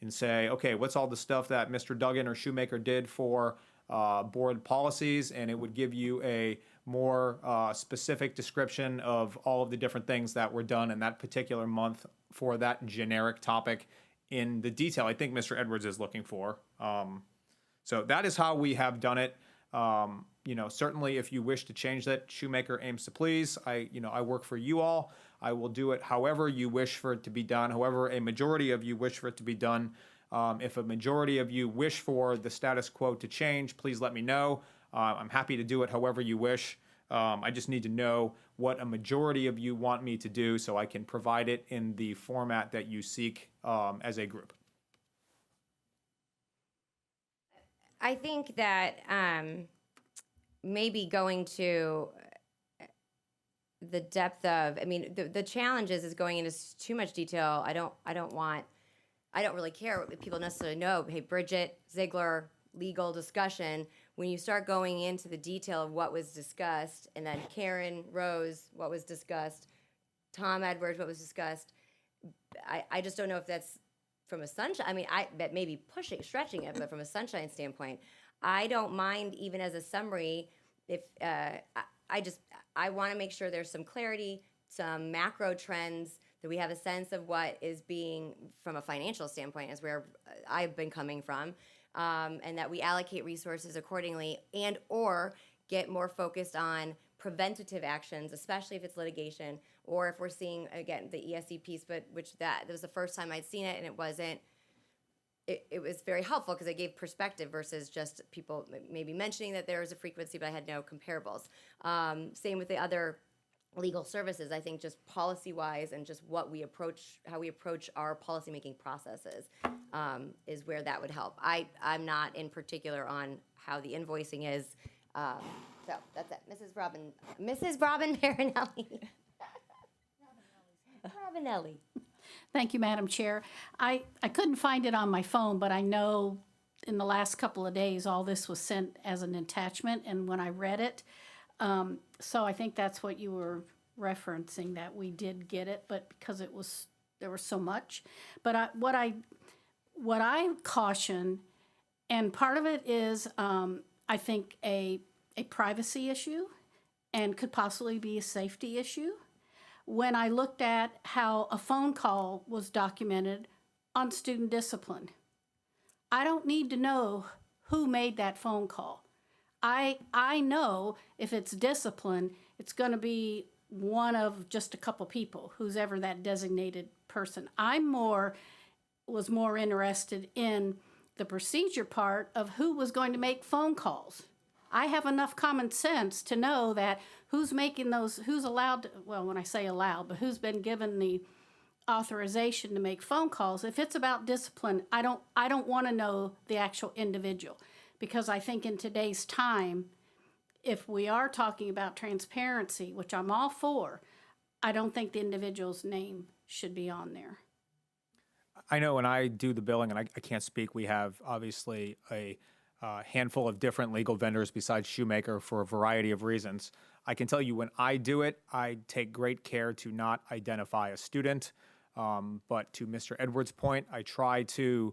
and say, okay, what's all the stuff that Mr. Duggan or Shoemaker did for board policies? And it would give you a more specific description of all of the different things that were done in that particular month for that generic topic in the detail I think Mr. Edwards is looking for. So that is how we have done it. Certainly if you wish to change that, Shoemaker aims to please. I work for you all. I will do it however you wish for it to be done, however a majority of you wish for it to be done. If a majority of you wish for the status quo to change, please let me know. I'm happy to do it however you wish. I just need to know what a majority of you want me to do so I can provide it in the format that you seek as a group. I think that maybe going to the depth of, the challenge is going into too much detail. I don't really care what people necessarily know. Hey, Bridget Ziegler, legal discussion. When you start going into the detail of what was discussed, and then Karen Rose, what was discussed, Tom Edwards, what was discussed, I just don't know if that's from a sunshine. That may be stretching it, but from a sunshine standpoint, I don't mind even as a summary if I want to make sure there's some clarity, some macro trends, that we have a sense of what is being, from a financial standpoint, is where I've been coming from, and that we allocate resources accordingly, and or get more focused on preventative actions, especially if it's litigation, or if we're seeing, again, the ESC piece, but that was the first time I'd seen it, and it wasn't, it was very helpful because it gave perspective versus just people maybe mentioning that there was a frequency, but I had no comparables. Same with the other legal services. I think just policy-wise and just how we approach our policymaking processes is where that would help. I'm not in particular on how the invoicing is. So that's it. Mrs. Robin Marinelli. Robinelli. Thank you, Madam Chair. I couldn't find it on my phone, but I know in the last couple of days, all this was sent as an attachment, and when I read it, so I think that's what you were referencing, that we did get it, but because there was so much. But what I caution, and part of it is, I think a privacy issue, and could possibly be a safety issue. When I looked at how a phone call was documented on student discipline, I don't need to know who made that phone call. I know if it's discipline, it's going to be one of just a couple people, who's ever that designated person. I was more interested in the procedure part of who was going to make phone calls. I have enough common sense to know that who's making those, who's allowed to, well, when I say allowed, but who's been given the authorization to make phone calls. If it's about discipline, I don't want to know the actual individual, because I think in today's time, if we are talking about transparency, which I'm all for, I don't think the individual's name should be on there. I know when I do the billing, and I can't speak, we have obviously a handful of different legal vendors besides Shoemaker for a variety of reasons. I can tell you when I do it, I take great care to not identify a student. But to Mr. Edwards' point, I try to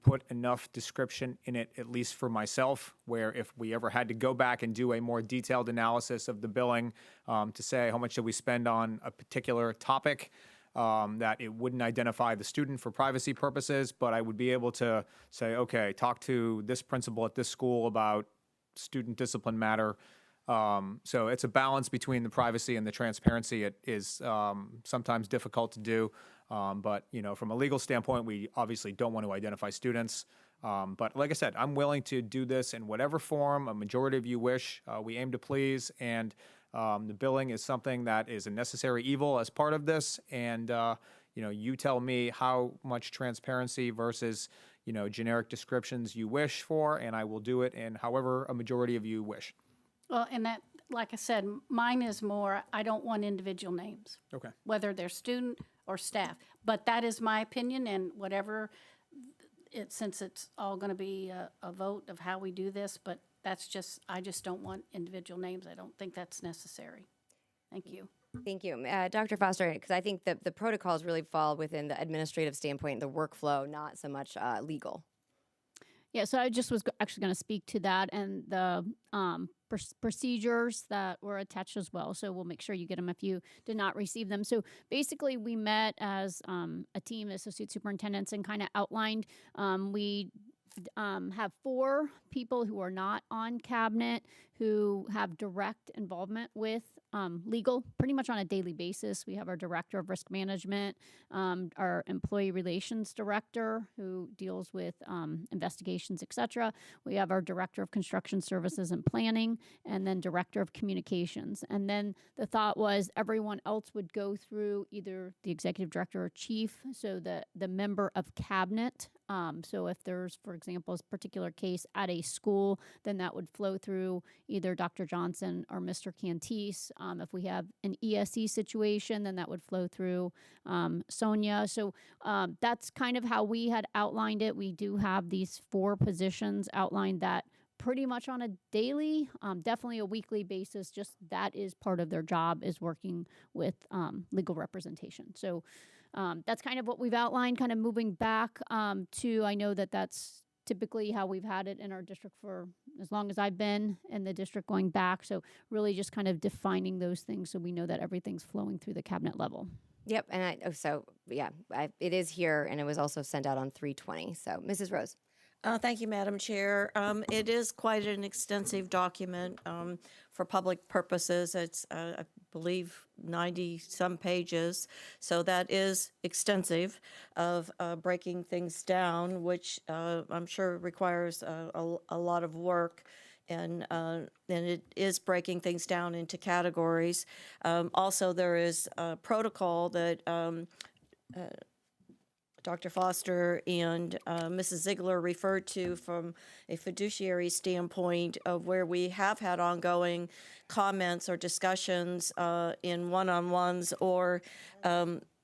put enough description in it, at least for myself, where if we ever had to go back and do a more detailed analysis of the billing to say how much did we spend on a particular topic, that it wouldn't identify the student for privacy purposes, but I would be able to say, okay, talk to this principal at this school about student discipline matter. So it's a balance between the privacy and the transparency. It is sometimes difficult to do, but from a legal standpoint, we obviously don't want to identify students. But like I said, I'm willing to do this in whatever form a majority of you wish. We aim to please, and the billing is something that is a necessary evil as part of this. And you tell me how much transparency versus generic descriptions you wish for, and I will do it in however a majority of you wish. Well, and that, like I said, mine is more, I don't want individual names. Okay. Whether they're student or staff. But that is my opinion, and whatever, since it's all going to be a vote of how we do this, but I just don't want individual names. I don't think that's necessary. Thank you. Thank you. Dr. Foster, because I think that the protocols really fall within the administrative standpoint, the workflow, not so much legal. Yeah, so I just was actually going to speak to that and the procedures that were attached as well. So we'll make sure you get them if you did not receive them. So basically, we met as a team, associate superintendents, and kind of outlined. We have 4 people who are not on cabinet who have direct involvement with legal pretty much on a daily basis. We have our director of risk management, our employee relations director who deals with investigations, etc. We have our director of construction services and planning, and then director of communications. And then the thought was everyone else would go through either the executive director or chief, so the member of cabinet. So if there's, for example, a particular case at a school, then that would flow through either Dr. Johnson or Mr. Cantise. If we have an ESE situation, then that would flow through Sonia. So that's kind of how we had outlined it. We do have these 4 positions outlined that pretty much on a daily, definitely a weekly basis, just that is part of their job, is working with legal representation. So that's kind of what we've outlined, kind of moving back to, I know that that's typically how we've had it in our district for as long as I've been in the district going back. So really just kind of defining those things so we know that everything's flowing through the cabinet level. Yep, and it is here, and it was also sent out on 3/20. So, Mrs. Rose. Thank you, Madam Chair. It is quite an extensive document for public purposes. It's, I believe, 90-some pages. So that is extensive of breaking things down, which I'm sure requires a lot of work. And it is breaking things down into categories. Also, there is a protocol that Dr. Foster and Mrs. Ziegler referred to from a fiduciary standpoint of where we have had ongoing comments or discussions in one-on-ones or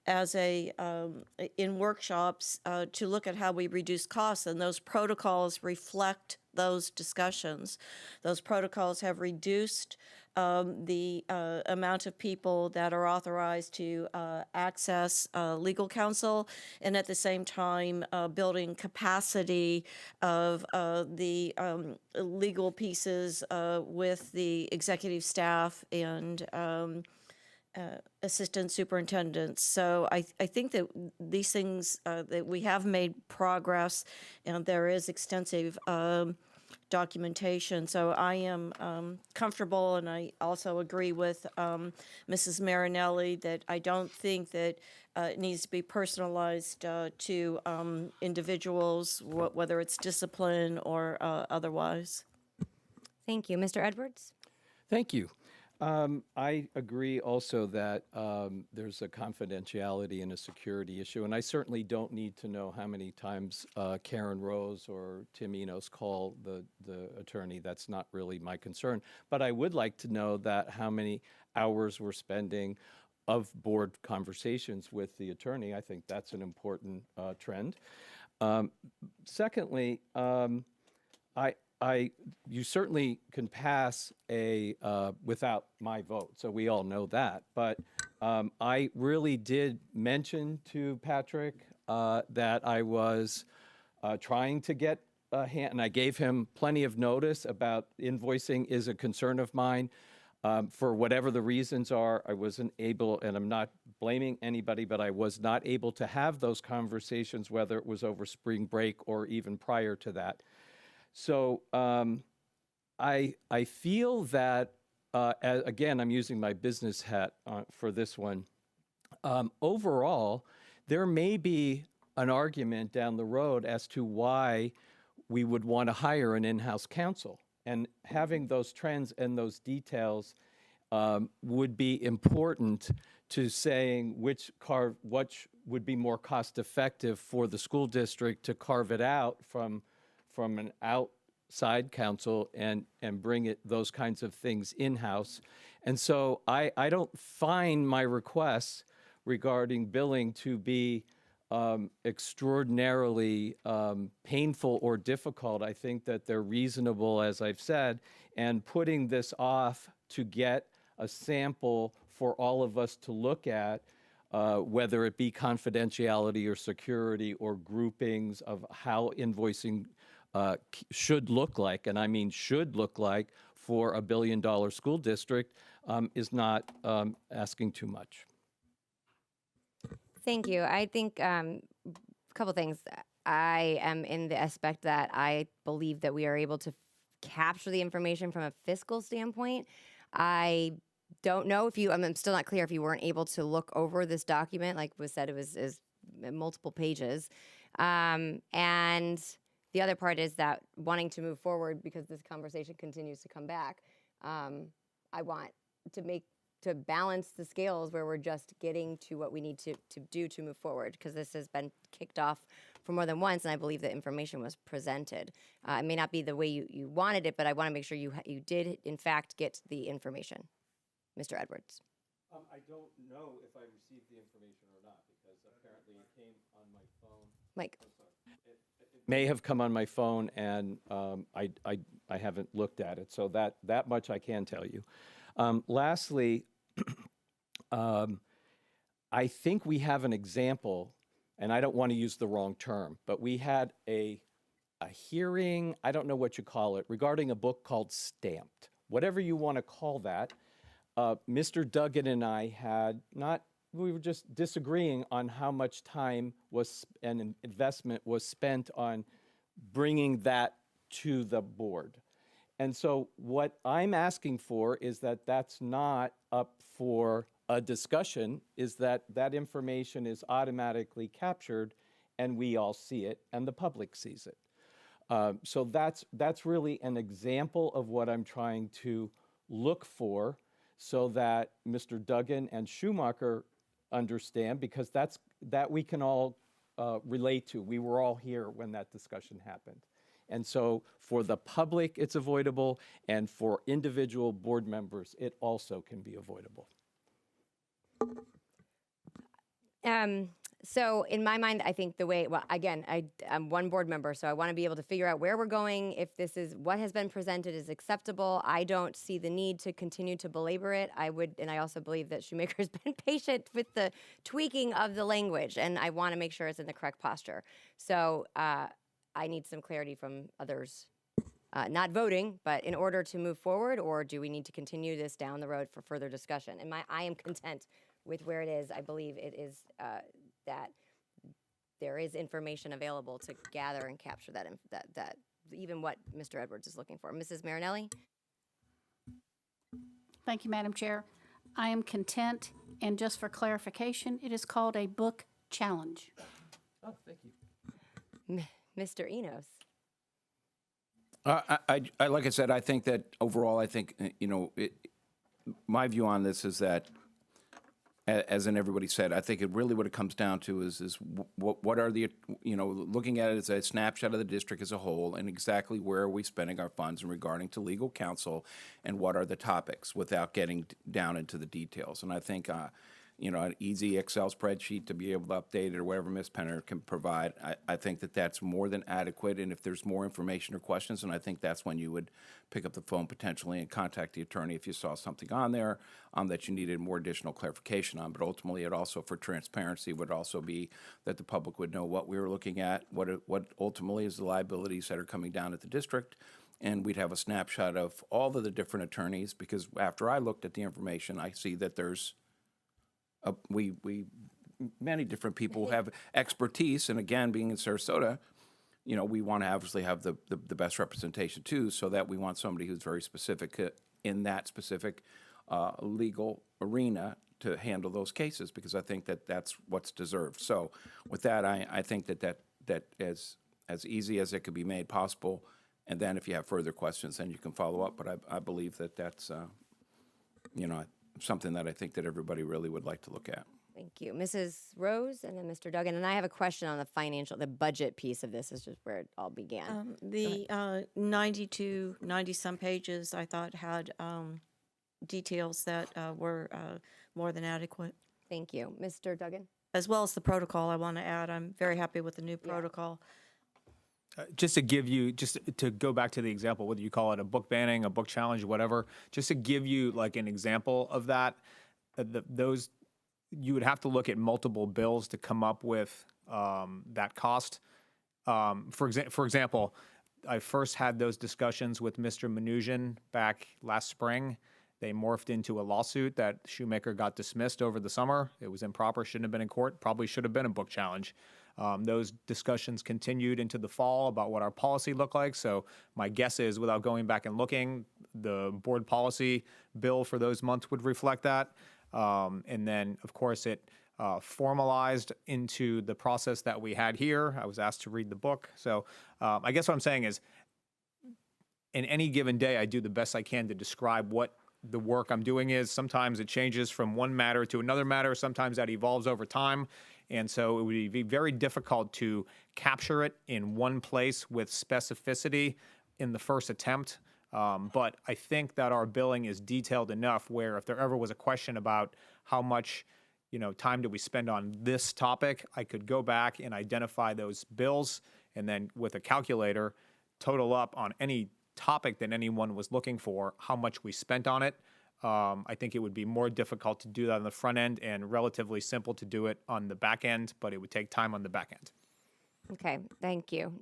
as in workshops to look at how we reduce costs, and those protocols reflect those discussions. Those protocols have reduced the amount of people that are authorized to access legal counsel, and at the same time building capacity of the legal pieces with the executive staff and assistant superintendents. So I think that these things, that we have made progress, and there is extensive documentation. So I am comfortable, and I also agree with Mrs. Marinelli that I don't think that it needs to be personalized to individuals, whether it's discipline or otherwise. Thank you. Mr. Edwards? Thank you. I agree also that there's a confidentiality and a security issue, and I certainly don't need to know how many times Karen Rose or Tim Enos call the attorney. That's not really my concern. But I would like to know that how many hours we're spending of board conversations with the attorney. I think that's an important trend. Secondly, you certainly can pass without my vote, so we all know that. But I really did mention to Patrick that I was trying to get a hand, and I gave him plenty of notice about invoicing is a concern of mine. For whatever the reasons are, I wasn't able, and I'm not blaming anybody, but I was not able to have those conversations, whether it was over spring break or even prior to that. So I feel that, again, I'm using my business hat for this one. Overall, there may be an argument down the road as to why we would want to hire an in-house counsel. And having those trends and those details would be important to saying which would be more cost-effective for the school district to carve it out from an outside counsel and bring those kinds of things in-house. And so I don't find my requests regarding billing to be extraordinarily painful or difficult. I think that they're reasonable, as I've said, and putting this off to get a sample for all of us to look at, whether it be confidentiality or security or groupings of how invoicing should look like, and I mean should look like for a $1 billion school district, is not asking too much. Thank you. I think a couple things. I am in the aspect that I believe that we are able to capture the information from a fiscal standpoint. I don't know if you, I'm still not clear if you weren't able to look over this document. Like was said, it was multiple pages. And the other part is that wanting to move forward because this conversation continues to come back. I want to balance the scales where we're just getting to what we need to do to move forward, because this has been kicked off for more than once, and I believe the information was presented. It may not be the way you wanted it, but I want to make sure you did, in fact, get the information. Mr. Edwards. I don't know if I received the information or not, because apparently it came on my phone. Mike. It may have come on my phone, and I haven't looked at it, so that much I can tell you. Lastly, I think we have an example, and I don't want to use the wrong term, but we had a hearing, I don't know what you call it, regarding a book called Stamped. Whatever you want to call that, Mr. Duggan and I we were just disagreeing on how much time and investment was spent on bringing that to the board. And so what I'm asking for is that that's not up for a discussion, is that information is automatically captured and we all see it and the public sees it. So that's really an example of what I'm trying to look for, so that Mr. Duggan and Schumacher understand, because that we can all relate to. We were all here when that discussion happened. And so for the public, it's avoidable, and for individual board members, it also can be avoidable. So in my mind, I think again, I'm one board member, so I want to be able to figure out where we're going. If this is what has been presented is acceptable, I don't see the need to continue to belabor it. And I also believe that Shoemaker's been patient with the tweaking of the language, and I want to make sure it's in the correct posture. So I need some clarity from others, not voting, but in order to move forward, or do we need to continue this down the road for further discussion? And I am content with where it is. I believe it is that there is information available to gather and capture that even what Mr. Edwards is looking for. Mrs. Marinelli? Thank you, Madam Chair. I am content, and just for clarification, it is called a book challenge. Oh, thank you. Mr. Enos? I like I said, I think that overall, my view on this is that, as in everybody said, I think what it comes down to is what are the, looking at it as a snapshot of the district as a whole, and exactly where are we spending our funds in regarding to legal counsel, and what are the topics, without getting down into the details. And I think, an easy Excel spreadsheet to be able to update it or whatever Ms. Penner can provide. I think that that's more than adequate, and if there's more information or questions, then I think that's when you would pick up the phone potentially and contact the attorney if you saw something on there that you needed more additional clarification on. But ultimately, it also, for transparency, would also be that the public would know what we were looking at, what ultimately is the liabilities that are coming down at the district, and we'd have a snapshot of all of the different attorneys, because after I looked at the information, I see that there's many different people who have expertise, and again, being in Sarasota, we want to obviously have the best representation too, so that we want somebody who's very specific in that specific legal arena to handle those cases, because I think that that's what's deserved. So with that, I think that as easy as it could be made possible, and then if you have further questions, then you can follow up. But I believe that that's something that I think that everybody really would like to look at. Thank you. Mrs. Rose and then Mr. Duggan. And I have a question on the budget piece of this is just where it all began. The 90 some pages I thought had details that were more than adequate. Thank you. Mr. Duggan? As well as the protocol, I want to add, I'm very happy with the new protocol. Just to go back to the example, whether you call it a book banning, a book challenge, whatever, just to give you like an example of that, you would have to look at multiple bills to come up with that cost. For example, I first had those discussions with Mr. Mnuchin back last spring. They morphed into a lawsuit that Shoemaker got dismissed over the summer. It was improper, shouldn't have been in court, probably should have been a book challenge. Those discussions continued into the fall about what our policy looked like. So my guess is, without going back and looking, the board policy bill for those months would reflect that. And then, of course, it formalized into the process that we had here. I was asked to read the book. So I guess what I'm saying is, in any given day, I do the best I can to describe what the work I'm doing is. Sometimes it changes from one matter to another matter. Sometimes that evolves over time. And so it would be very difficult to capture it in one place with specificity in the first attempt. But I think that our billing is detailed enough where if there ever was a question about how much time do we spend on this topic, I could go back and identify those bills and then with a calculator total up on any topic that anyone was looking for, how much we spent on it. I think it would be more difficult to do that on the front end and relatively simple to do it on the back end, but it would take time on the back end. Okay, thank you.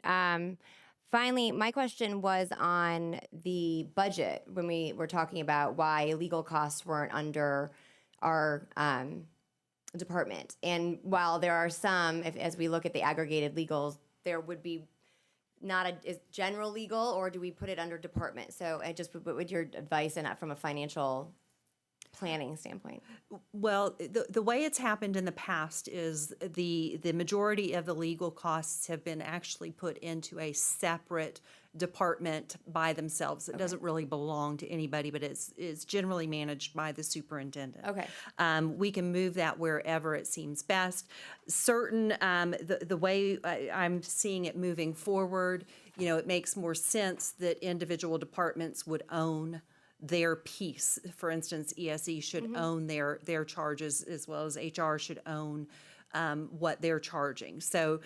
Finally, my question was on the budget when we were talking about why legal costs weren't under our department. And while there are some, as we look at the aggregated legals, there would be not is general legal, or do we put it under department? So I just, what would your advice in that from a financial planning standpoint? Well, the way it's happened in the past is the majority of the legal costs have been actually put into a separate department by themselves. It doesn't really belong to anybody, but it's generally managed by the superintendent. Okay. We can move that wherever it seems best. The way I'm seeing it moving forward, it makes more sense that individual departments would own their piece. For instance, ESE should own their charges, as well as HR should own what they're charging. So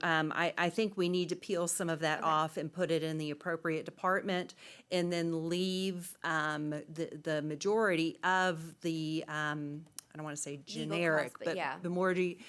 I think we need to peel some of that off and put it in the appropriate department, and then leave the majority of the I don't want to say generic, costs, but yeah. the majority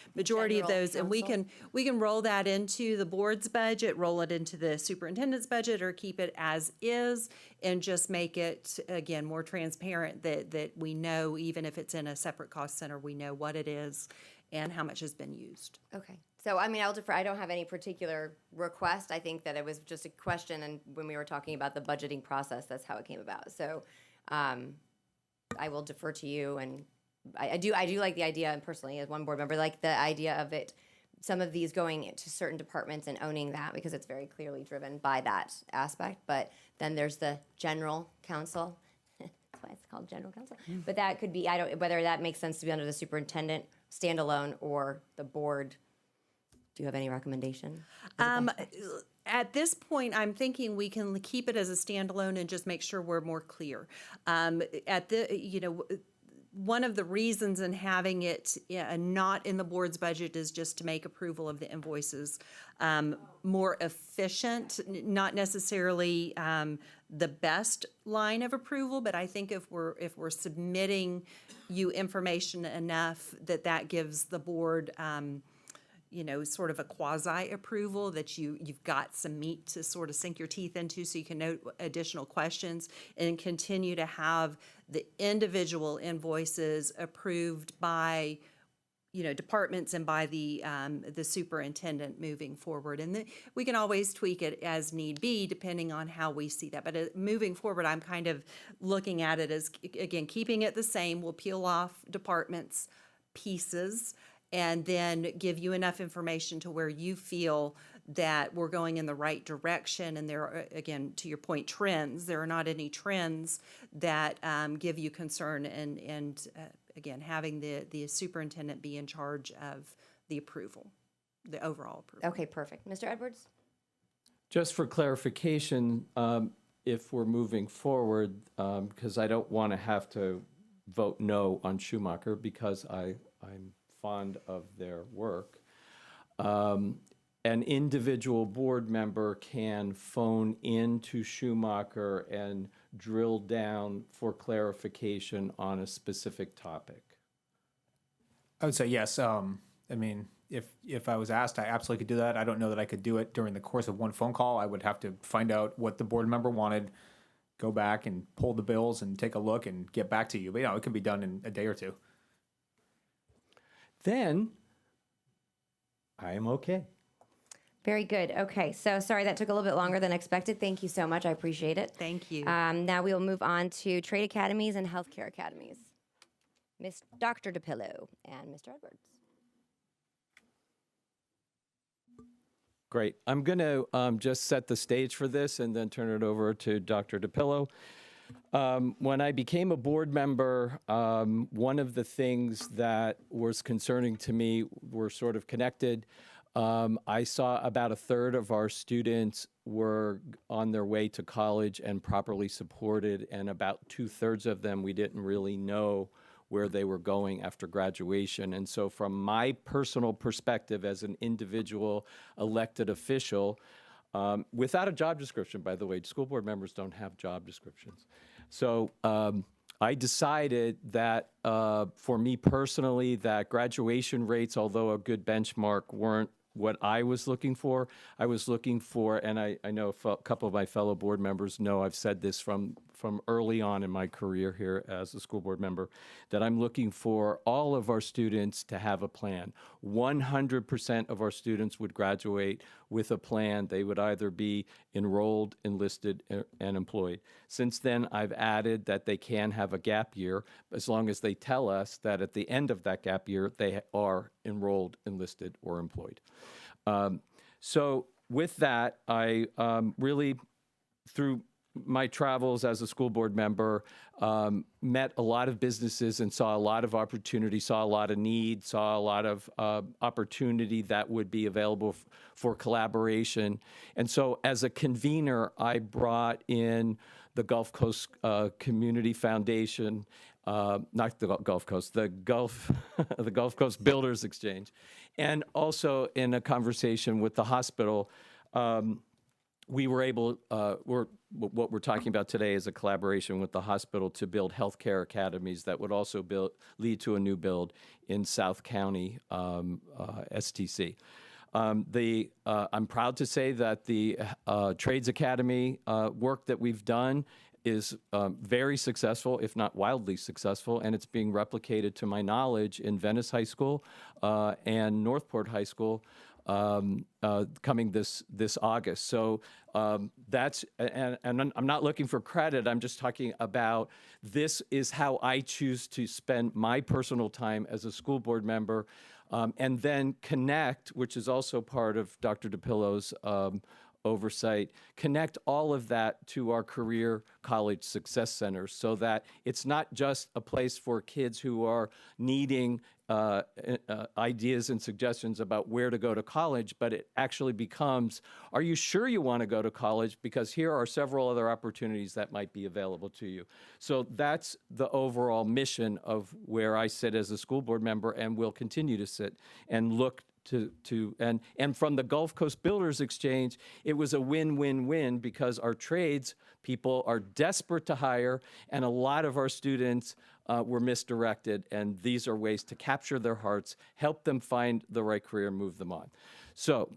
of General those, and we can roll that into the board's budget, roll it into the superintendent's budget, or keep it as is, and just make it again more transparent that we know, even if it's in a separate cost center, we know what it is and how much has been used. Okay. So, I'll defer. I don't have any particular request. I think that it was just a question, and when we were talking about the budgeting process, that's how it came about. So, I will defer to you, and I do like the idea, and personally, as one board member, like the idea of it, some of these going to certain departments and owning that, because it's very clearly driven by that aspect. But then there's the general counsel. That's why it's called general counsel. But that could be, whether that makes sense to be under the superintendent standalone or the board. Do you have any recommendation? At this point, I'm thinking we can keep it as a standalone and just make sure we're more clear. one of the reasons in having it not in the board's budget is just to make approval of the invoices more efficient, not necessarily the best line of approval, but I think if we're submitting you information enough that gives the board sort of a quasi-approval that you've got some meat to sort of sink your teeth into so you can note additional questions and continue to have the individual invoices approved by departments and by the superintendent moving forward. And we can always tweak it as need be depending on how we see that. But moving forward, I'm kind of looking at it as, again, keeping it the same. We'll peel off departments' pieces and then give you enough information to where you feel that we're going in the right direction. And there are, again, to your point, trends. There are not any trends that give you concern. And again, having the superintendent be in charge of the approval, the overall approval. Okay, perfect. Mr. Edwards? Just for clarification, if we're moving forward, because I don't want to have to vote no on Schumacher because I'm fond of their work. An individual board member can phone in to Schumacher and drill down for clarification on a specific topic. I would say yes. I mean, if I was asked, I absolutely could do that. I don't know that I could do it during the course of one phone call. I would have to find out what the board member wanted, go back and pull the bills and take a look and get back to you. But it can be done in a day or two. Then I am okay. Very good. Okay, so sorry that took a little bit longer than expected. Thank you so much. I appreciate it. Thank you. Now we will move on to trade academies and healthcare academies. Miss Dr. DePillo and Mr. Edwards. Great. I'm going to just set the stage for this and then turn it over to Dr. DePillo. When I became a board member, one of the things that was concerning to me were sort of connected. I saw about a third of our students were on their way to college and properly supported, and about 2/3 of them we didn't really know where they were going after graduation. And so from my personal perspective as an individual elected official, without a job description, by the way, school board members don't have job descriptions. So I decided that for me personally, that graduation rates, although a good benchmark, weren't what I was looking for. I was looking for, and I know a couple of my fellow board members know I've said this from early on in my career here as a school board member, that I'm looking for all of our students to have a plan. 100% of our students would graduate with a plan. They would either be enrolled, enlisted, and employed. Since then, I've added that they can have a gap year as long as they tell us that at the end of that gap year, they are enrolled, enlisted, or employed. So with that, I really, through my travels as a school board member, met a lot of businesses and saw a lot of opportunity, saw a lot of need, saw a lot of opportunity that would be available for collaboration. And so as a convener, I brought in the Gulf Coast Community Foundation, not the Gulf Coast, the Gulf Coast Builders Exchange. And also in a conversation with the hospital, we were able, what we're talking about today is a collaboration with the hospital to build healthcare academies that would also lead to a new build in South County, STC. I'm proud to say that the Trades Academy work that we've done is very successful, if not wildly successful, and it's being replicated, to my knowledge, in Venice High School and Northport High School coming this August. So that's, and I'm not looking for credit, I'm just talking about this is how I choose to spend my personal time as a school board member, and then connect, which is also part of Dr. DePillo's oversight, connect all of that to our career college success centers so that it's not just a place for kids who are needing ideas and suggestions about where to go to college, but it actually becomes, are you sure you want to go to college? Because here are several other opportunities that might be available to you. So that's the overall mission of where I sit as a school board member and will continue to sit and look and from the Gulf Coast Builders Exchange, it was a win-win-win because our trades people are desperate to hire, and a lot of our students were misdirected, and these are ways to capture their hearts, help them find the right career, move them on. So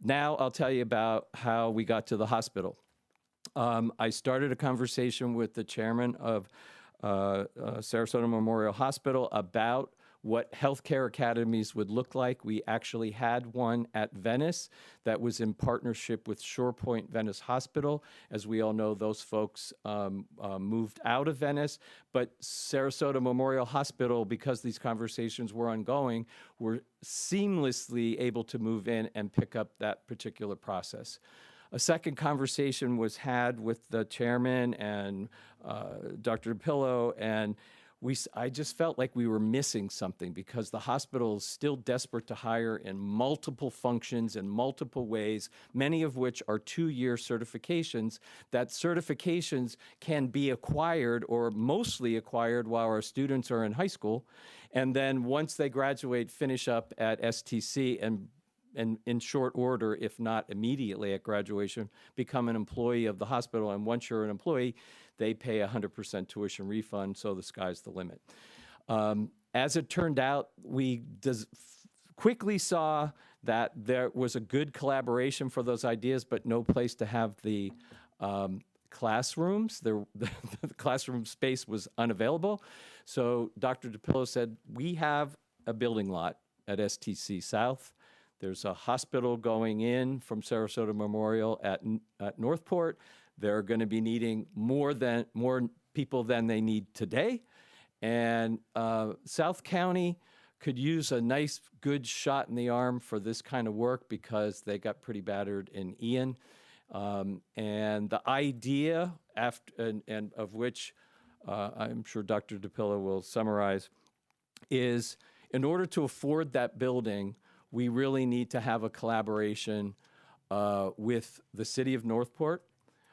now I'll tell you about how we got to the hospital. I started a conversation with the chairman of Sarasota Memorial Hospital about what healthcare academies would look like. We actually had one at Venice that was in partnership with Shore Point Venice Hospital. As we all know, those folks moved out of Venice, but Sarasota Memorial Hospital, because these conversations were ongoing, were seamlessly able to move in and pick up that particular process. A second conversation was had with the chairman and Dr. DePillo, and I just felt like we were missing something because the hospital is still desperate to hire in multiple functions in multiple ways, many of which are 2-year certifications. That certifications can be acquired or mostly acquired while our students are in high school. And then once they graduate, finish up at STC and in short order, if not immediately at graduation, become an employee of the hospital. And once you're an employee, they pay 100% tuition refund, so the sky's the limit. As it turned out, we quickly saw that there was a good collaboration for those ideas, but no place to have the classrooms. The classroom space was unavailable. So Dr. DePillo said, we have a building lot at STC South. There's a hospital going in from Sarasota Memorial at Northport. They're going to be needing more people than they need today. And South County could use a nice, good shot in the arm for this kind of work because they got pretty battered in Ian. And the idea, and of which I'm sure Dr. DePillo will summarize, is in order to afford that building, we really need to have a collaboration with the city of Northport,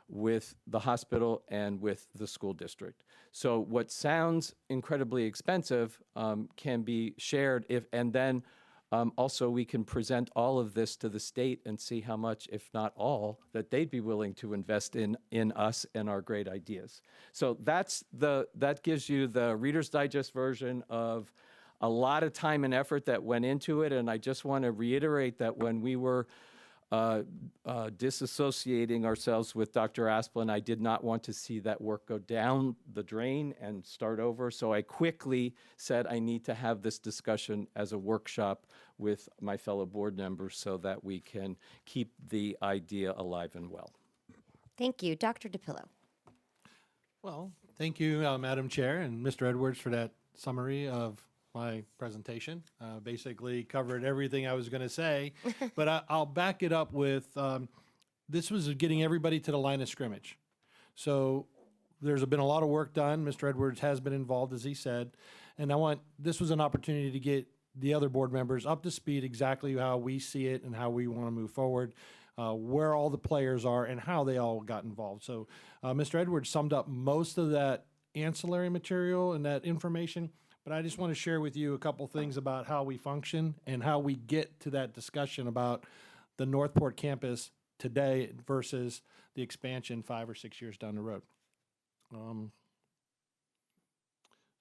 with the hospital, and with the school district. So what sounds incredibly expensive can be shared and then also we can present all of this to the state and see how much, if not all, that they'd be willing to invest in us and our great ideas. So that gives you the Reader's Digest version of a lot of time and effort that went into it. And I just want to reiterate that when we were disassociating ourselves with Dr. Asplin, I did not want to see that work go down the drain and start over. So I quickly said I need to have this discussion as a workshop with my fellow board members so that we can keep the idea alive and well. Thank you. Dr. DePillo. Well, thank you, Madam Chair and Mr. Edwards for that summary of my presentation. Basically covered everything I was going to say, but I'll back it up with this was getting everybody to the line of scrimmage. So there's been a lot of work done. Mr. Edwards has been involved, as he said, and this was an opportunity to get the other board members up to speed exactly how we see it and how we want to move forward, where all the players are and how they all got involved. So Mr. Edwards summed up most of that ancillary material and that information. But I just want to share with you a couple things about how we function and how we get to that discussion about the Northport campus today versus the expansion 5 or 6 years down the road.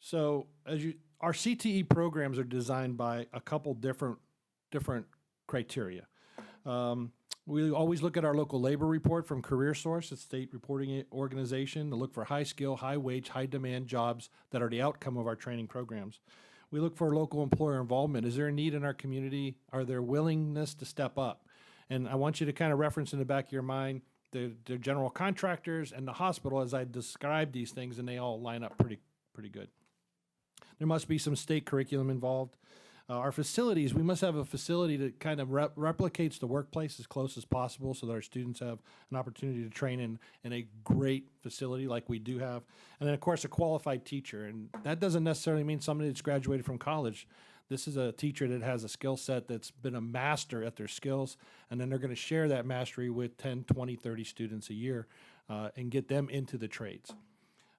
So our CTE programs are designed by a couple different criteria. We always look at our local labor report from CareerSource, a state reporting organization, to look for high skill, high wage, high demand jobs that are the outcome of our training programs. We look for local employer involvement. Is there a need in our community? Are there willingness to step up? And I want you to kind of reference in the back of your mind the general contractors and the hospital as I describe these things, and they all line up pretty good. There must be some state curriculum involved. Our facilities, we must have a facility that kind of replicates the workplace as close as possible so that our students have an opportunity to train in a great facility like we do have. And then, of course, a qualified teacher. And that doesn't necessarily mean somebody that's graduated from college. This is a teacher that has a skill set that's been a master at their skills, and then they're going to share that mastery with 10, 20, 30 students a year and get them into the trades.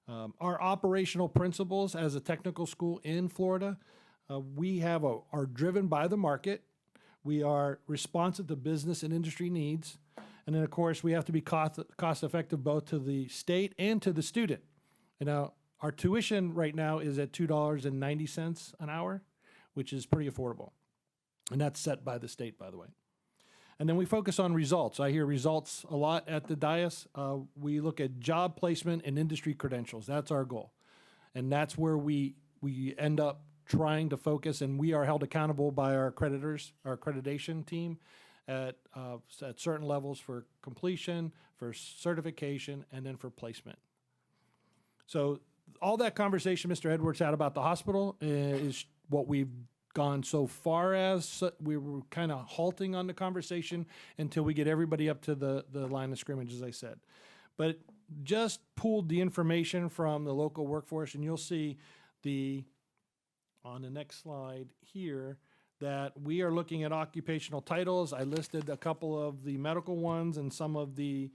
Our operational principles as a technical school in Florida, we have are driven by the market. We are responsive to business and industry needs. And then, of course, we have to be cost effective both to the state and to the student. And now, our tuition right now is at $2.90 an hour, which is pretty affordable. And that's set by the state, by the way. And then we focus on results. I hear results a lot at the dais. We look at job placement and industry credentials. That's our goal. And that's where we end up trying to focus, and we are held accountable by our accreditors, our accreditation team, at certain levels for completion, for certification, and then for placement. So all that conversation Mr. Edwards had about the hospital is what we've gone so far as. So we were kind of halting on the conversation until we get everybody up to the line of scrimmage, as I said. But just pulled the information from the local workforce, and you'll see on the next slide here, that we are looking at occupational titles. I listed a couple of the medical ones and some of the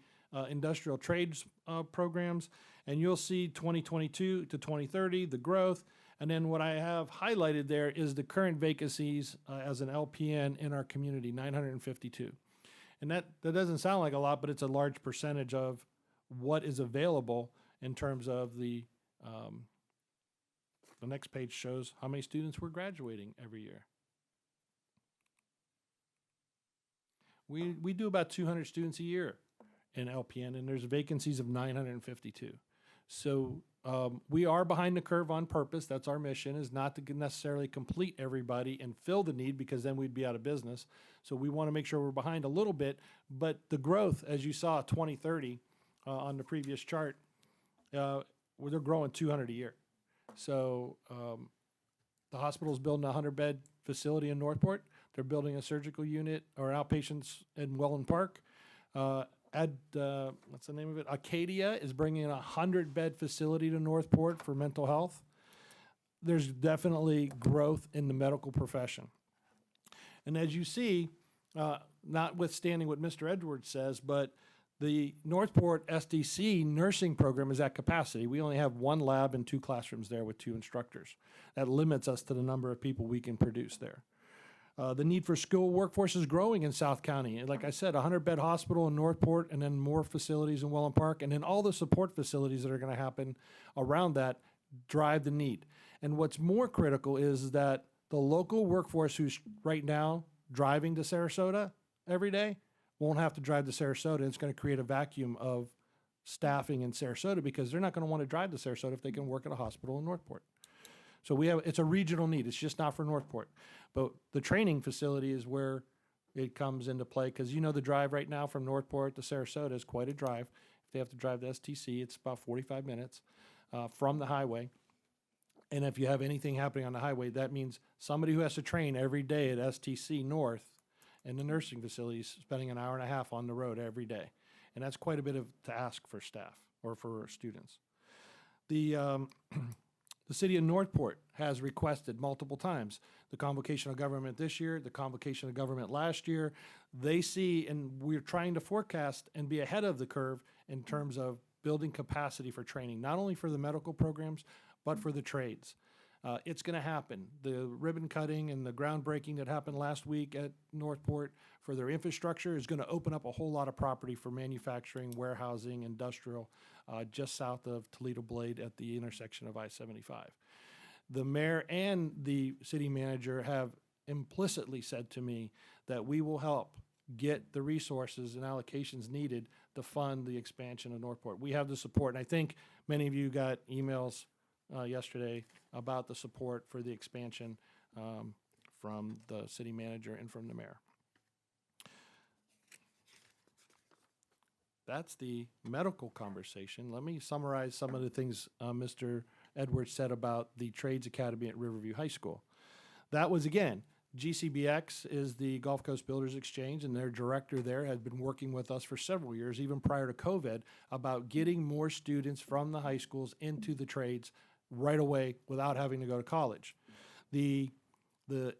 industrial trades programs, and you'll see 2022 to 2030, the growth. And then what I have highlighted there is the current vacancies as an LPN in our community, 952. And that doesn't sound like a lot, but it's a large percentage of what is available in terms of the next page shows how many students we're graduating every year. We do about 200 students a year in LPN, and there's vacancies of 952. So we are behind the curve on purpose. That's our mission, is not to necessarily complete everybody and fill the need, because then we'd be out of business. So we want to make sure we're behind a little bit. But the growth, as you saw, 2030 on the previous chart, they're growing 200 a year. So the hospital's building a 100-bed facility in Northport. They're building a surgical unit or outpatients in Welland Park. What's the name of it? Acadia is bringing a 100-bed facility to Northport for mental health. There's definitely growth in the medical profession. And as you see, notwithstanding what Mr. Edwards says, but the Northport SDC nursing program is at capacity. We only have one lab and 2 classrooms there with 2 instructors. That limits us to the number of people we can produce there. The need for skilled workforce is growing in South County. And like I said, a 100-bed hospital in Northport, and then more facilities in Welland Park, and then all the support facilities that are going to happen around that drive the need. And what's more critical is that the local workforce who's right now driving to Sarasota every day won't have to drive to Sarasota. It's going to create a vacuum of staffing in Sarasota, because they're not going to want to drive to Sarasota if they can work at a hospital in Northport. So it's a regional need. It's just not for Northport. But the training facility is where it comes into play, because the drive right now from Northport to Sarasota is quite a drive. If they have to drive to STC, it's about 45 minutes from the highway. And if you have anything happening on the highway, that means somebody who has to train every day at STC North and the nursing facilities spending an hour and a half on the road every day. And that's quite a bit to ask for staff or for students. The city of Northport has requested multiple times the convocation of government this year, the convocation of government last year. They see, and we're trying to forecast and be ahead of the curve in terms of building capacity for training, not only for the medical programs, but for the trades. It's going to happen. The ribbon cutting and the groundbreaking that happened last week at Northport for their infrastructure is going to open up a whole lot of property for manufacturing, warehousing, industrial, just south of Toledo Blade at the intersection of I-75. The mayor and the city manager have implicitly said to me that we will help get the resources and allocations needed to fund the expansion of Northport. We have the support, and I think many of you got emails yesterday about the support for the expansion from the city manager and from the mayor. That's the medical conversation. Let me summarize some of the things Mr. Edwards said about the Trades Academy at Riverview High School. That was, again, GCBX is the Gulf Coast Builders Exchange, and their director there had been working with us for several years, even prior to COVID, about getting more students from the high schools into the trades right away without having to go to college. The The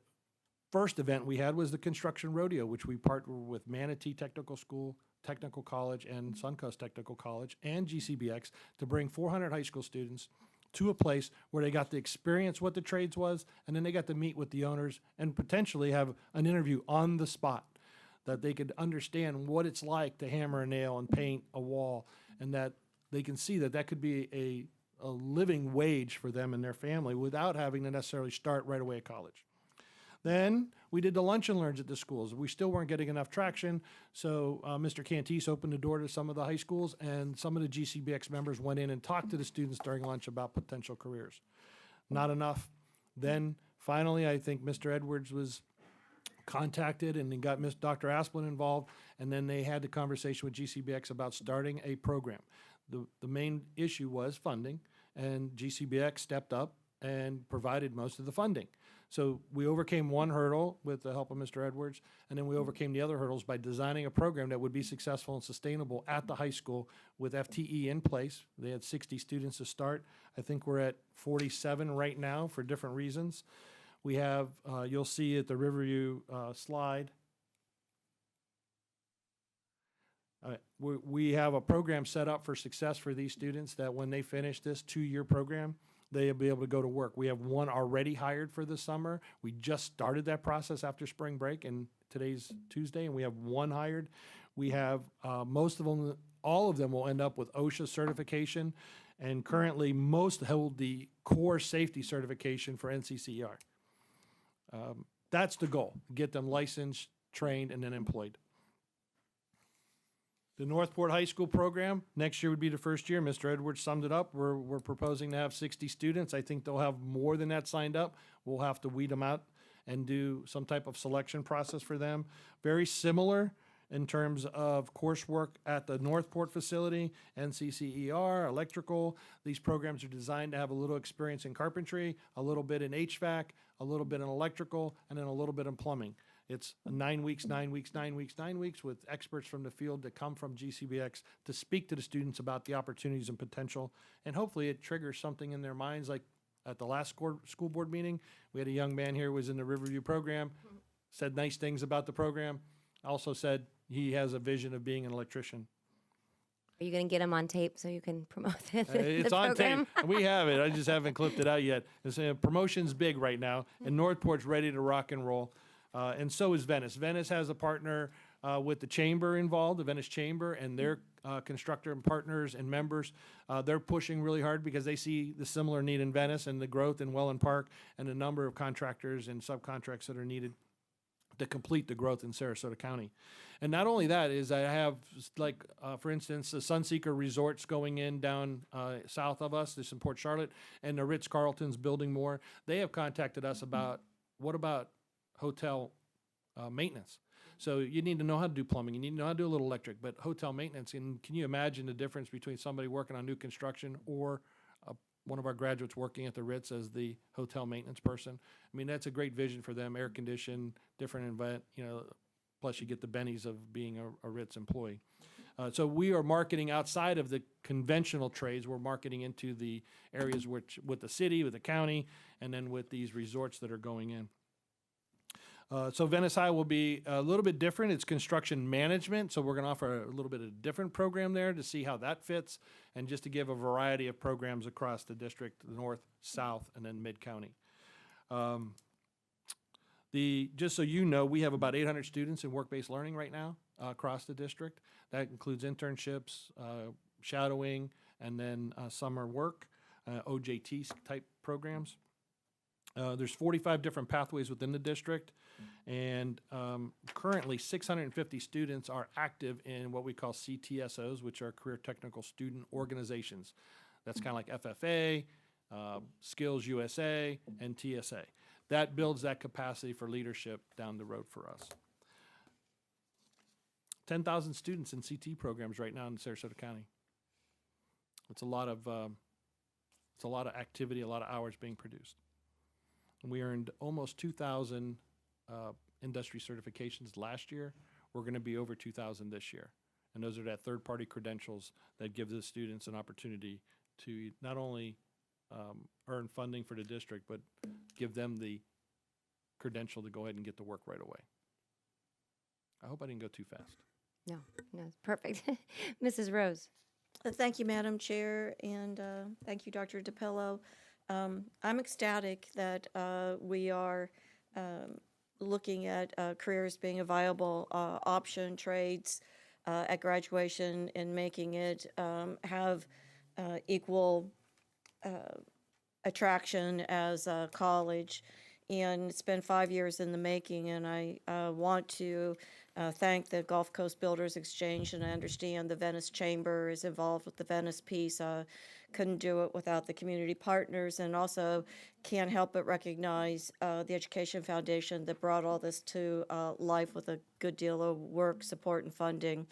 first event we had was the construction rodeo, which we partnered with Manatee Technical School, Technical College, and Suncoast Technical College, and GCBX to bring 400 high school students to a place where they got to experience what the trades was, and then they got to meet with the owners and potentially have an interview on the spot, that they could understand what it's like to hammer a nail and paint a wall, and that they can see that that could be a living wage for them and their family without having to necessarily start right away at college. Then we did the lunch and learns at the schools. We still weren't getting enough traction, so Mr. Cantis opened the door to some of the high schools, and some of the GCBX members went in and talked to the students during lunch about potential careers. Not enough. Then finally, I think Mr. Edwards was contacted and then got Dr. Asplin involved, and then they had the conversation with GCBX about starting a program. The main issue was funding, and GCBX stepped up and provided most of the funding. So we overcame one hurdle with the help of Mr. Edwards, and then we overcame the other hurdles by designing a program that would be successful and sustainable at the high school with FTE in place. They had 60 students to start. I think we're at 47 right now for different reasons. We have, you'll see at the Riverview slide, we have a program set up for success for these students that when they finish this 2-year program, they'll be able to go to work. We have one already hired for the summer. We just started that process after spring break, and today's Tuesday, and we have one hired. We have most of them, all of them will end up with OSHA certification, and currently most hold the core safety certification for NCCER. That's the goal, get them licensed, trained, and then employed. The Northport High School program, next year would be the first year. Mr. Edwards summed it up. We're proposing to have 60 students. I think they'll have more than that signed up. We'll have to weed them out and do some type of selection process for them. Very similar in terms of coursework at the Northport facility, NCCER, electrical. These programs are designed to have a little experience in carpentry, a little bit in HVAC, a little bit in electrical, and then a little bit in plumbing. It's 9 weeks, 9 weeks, 9 weeks, 9 weeks with experts from the field that come from GCBX to speak to the students about the opportunities and potential. And hopefully it triggers something in their minds. Like at the last school board meeting, we had a young man here who was in the Riverview program, said nice things about the program, also said he has a vision of being an electrician. Are you going to get them on tape so you can promote the It's on program? tape. We have it. I just haven't clipped it out yet. Promotion's big right now, and Northport's ready to rock and roll. And so is Venice. Venice has a partner with the chamber involved, the Venice Chamber, and their constructor and partners and members. They're pushing really hard because they see the similar need in Venice and the growth in Welland Park and the number of contractors and subcontracts that are needed to complete the growth in Sarasota County. And not only that is I have, like, for instance, the Sunseeker Resorts going in down south of us, this in Port Charlotte, and the Ritz-Carlton's building more. They have contacted us about, what about hotel maintenance? So you need to know how to do plumbing. You need to know how to do a little electric, but hotel maintenance. And can you imagine the difference between somebody working on new construction or one of our graduates working at the Ritz as the hotel maintenance person? I mean, that's a great vision for them, air conditioned, different event, plus you get the bennies of being a Ritz employee. So we are marketing outside of the conventional trades. We're marketing into the areas with the city, with the county, and then with these resorts that are going in. So Venice High will be a little bit different. It's construction management, so we're going to offer a little bit of a different program there to see how that fits, and just to give a variety of programs across the district, north, south, and then mid-county. Just so you know, we have about 800 students in work-based learning right now across the district. That includes internships, shadowing, and then summer work, OJT type programs. There's 45 different pathways within the district, and currently 650 students are active in what we call CTSOs, which are Career Technical Student Organizations. That's kind of like FFA, Skills USA, and TSA. That builds that capacity for leadership down the road for us. 10,000 students in CT programs right now in Sarasota County. It's a lot of activity, a lot of hours being produced. And we earned almost 2,000 industry certifications last year. We're going to be over 2,000 this year. And those are that third-party credentials that give the students an opportunity to not only earn funding for the district, but give them the credential to go ahead and get to work right away. I hope I didn't go too fast. No, it's perfect. Mrs. Rose. Thank you, Madam Chair, and thank you, Dr. DePillo. I'm ecstatic that we are looking at careers being a viable option, trades at graduation, and making it have equal attraction as college. And it's been 5 years in the making, and I want to thank the Gulf Coast Builders Exchange, and I understand the Venice Chamber is involved with the Venice piece. Couldn't do it without the community partners, and also can't help but recognize the Education Foundation that brought all this to life with a good deal of work, support, and funding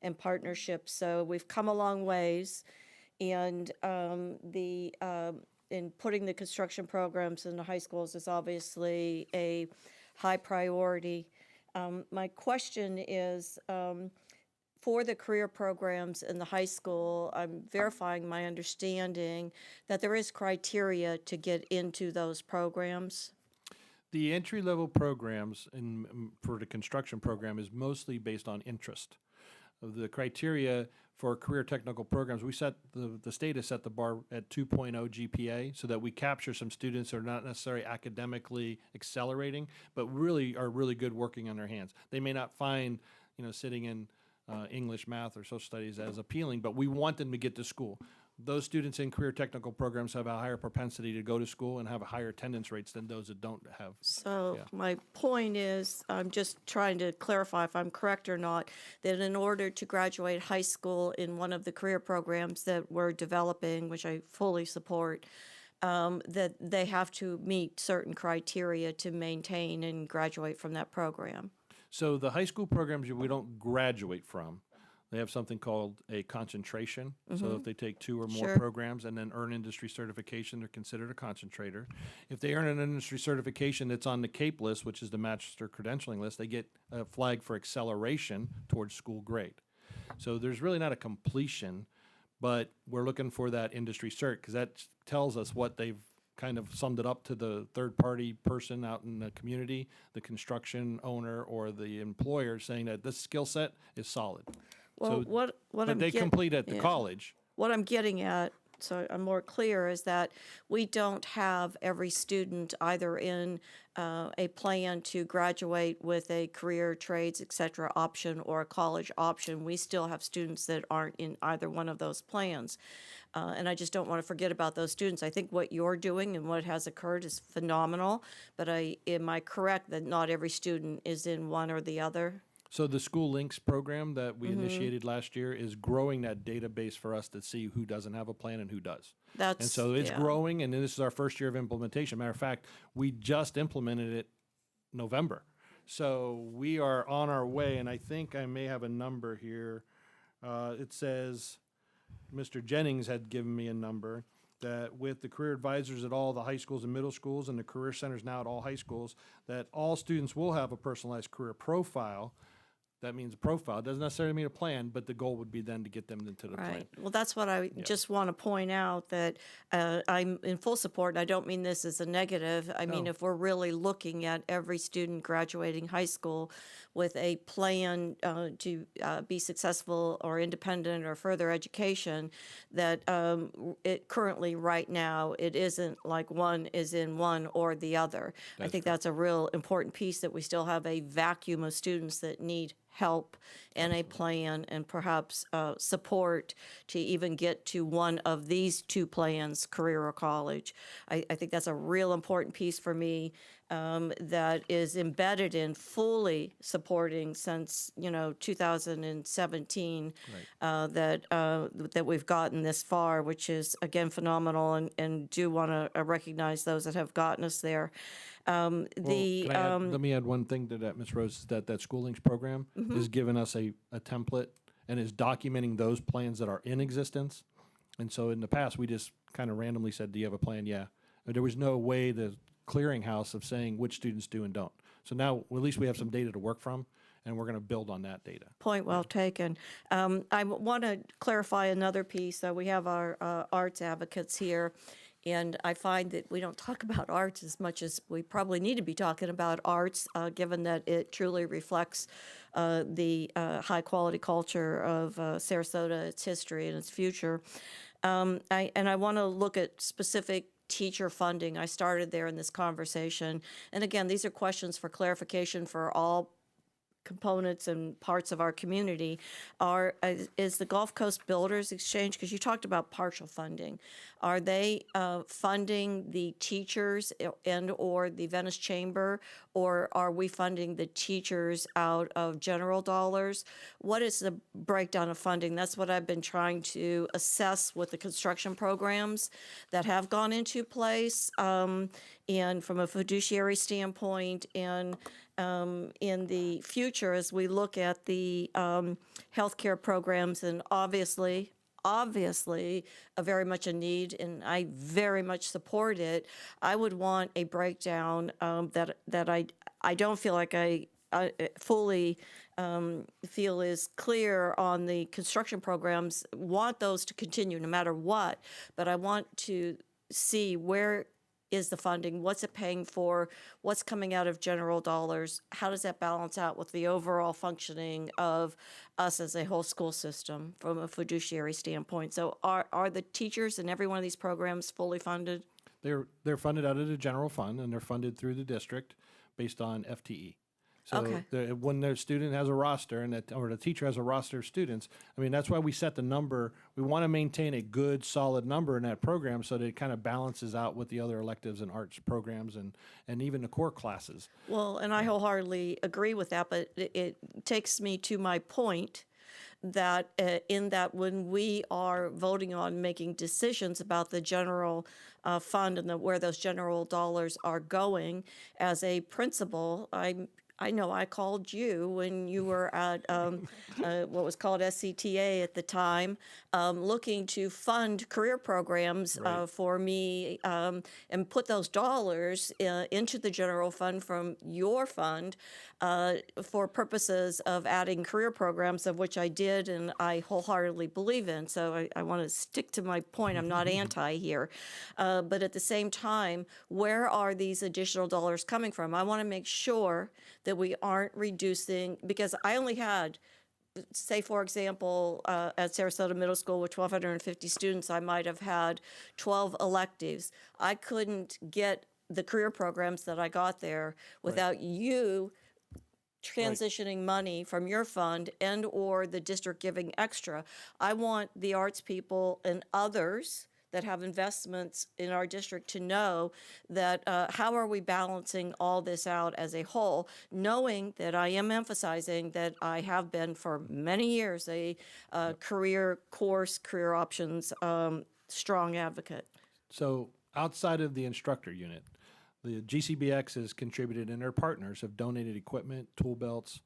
and partnerships. So we've come a long ways, and in putting the construction programs in the high schools is obviously a high priority. My question is, for the career programs in the high school, I'm verifying my understanding that there is criteria to get into those programs. The entry-level programs for the construction program is mostly based on interest. The criteria for career technical programs, the state has set the bar at 2.0 GPA so that we capture some students that are not necessarily academically accelerating, but really are really good working on their hands. They may not find, sitting in English, math, or social studies as appealing, but we want them to get to school. Those students in career technical programs have a higher propensity to go to school and have higher attendance rates than those that don't have. So my point is, I'm just trying to clarify if I'm correct or not, that in order to graduate high school in one of the career programs that we're developing, which I fully support, that they have to meet certain criteria to maintain and graduate from that program. So the high school programs we don't graduate from, they have something called a concentration. So if they take 2 or more programs and then earn industry certification, they're considered a concentrator. If they earn an industry certification that's on the CAPE list, which is the master credentialing list, they get a flag for acceleration towards school grade. So there's really not a completion, but we're looking for that industry cert because that tells us what they've kind of summed it up to the third-party person out in the community, the construction owner or the employer, saying that this skill set is solid. Well, So, what but they complete at the college. What I'm getting at, so I'm more clear, is that we don't have every student either in a plan to graduate with a career, trades, et cetera, option or a college option. We still have students that aren't in either one of those plans. And I just don't want to forget about those students. I think what you're doing and what has occurred is phenomenal, but am I correct that not every student is in one or the other? So the School Links program that we initiated last year is growing that database for us to see who doesn't have a plan and who does. And so it's growing, and this is our first year of implementation. Matter of fact, we just implemented it November. So we are on our way, and I think I may have a number here. It says, Mr. Jennings had given me a number, that with the career advisors at all the high schools and middle schools and the career centers now at all high schools, that all students will have a personalized career profile. That means a profile. It doesn't necessarily mean a plan, but the goal would be then to get them into the plan. Right. Well, that's what I just want to point out, that I'm in full support, and I don't mean this as a negative. I mean, if we're really looking at every student graduating high school with a plan to be successful or independent or further education, that it currently right now, it isn't like one is in one or the other. I think that's a real important piece, that we still have a vacuum of students that need help and a plan and perhaps support to even get to one of these 2 plans, career or college. I think that's a real important piece for me, that is embedded in fully supporting since 2017 that we've gotten this far, which is again phenomenal, and do want to recognize those that have gotten us there. Let me add one thing to that, Ms. Rose, is that School Links program is giving us a template and is documenting those plans that are in existence. And so in the past, we just kind of randomly said, do you have a plan? Yeah. But there was no way the clearinghouse of saying which students do and don't. So now at least we have some data to work from, and we're going to build on that data. Point well taken. I want to clarify another piece. We have our arts advocates here, And I find that we don't talk about arts as much as we probably need to be talking about arts, given that it truly reflects the high-quality culture of Sarasota, its history, and its future. I want to look at specific teacher funding. I started there in this conversation. And again, these are questions for clarification for all components and parts of our community. Is the Gulf Coast Builders Exchange, because you talked about partial funding, are they funding the teachers and or the Venice Chamber, or are we funding the teachers out of general dollars? What is the breakdown of funding? That's what I've been trying to assess with the construction programs that have gone into place, and from a fiduciary standpoint, and in the future as we look at the healthcare programs, and obviously very much a need, and I very much support it. I would want a breakdown that I don't feel like I fully feel is clear on the construction programs. Want those to continue no matter what, but I want to see where is the funding, what's it paying for, what's coming out of general dollars, how does that balance out with the overall functioning of us as a whole school system from a fiduciary standpoint. So are the teachers in every one of these programs fully funded? They're funded out of the general fund, and they're funded through the district based on FTE. So Okay. when their student has a roster or the teacher has a roster of students, I mean, that's why we set the number. We want to maintain a good, solid number in that program so that it kind of balances out with the other electives and arts programs and even the core classes. Well, and I wholeheartedly agree with that, but it takes me to my point that in that when we are voting on making decisions about the general fund and where those general dollars are going, as a principal, I know I called you when you were at what was called SCTA at the time, looking to fund career programs for me, and put those dollars into the general fund from your fund for purposes of adding career programs, of which I did and I wholeheartedly believe in. So I want to stick to my point. I'm not anti here. But at the same time, where are these additional dollars coming from? I want to make sure that we aren't reducing, because I only had, say, for example, at Sarasota Middle School with 1,250 students, I might have had 12 electives. I couldn't get the career programs that I got there without you transitioning money from your fund and or the district giving extra. I want the arts people and others that have investments in our district to know that how are we balancing all this out as a whole, knowing that I am emphasizing that I have been for many years a career options strong advocate. So outside of the instructor unit, the GCBX has contributed, and their partners have donated equipment, tool belts.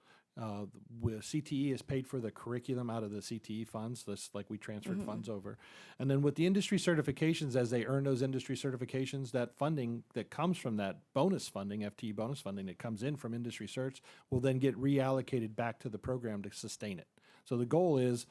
With CTE has paid for the curriculum out of the CTE funds, just like we transferred funds over. And then with the industry certifications, as they earn those industry certifications, that funding that comes from that bonus funding, FTE bonus funding that comes in from industry certs, will then get reallocated back to the program to sustain it. So the goal is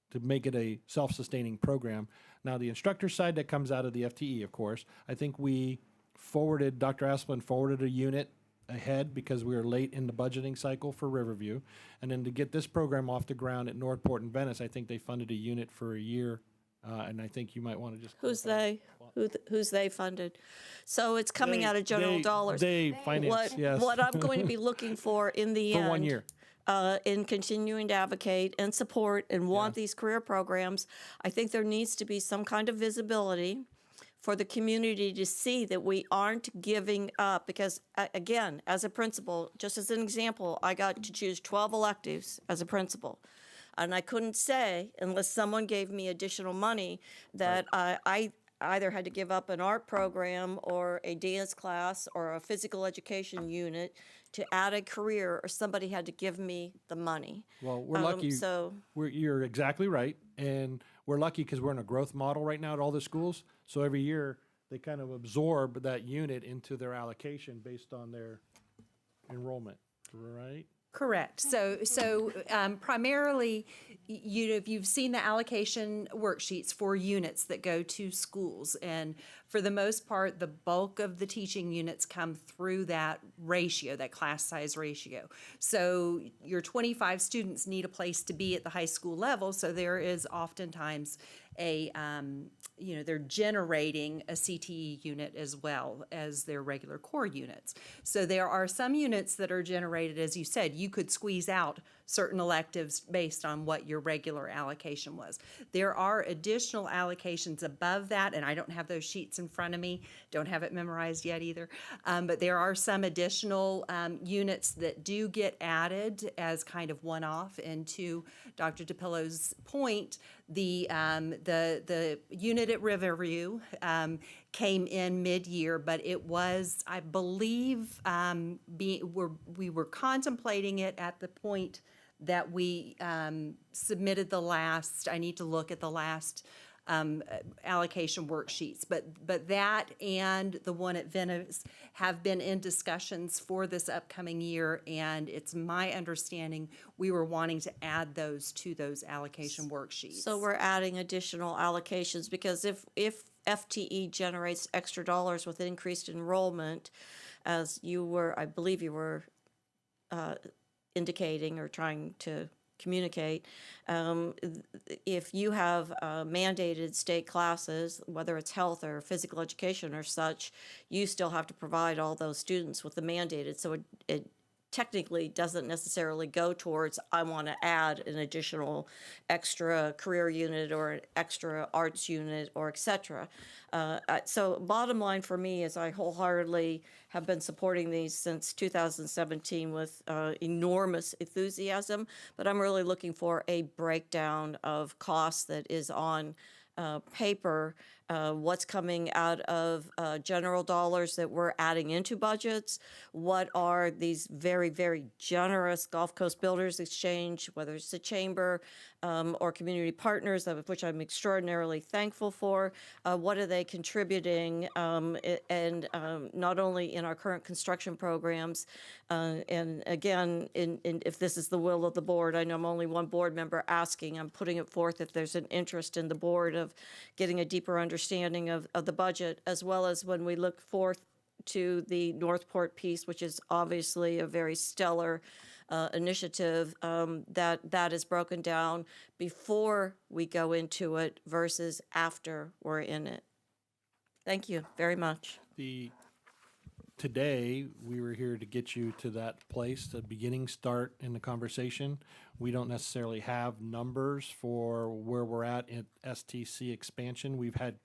to make it a self-sustaining program. Now, the instructor side that comes out of the FTE, of course, I think Dr. Asplin forwarded a unit ahead because we were late in the budgeting cycle for Riverview. And then to get this program off the ground at Northport and Venice, I think they funded a unit for a year. And I think you might want to just... Who's they? Who's they funded? So it's coming out of general dollars. They finance, yes. What I'm going to be looking for in the end... For 1 year. In continuing to advocate and support and want these career programs, I think there needs to be some kind of visibility for the community to see that we aren't giving up. Because, again, as a principal, just as an example, I got to choose 12 electives as a principal. And I couldn't say, unless someone gave me additional money, that I either had to give up an art program or a dance class or a physical education unit to add a career, or somebody had to give me the money. Well, we're lucky. You're exactly right. And we're lucky because we're in a growth model right now at all the schools. So every year they kind of absorb that unit into their allocation based on their enrollment, right? Correct. So primarily, if you've seen the allocation worksheets for units that go to schools, and for the most part, the bulk of the teaching units come through that ratio, that class size ratio. So your 25 students need a place to be at the high school level, so there is oftentimes a, they're generating a CTE unit as well as their regular core units. So there are some units that are generated, as you said, you could squeeze out certain electives based on what your regular allocation was. There are additional allocations above that, and I don't have those sheets in front of me, don't have it memorized yet either, but there are some additional units that do get added as kind of one-off. And to Dr. DePillo's point, the unit at Riverview came in mid-year, but it was, I believe, we were contemplating it at the point that we submitted the last, I need to look at the last allocation worksheets, but that and the one at Venice have been in discussions for this upcoming year, and it's my understanding we were wanting to add those to those allocation worksheets. So we're adding additional allocations because if FTE generates extra dollars with increased enrollment, as you were, I believe you were indicating or trying to communicate, if you have mandated state classes, whether it's health or physical education or such, you still have to provide all those students with the mandated. So it technically doesn't necessarily go towards, I want to add an additional extra career unit or an extra arts unit or et cetera. So bottom line for me is I wholeheartedly have been supporting these since 2017 with enormous enthusiasm, but I'm really looking for a breakdown of costs that is on paper, what's coming out of general dollars that we're adding into budgets, what are these very, very generous Gulf Coast Builders Exchange, whether it's the chamber or community partners, of which I'm extraordinarily thankful for, what are they contributing, and not only in our current construction programs, and again, if this is the will of the board, I know I'm only one board member asking, I'm putting it forth if there's an interest in the board of getting a deeper understanding of the budget, as well as when we look forth to the Northport piece, which is obviously a very stellar initiative, that is broken down before we go into it versus after we're in it. Thank you very much. Today, we were here to get you to that place, the beginning start in the conversation. We don't necessarily have numbers for where we're at in STC expansion. We've had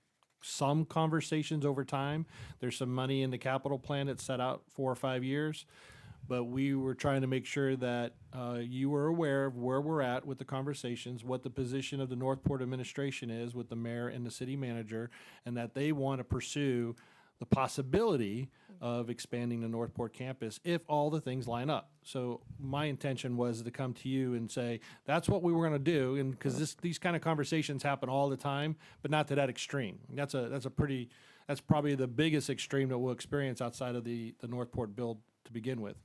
some conversations over time. There's some money in the capital plan that's set out 4 or 5 years, but we were trying to make sure that you were aware of where we're at with the conversations, what the position of the Northport administration is with the mayor and the city manager, and that they want to pursue the possibility of expanding the Northport campus if all the things line up. So my intention was to come to you and say, that's what we were going to do, and because these kind of conversations happen all the time, but not to that extreme. That's probably the biggest extreme that we'll experience outside of the Northport build to begin with.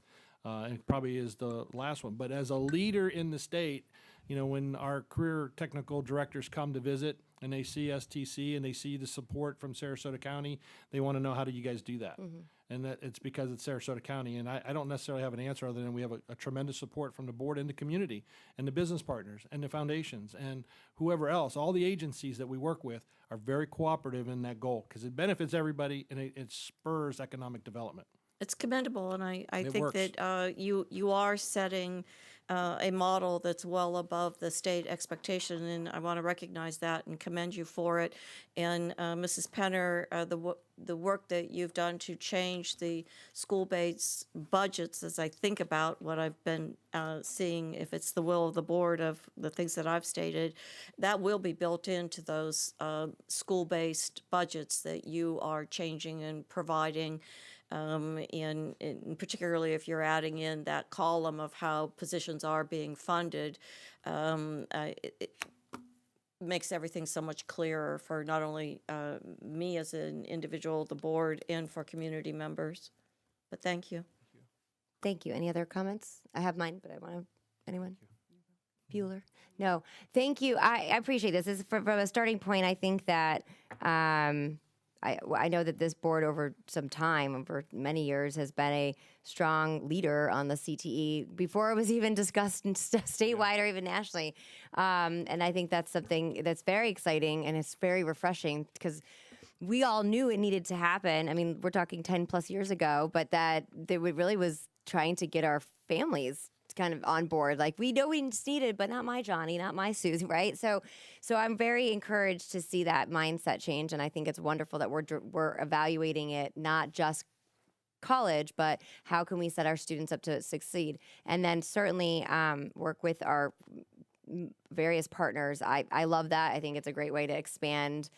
And it probably is the last one. But as a leader in the state, when our career technical directors come to visit and they see STC and they see the support from Sarasota County, they want to know, how do you guys do that? Mm-hmm. And that it's because it's Sarasota County. And I don't necessarily have an answer other than we have a tremendous support from the board and the community and the business partners and the foundations and whoever else. All the agencies that we work with are very cooperative in that goal because it benefits everybody and it spurs economic development. It's commendable, and I think works. that you are setting a model that's well above the state expectation, and I want to recognize that and commend you for it. And Mrs. Penner, the work that you've done to change the school-based budgets, as I think about what I've been seeing, if it's the will of the board of the things that I've stated, that will be built into those school-based budgets that you are changing and providing. And particularly if you're adding in that column of how positions are being funded, it makes everything so much clearer for not only me as an individual, the board, and for community members. But thank you. Thank you. Any other comments? I have mine, but I want to, anyone? Bueller? No. Thank you. I appreciate this. This is from a starting point. I think that I know that this board over some time, over many years, has been a strong leader on the CTE before it was even discussed statewide or even nationally. And I think that's something that's very exciting and it's very refreshing because we all knew it needed to happen. I mean, we're talking 10 plus years ago, but that really was trying to get our families kind of on board. Like, we know we just need it, but not my Johnny, not my Susie, right? So I'm very encouraged to see that mindset change, and I think it's wonderful that we're evaluating it not just college, but how can we set our students up to succeed, and then certainly work with our various partners. I love that. I think it's a great way to expand.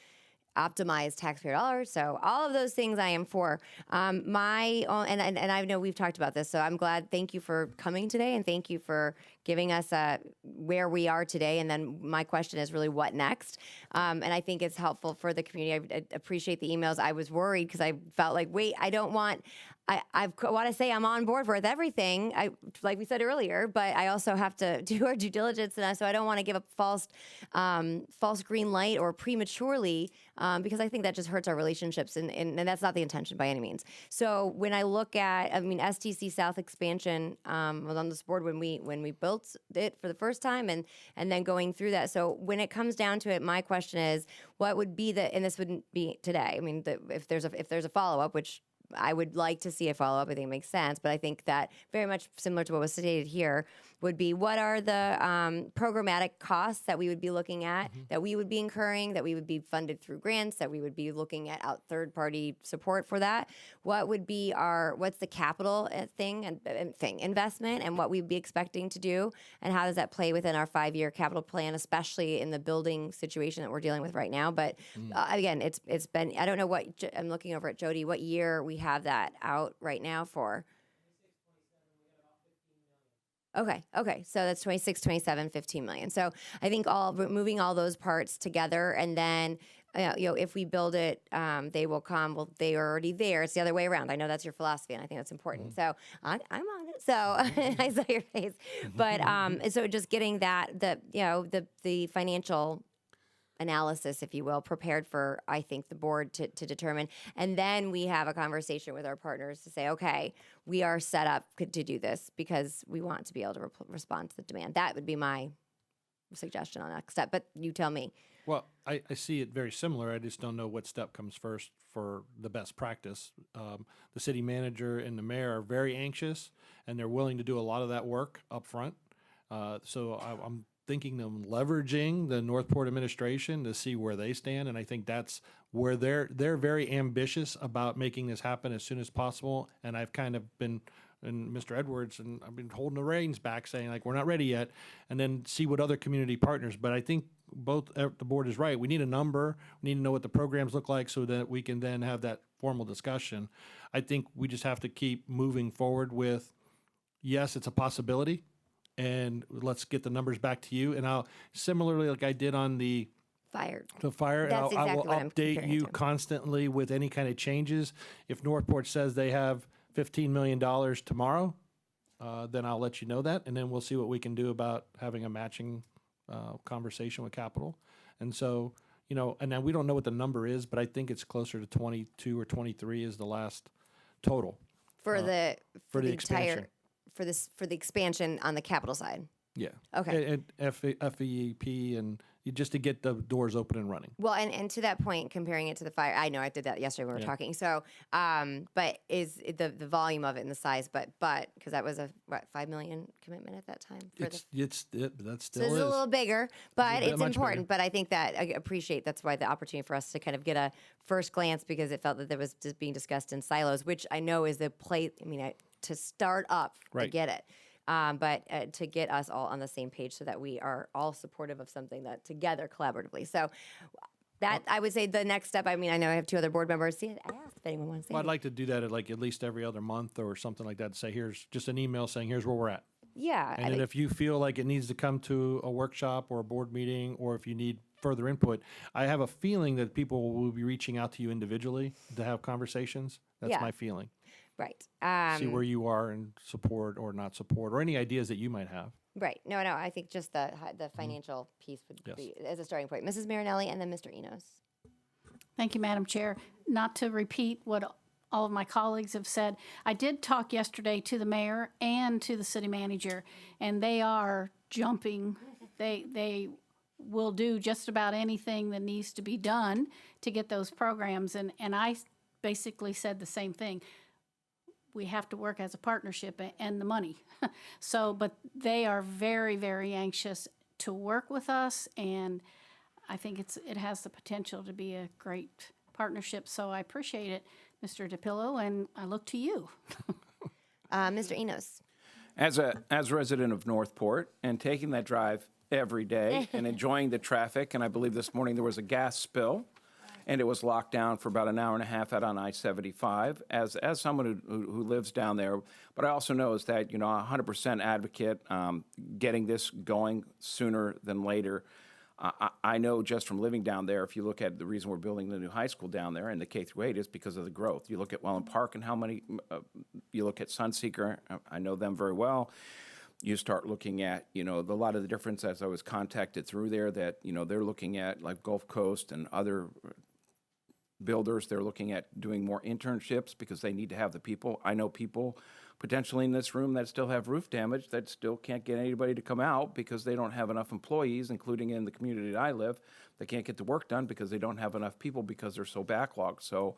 Optimize taxpayer dollars. So all of those things I am for. And I know we've talked about this, so I'm glad. Thank you for coming today, and thank you for giving us where we are today. And then my question is really what next? And I think it's helpful for the community. I appreciate the emails. I was worried because I felt like, wait, I want to say I'm on board with everything, like we said earlier, but I also have to do our due diligence, and so I don't want to give a false green light or prematurely, because I think that just hurts our relationships, and that's not the intention by any means. So when I look at, STC South expansion was on this board when we built it for the first time, and then going through that. So when it comes down to it, my question is, what would be and this wouldn't be today. I mean, if there's a follow up, which I would like to see a follow-up. I think it makes sense. But I think that very much similar to what was stated here would be, what are the programmatic costs that we would be looking at, that we would be incurring, that we would be funded through grants, that we would be looking at third-party support for that? What would be what's the capital investment, and what we'd be expecting to do, and how does that play within our 5-year capital plan, especially in the building situation that we're dealing with right now? But again, it's been, I don't know what, I'm looking over at Jody, what year we have that out right now for. Okay. So that's 26, 27, 15 million. So I think moving all those parts together, and then, if we build it, they will come. Well, they are already there. It's the other way around. I know that's your philosophy, and I think that's important. So I'm on it. So I saw your face. But so just getting the financial analysis, if you will, prepared for, I think, the board to determine. And then we have a conversation with our partners to say, okay, we are set up to do this because we want to be able to respond to the demand. That would be my suggestion on the next step. But you tell me. Well, I see it very similar. I just don't know what step comes first for the best practice. The city manager and the mayor are very anxious, and they're willing to do a lot of that work up front. So I'm thinking of leveraging the Northport administration to see where they stand, and I think that's where they're very ambitious about making this happen as soon as possible. And I've kind of been, and Mr. Edwards, and I've been holding the reins back, saying like, we're not ready yet, and then see what other community partners. But I think the board is right. We need a number. We need to know what the programs look like so that we can then have that formal discussion. I think we just have to keep moving forward with, yes, it's a possibility, and let's get the numbers back to you. And I'll, similarly, like I did on the fire, That's I exactly will what I'm update comparing you it to. constantly with any kind of changes. If Northport says they have $15 million tomorrow, then I'll let you know that, and then we'll see what we can do about having a matching conversation with capital. And so, and then we don't know what the number is, but I think it's closer to 22 or 23 is the last total For the expansion. for the expansion on the capital side. Yeah. Okay. And FEP, and just to get the doors open and running. Well, and to that point, comparing it to the fire, I know I did that yesterday when we were talking. So, but is the volume of it and the size, but because that was a $5 million commitment at that time. That still So it's a little bigger, but it's much important. bigger. But I think that I appreciate that's why the opportunity for us to kind of get a first glance, because it felt that there was just being discussed in silos, which I know is the place. I mean, to start up to Right. get it. But to get us all on the same page so that we are all supportive of something that together collaboratively. So that I would say the next step. I mean, I know I have 2 other board members. See, I asked if anyone wants to say. Well, I'd anything. like to do that at least every other month or something like that. To say, here's just an email saying, here's where we're at. Yeah. And then if you feel like it needs to come to a workshop or a board meeting, or if you need further input. I have a feeling that people will be reaching out to you individually to have conversations. That's Yeah. my feeling. Right. See where you are and support or not support, or any ideas that you might have. Right. No, I think just the financial piece would Yes. be as a starting point. Mrs. Marinelli and then Mr. Enos. Thank you, Madam Chair. Not to repeat what all of my colleagues have said, I did talk yesterday to the mayor and to the city manager, and they are jumping. They will do just about anything that needs to be done to get those programs. And I basically said the same thing. We have to work as a partnership and the money. So, but they are very, very anxious to work with us, and I think it has the potential to be a great partnership. So I appreciate it, Mr. DePillo, and I look to you. Mr. Enos. As a resident of Northport and taking that drive every day and enjoying the traffic, and I believe this morning there was a gas spill, and it was locked down for about an hour and a half out on I-75. As someone who lives down there, but I also know is that 100% advocate getting this going sooner than later. I know just from living down there, if you look at the reason we're building the new high school down there and the K-8 is because of the growth. You look at Welland Park and how many, you look at Sunseeker, I know them very well. You start looking at, a lot of the difference as I was contacted through there that, they're looking at like Gulf Coast and other builders. They're looking at doing more internships because they need to have the people. I know people potentially in this room that still have roof damage that still can't get anybody to come out because they don't have enough employees, including in the community that I live. They can't get the work done because they don't have enough people because they're so backlogged. So,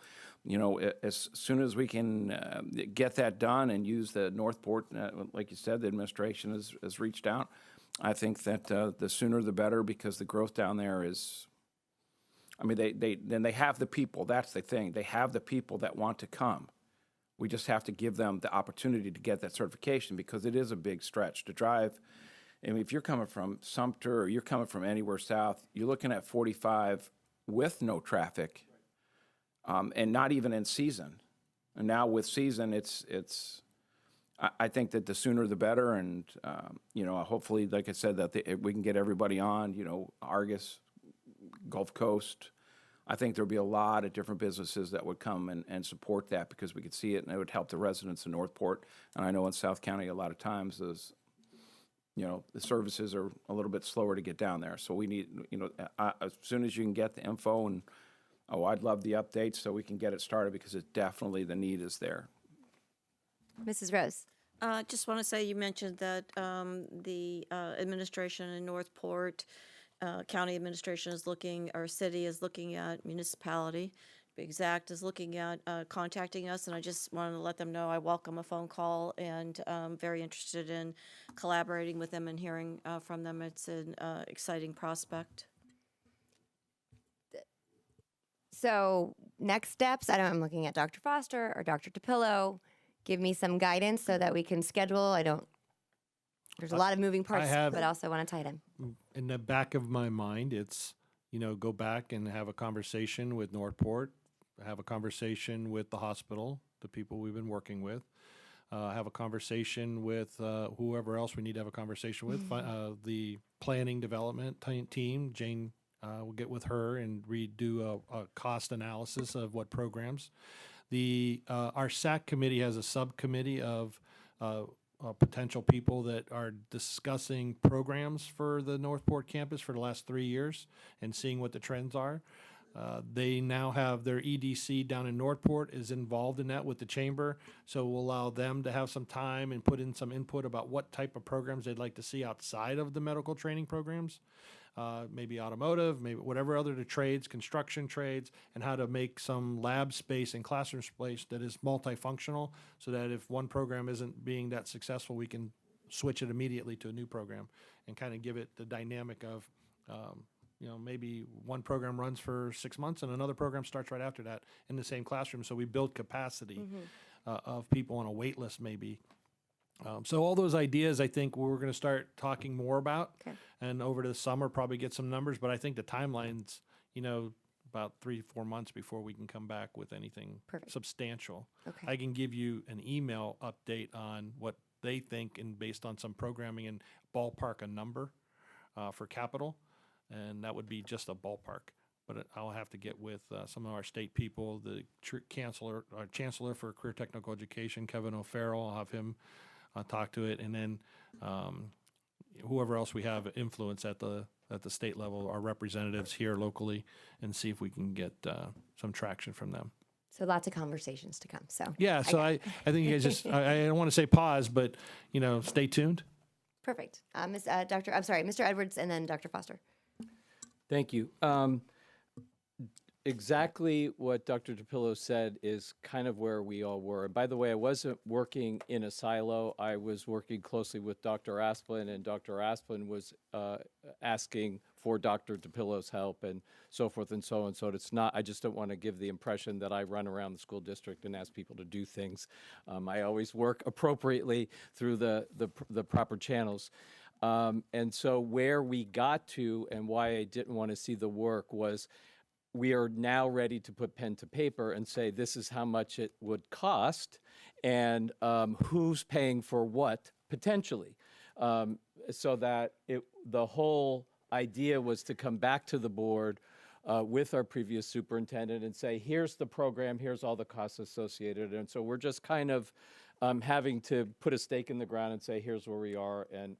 as soon as we can get that done and use the Northport, like you said, the administration has reached out. I think that the sooner the better because the growth down there is, they have the people. That's the thing. They have the people that want to come. We just have to give them the opportunity to get that certification because it is a big stretch to drive. If you're coming from Sumter or you're coming from anywhere south, you're looking at 45 with no traffic, and not even in season. And now with season, I think that the sooner the better. And hopefully, like I said, that we can get everybody on. Argus, Gulf Coast. I think there'll be a lot of different businesses that would come and support that because we could see it and it would help the residents in Northport. And I know in South County a lot of times those, the services are a little bit slower to get down there. So we need, as soon as you can get the info and, I'd love the updates so we can get it started because it definitely, the need is there. Mrs. Rose. Just want to say you mentioned that the administration in Northport, county administration is looking, our city is looking at, municipality, to be exact, is looking at contacting us, and I just wanted to let them know I welcome a phone call and very interested in collaborating with them and hearing from them. It's an exciting prospect. So next steps, I'm looking at Dr. Foster or Dr. DePillo. Give me some guidance so that we can schedule. There's a lot of moving parts, but I also want to tie it in. In the back of my mind, it's, go back and have a conversation with Northport, have a conversation with the hospital, the people we've been working with, have a conversation with whoever else we need to have a conversation with, the planning development team. Jane will get with her and redo a cost analysis of what programs. Our SAC committee has a subcommittee of potential people that are discussing programs for the Northport campus for the last 3 years and seeing what the trends are. They now have their EDC down in Northport is involved in that with the chamber, so we'll allow them to have some time and put in some input about what type of programs they'd like to see outside of the medical training programs. Maybe automotive, maybe whatever other the trades, construction trades, and how to make some lab space and classroom space that is multifunctional so that if one program isn't being that successful, we can switch it immediately to a new program and kind of give it the dynamic of, maybe one program runs for 6 months and another program starts right after that in the same classroom. So we build capacity of people on a wait list maybe. So all those ideas, I think we're going to start talking more about, and over the summer probably get some numbers. But I think the timeline's, about 3-4 months before we can come back with anything substantial. Okay. I can give you an email update on what they think, and based on some programming and ballpark a number for capital, and that would be just a ballpark. But I'll have to get with some of our state people, the chancellor for career technical education, Kevin O'Farrell. I'll have him talk to it, and then whoever else we have influence at the state level, our representatives here locally, and see if we can get some traction from them. So lots of conversations to come. So Yeah, so I think you guys just I don't want to say pause, but stay tuned. perfect. Mr. Edwards, and then Dr. Foster. Thank you. Exactly what Dr. DePillo said is kind of where we all were. And by the way, I wasn't working in a silo. I was working closely with Dr. Asplin, and Dr. Asplin was asking for Dr. DePillo's help and so forth and so on. So it's not, I just don't want to give the impression that I run around the school district and ask people to do things. I always work appropriately through the proper channels. And so where we got to and why I didn't want to see the work was we are now ready to put pen to paper and say this is how much it would cost and who's paying for what potentially. So that the whole idea was to come back to the board with our previous superintendent and say, here's the program, here's all the costs associated. And so we're just kind of having to put a stake in the ground and say, here's where we are. And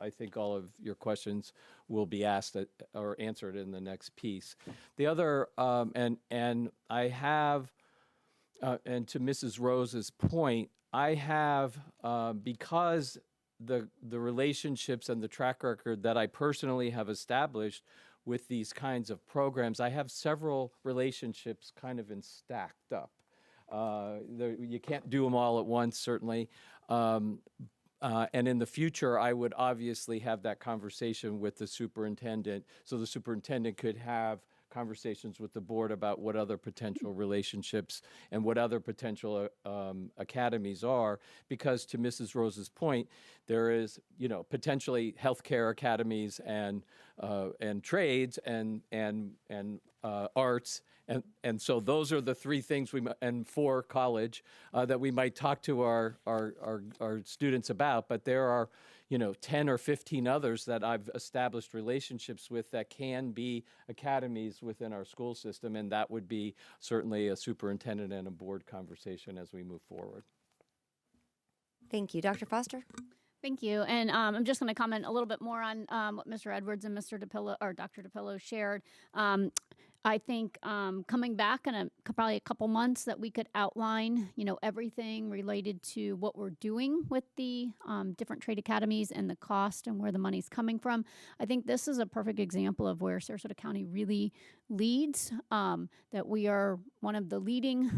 I think all of your questions will be asked or answered in the next piece. The other, and I have, and to Mrs. Rose's point, I have, because the relationships and the track record that I personally have established with these kinds of programs, I have several relationships kind of stacked up. You can't do them all at once, certainly. And in the future, I would obviously have that conversation with the superintendent, so the superintendent could have conversations with the board about what other potential relationships and what other potential academies are, because to Mrs. Rose's point, there is, potentially healthcare academies and trades and arts. And so those are the three things and for college that we might talk to our students about. But there are, 10 or 15 others that I've established relationships with that can be academies within our school system. And that would be certainly a superintendent and a board conversation as we move forward. Thank you. Dr. Foster? Thank you. And I'm just going to comment a little bit more on what Mr. Edwards and Mr. DePillo or Dr. DePillo shared. I think coming back in probably a couple months that we could outline, everything related to what we're doing with the different trade academies and the cost and where the money's coming from. I think this is a perfect example of where Sarasota County really leads, that we are one of the leading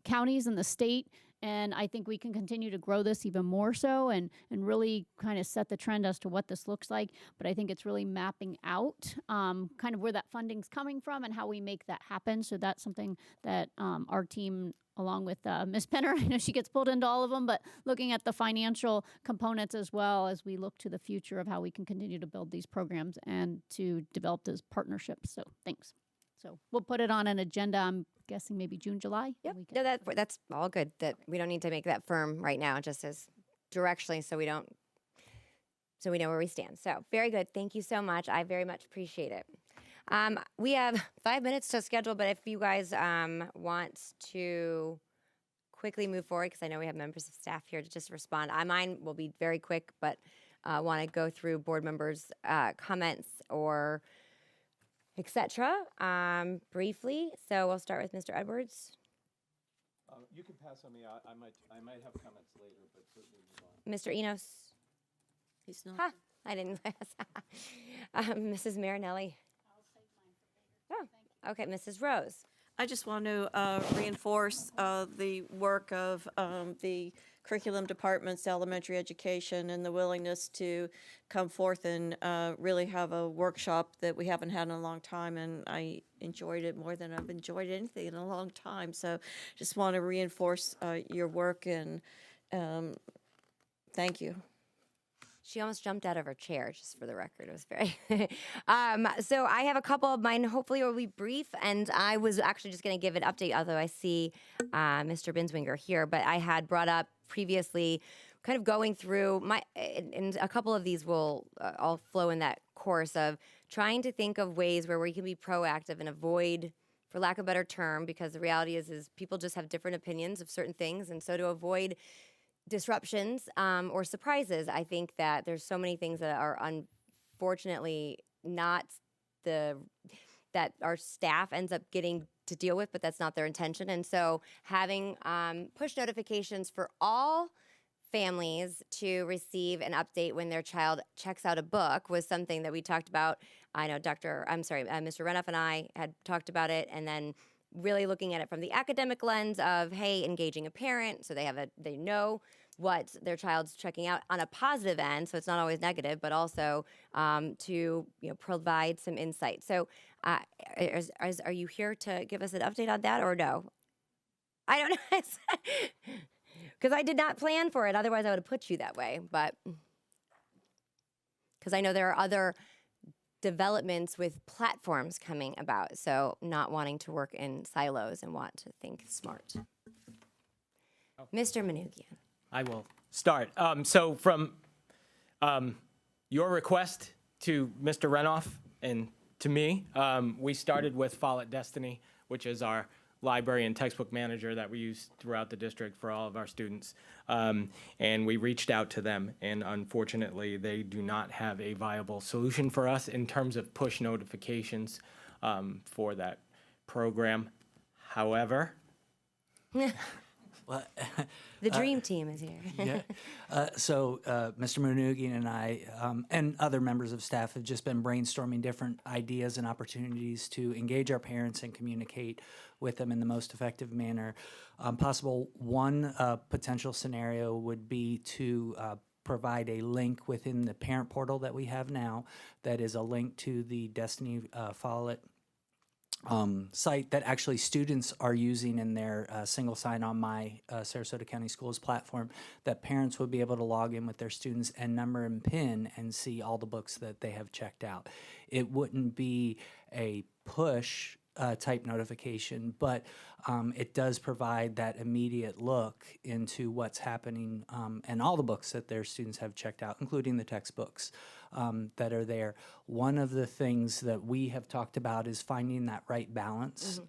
counties in the state. And I think we can continue to grow this even more so and really kind of set the trend as to what this looks like. But I think it's really mapping out kind of where that funding's coming from and how we make that happen. So that's something that our team, along with Ms. Penner, I know she gets pulled into all of them, but looking at the financial components as well as we look to the future of how we can continue to build these programs and to develop those partnerships. So thanks. So we'll put it on an agenda, I'm guessing maybe June, July. Yep. No, that's all good. That we don't need to make that firm right now, just as directionally, so we know where we stand. So very good. Thank you so much. I very much appreciate it. We have 5 minutes to schedule, but if you guys want to quickly move forward, because I know we have members of staff here to just respond. Mine will be very quick, but want to go through board members' comments or etc. Briefly. So we'll start with Mr. Edwards. You can pass on me. I might have comments later, but certainly move on. Mr. Enos. He's not. Ha, I didn't. Mrs. Marinelli. I'll save mine for later. Oh, okay. Mrs. Rose. I just want to reinforce the work of the curriculum departments, elementary education, and the willingness to come forth and really have a workshop that we haven't had in a long time. And I enjoyed it more than I've enjoyed anything in a long time. So just want to reinforce your work and thank you. She almost jumped out of her chair, just for the record. It was very... so I have a couple of mine. Hopefully it will be brief. And I was actually just going to give an update, although I see Mr. Binswinger here. But I had brought up previously kind of going through and a couple of these will all flow in that course of trying to think of ways where we can be proactive and avoid, for lack of a better term, because the reality is people just have different opinions of certain things. And so to avoid disruptions or surprises, I think that there's so many things that are unfortunately not that our staff ends up getting to deal with, but that's not their intention. And so having push notifications for all families to receive an update when their child checks out a book was something that we talked about. I know Mr. Renoff and I had talked about it, and then really looking at it from the academic lens of, hey, engaging a parent so they know what their child's checking out on a positive end, so it's not always negative, but also to provide some insight. So are you here to give us an update on that or no? I don't know. Because I did not plan for it. Otherwise, I would have put you that way. But because I know there are other developments with platforms coming about. So not wanting to work in silos and want to think smart. Mr. Manoogian. I will start. So from your request to Mr. Renoff and to me, we started with Follett Destiny, which is our library and textbook manager that we use throughout the district for all of our students. And we reached out to them, and unfortunately, they do not have a viable solution for us in terms of push notifications for that program. However, Well, the dream team is here. yeah. So Mr. Manoogian and I and other members of staff have just been brainstorming different ideas and opportunities to engage our parents and communicate with them in the most effective manner possible. One potential scenario would be to provide a link within the parent portal that we have now that is a link to the Destiny Follett site that actually students are using in their single sign-on My Sarasota County Schools platform, that parents would be able to log in with their students and number and pin and see all the books that they have checked out. It wouldn't be a push type notification, but it does provide that immediate look into what's happening and all the books that their students have checked out, including the textbooks that are there. One of the things that we have talked about is finding that right balance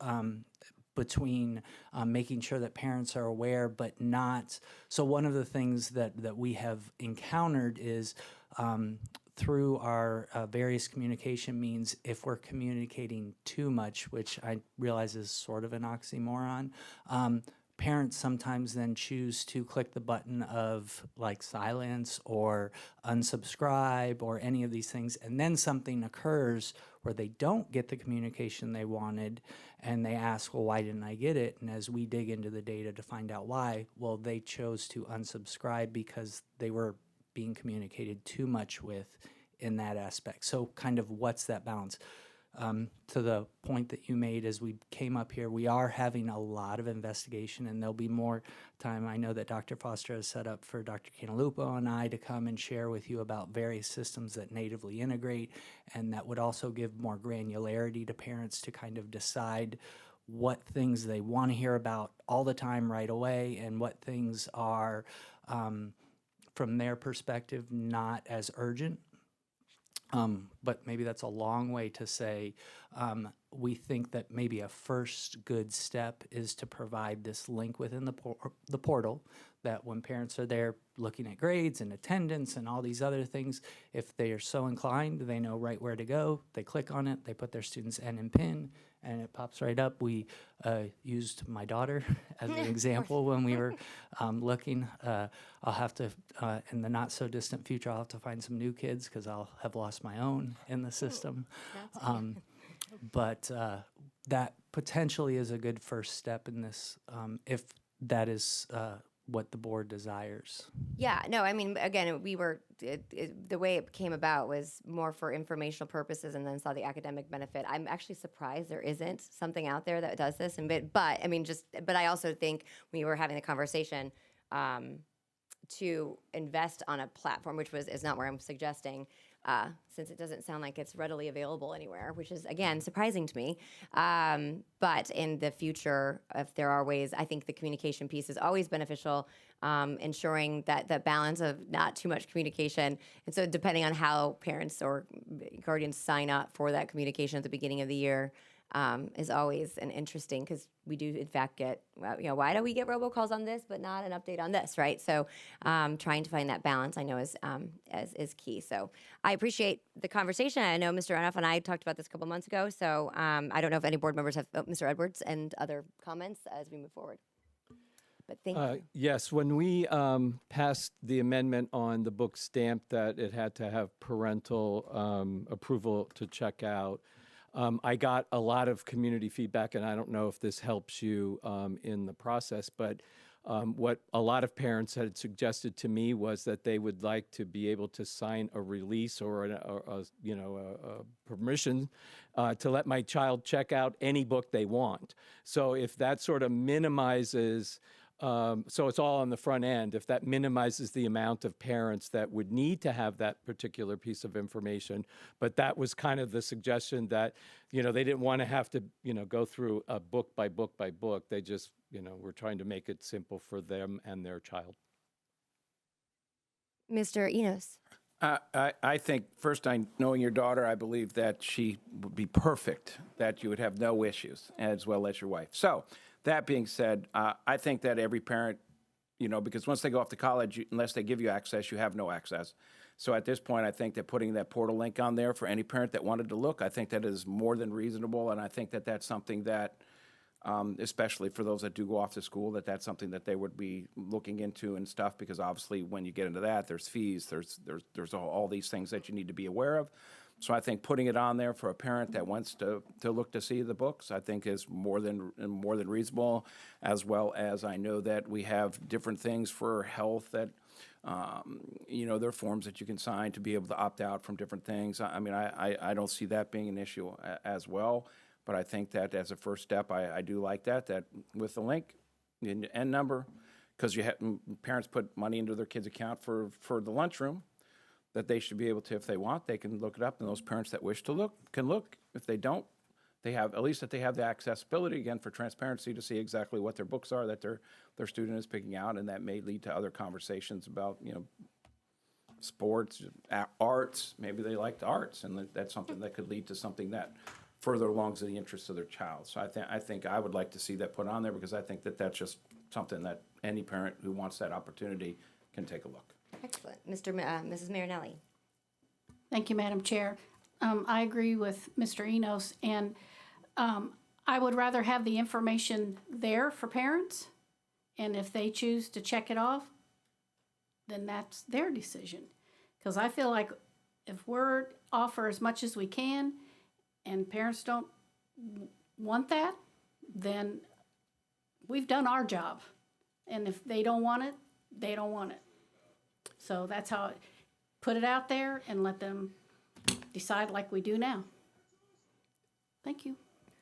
between making sure that parents are aware, but not. So one of the things that we have encountered is through our various communication means, if we're communicating too much, which I realize is sort of an oxymoron, parents sometimes then choose to click the button of like silence or unsubscribe or any of these things, and then something occurs where they don't get the communication they wanted, and they ask, well, why didn't I get it? And as we dig into the data to find out why, well, they chose to unsubscribe because they were being communicated too much with in that aspect. So kind of what's that balance? To the point that you made as we came up here, we are having a lot of investigation, and there'll be more time. I know that Dr. Foster has set up for Dr. Canalupo and I to come and share with you about various systems that natively integrate, and that would also give more granularity to parents to kind of decide what things they want to hear about all the time right away, and what things are, from their perspective, not as urgent. But maybe that's a long way to say we think that maybe a first good step is to provide this link within the portal, that when parents are there looking at grades and attendance and all these other things, if they are so inclined, they know right where to go. They click on it, they put their student's N and PIN, and it pops right up. We used my daughter as an example when we were looking. I'll have to, in the not so distant future, I'll have to find some new kids because I'll have lost my own in the system. But that potentially is a good first step in this, if that is what the board desires. Yeah, no, I mean, again, the way it came about was more for informational purposes, and then saw the academic benefit. I'm actually surprised there isn't something out there that does this, but I mean, but I also think we were having the conversation to invest on a platform, which is not where I'm suggesting, since it doesn't sound like it's readily available anywhere, which is, again, surprising to me. But in the future, if there are ways, I think the communication piece is always beneficial, ensuring that the balance of not too much communication. And so depending on how parents or guardians sign up for that communication at the beginning of the year, is always an interesting, because we do in fact get, why do we get robocalls on this but not an update on this, right? So trying to find that balance, I know, is key. So I appreciate the conversation. I know Mr. Renoff and I talked about this a couple months ago, so I don't know if any board members have, Mr. Edwards, and other comments as we move forward. But thank you. Yes, when we passed the amendment on the book stamp that it had to have parental approval to check out, I got a lot of community feedback, and I don't know if this helps you in the process, but what a lot of parents had suggested to me was that they would like to be able to sign a release or a permission to let my child check out any book they want. So if that sort of minimizes, so it's all on the front end, if that minimizes the amount of parents that would need to have that particular piece of information, but that was kind of the suggestion that, they didn't want to have to, go through a book by book by book. They just, were trying to make it simple for them and their child. Mr. Enos. I think, first, knowing your daughter, I believe that she would be perfect, that you would have no issues, as well as your wife. So, that being said, I think that every parent, because once they go off to college, unless they give you access, you have no access. So at this point, I think that putting that portal link on there for any parent that wanted to look, I think that is more than reasonable, and I think that that's something that, especially for those that do go off to school, that's something that they would be looking into and stuff, because obviously when you get into that, there's fees, there's all these things that you need to be aware of. So I think putting it on there for a parent that wants to look to see the books, I think is more than reasonable, as well as I know that we have different things for health that, there are forms that you can sign to be able to opt out from different things. I mean, I don't see that being an issue as well, but I think that as a first step, I do like that with the link and number, because parents put money into their kids' account for the lunchroom, that they should be able to, if they want, they can look it up, and those parents that wish to look can look. If they don't, they have, at least that they have the accessibility, again, for transparency, to see exactly what their books are that their student is picking out, and that may lead to other conversations about, sports, arts. Maybe they liked arts, and that's something that could lead to something that further alongs the interests of their child. So I think I would like to see that put on there, because I think that that's just something that any parent who wants that opportunity can take a look. Excellent. Mrs. Marinelli. Thank you, Madam Chair. I agree with Mr. Enos, and I would rather have the information there for parents, and if they choose to check it off, then that's their decision. Because I feel like if we're offer as much as we can, and parents don't want that, then we've done our job. And if they don't want it, they don't want it. So that's how put it out there and let them decide like we do now. Thank you.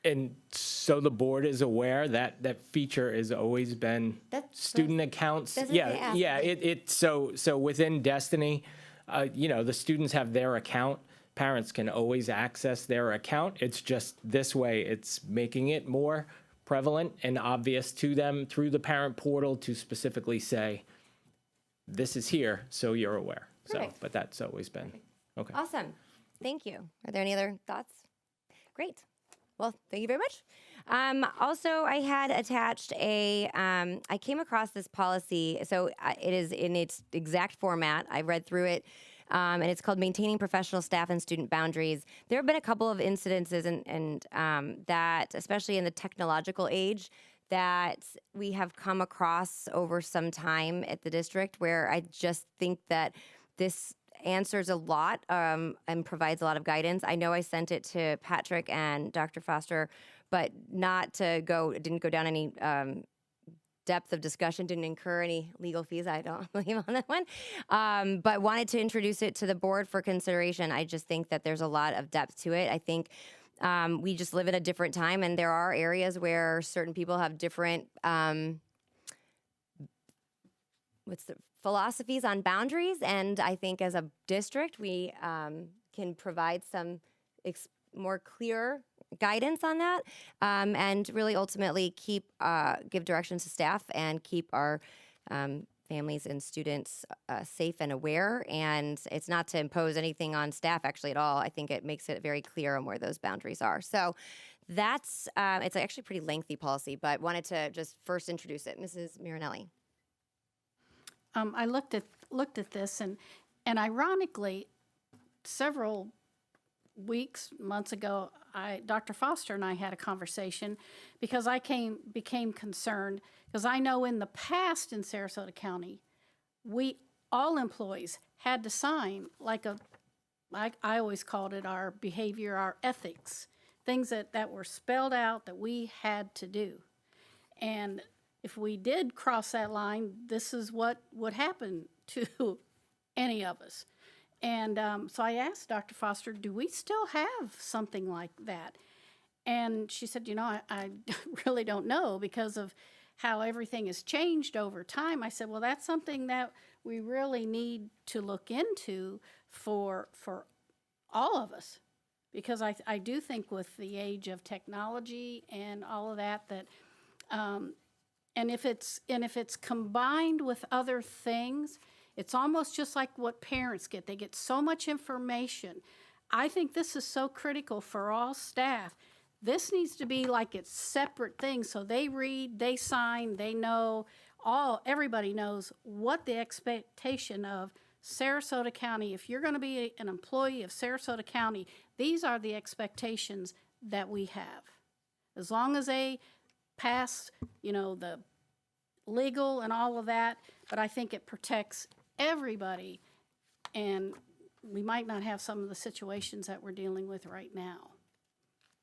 And so the board is aware that that feature has always been student accounts. So within Destiny, the students have their account. Parents can always access their account. It's just this way. It's making it more prevalent and obvious to them through the parent portal to specifically say, this is here, so you're aware. Perfect. So, but that's always been okay. Awesome. Thank you. Are there any other thoughts? Great. Well, thank you very much. Also, I had attached I came across this policy. So it is in its exact format. I read through it, and it's called Maintaining Professional Staff and Student Boundaries. There have been a couple of incidences and that, especially in the technological age, that we have come across over some time at the district, where I just think that this answers a lot and provides a lot of guidance. I know I sent it to Patrick and Dr. Foster, but didn't go down any depth of discussion, didn't incur any legal fees, I don't believe, on that one, but wanted to introduce it to the board for consideration. I just think that there's a lot of depth to it. I think we just live in a different time, and there are areas where certain people have different philosophies on boundaries, and I think as a district we can provide some more clear guidance on that, and really ultimately give directions to staff and keep our families and students safe and aware. And it's not to impose anything on staff actually at all. I think it makes it very clear on where those boundaries are. So that's it's actually a pretty lengthy policy, but wanted to just first introduce it. Mrs. Mirinelli. I looked at this, and ironically, several months ago, Dr. Foster and I had a conversation because I became concerned because I know in the past in Sarasota County, all employees had to sign like I always called it our behavior, our ethics, things that were spelled out that we had to do. And if we did cross that line, this is what would happen to any of us. And so I asked Dr. Foster, do we still have something like that? And she said, I really don't know because of how everything has changed over time. I said, well, that's something that we really need to look into for all of us. Because I do think with the age of technology and all of that, and if it's combined with other things, it's almost just like what parents get. They get so much information. I think this is so critical for all staff. This needs to be like it's separate things. So they read, they sign, they know, everybody knows what the expectation of Sarasota County, if you're going to be an employee of Sarasota County, these are the expectations that we have. As long as they pass, the legal and all of that, but I think it protects everybody, and we might not have some of the situations that we're dealing with right now.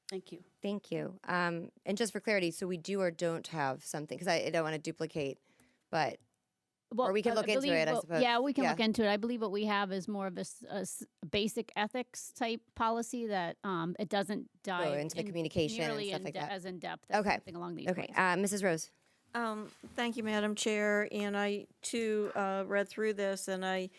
Thank you. Thank you. And just for clarity, so we do or don't have something, because I don't want to duplicate, but or we can look into it, I suppose. Yeah, we can look into it. I believe what we have is more of a basic ethics type policy that it doesn't dive into the communication and nearly stuff like that. as in depth as something along these lines. Mrs. Rose. Thank you, Madam Chair. And I, too, read through this, and I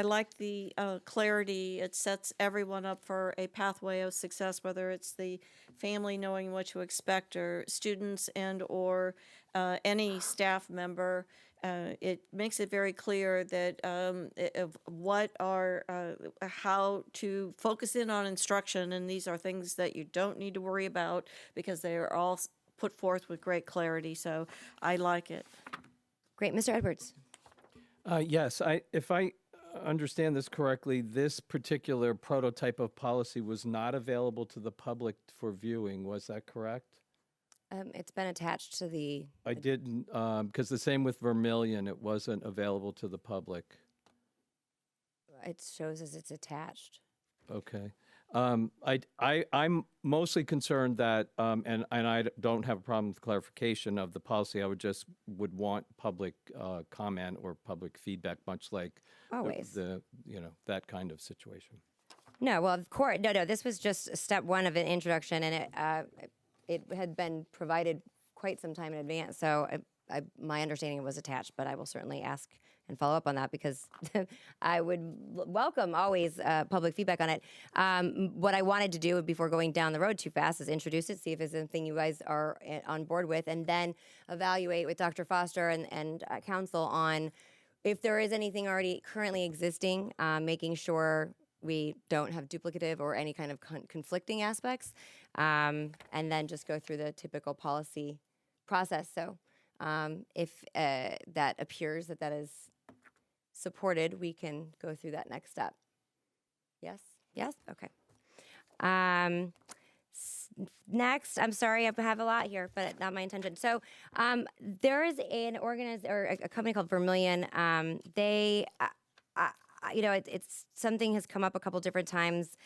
like the clarity. It sets everyone up for a pathway of success, whether it's the family knowing what to expect, or students or any staff member. It makes it very clear that how to focus in on instruction, and these are things that you don't need to worry about because they are all put forth with great clarity. So I like it. Great. Mr. Edwards. Yes, if I understand this correctly, this particular prototype of policy was not available to the public for viewing. Was that correct? It's been attached to the... I didn't, because the same with Vermilion, it wasn't available to the public. It shows as it's attached. Okay. I'm mostly concerned that, and I don't have a problem with clarification of the policy. I would want public comment or public feedback, much like always that kind of situation. No, well, of course, no. This was just step one of an introduction, and it had been provided quite some time in advance. So my understanding was attached, but I will certainly ask and follow up on that because I would welcome always public feedback on it. What I wanted to do before going down the road too fast is introduce it, see if it's something you guys are on board with, and then evaluate with Dr. Foster and council on if there is anything already currently existing, making sure we don't have duplicative or any kind of conflicting aspects, and then just go through the typical policy process. So if that appears that is supported, we can go through that next step. Yes? Yes? Okay. Next, I'm sorry, I have a lot here, but not my intention. So there is an a company called Vermilion. It's something has come up a couple different times.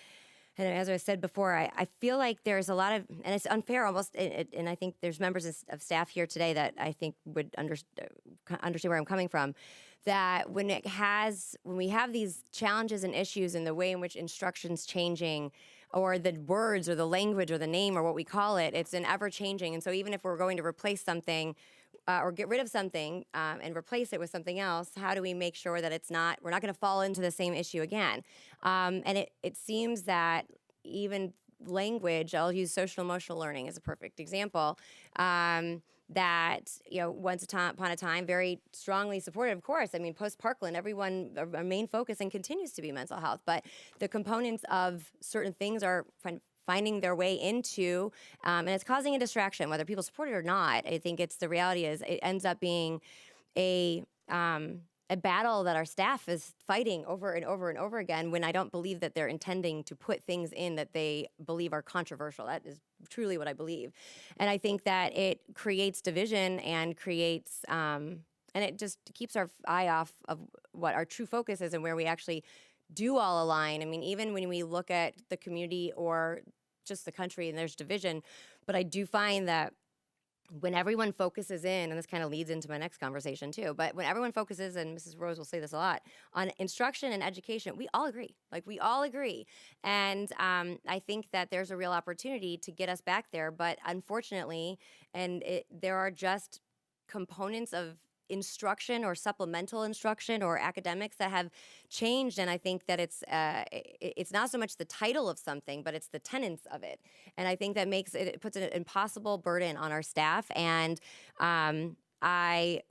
And as I said before, I feel like there's a lot of, and it's unfair almost, and I think there's members of staff here today that I think would understand where I'm coming from, that when we have these challenges and issues in the way in which instruction's changing, or the words or the language or the name or what we call it, it's an ever changing. And so even if we're going to replace something, or get rid of something and replace it with something else, how do we make sure that we're not going to fall into the same issue again? And it seems that even language, I'll use social emotional learning as a perfect example, that, once upon a time, very strongly supported, of course. I mean, post-Parkland, our main focus and continues to be mental health, but the components of certain things are finding their way into, and it's causing a distraction, whether people support it or not. I think the reality is it ends up being a battle that our staff is fighting over and over and over again, when I don't believe that they're intending to put things in that they believe are controversial. That is truly what I believe. And I think that it creates division and creates, and it just keeps our eye off of what our true focus is and where we actually do all align. I mean, even when we look at the community or just the country and there's division, but I do find that when everyone focuses in, and this kind of leads into my next conversation too, but when everyone focuses, and Mrs. Rose will say this a lot, on instruction and education, we all agree. We all agree. And I think that there's a real opportunity to get us back there, but unfortunately, there are just components of instruction or supplemental instruction or academics that have changed, and I think that it's not so much the title of something, but it's the tenets of it, and I think that it puts an impossible burden on our staff. And I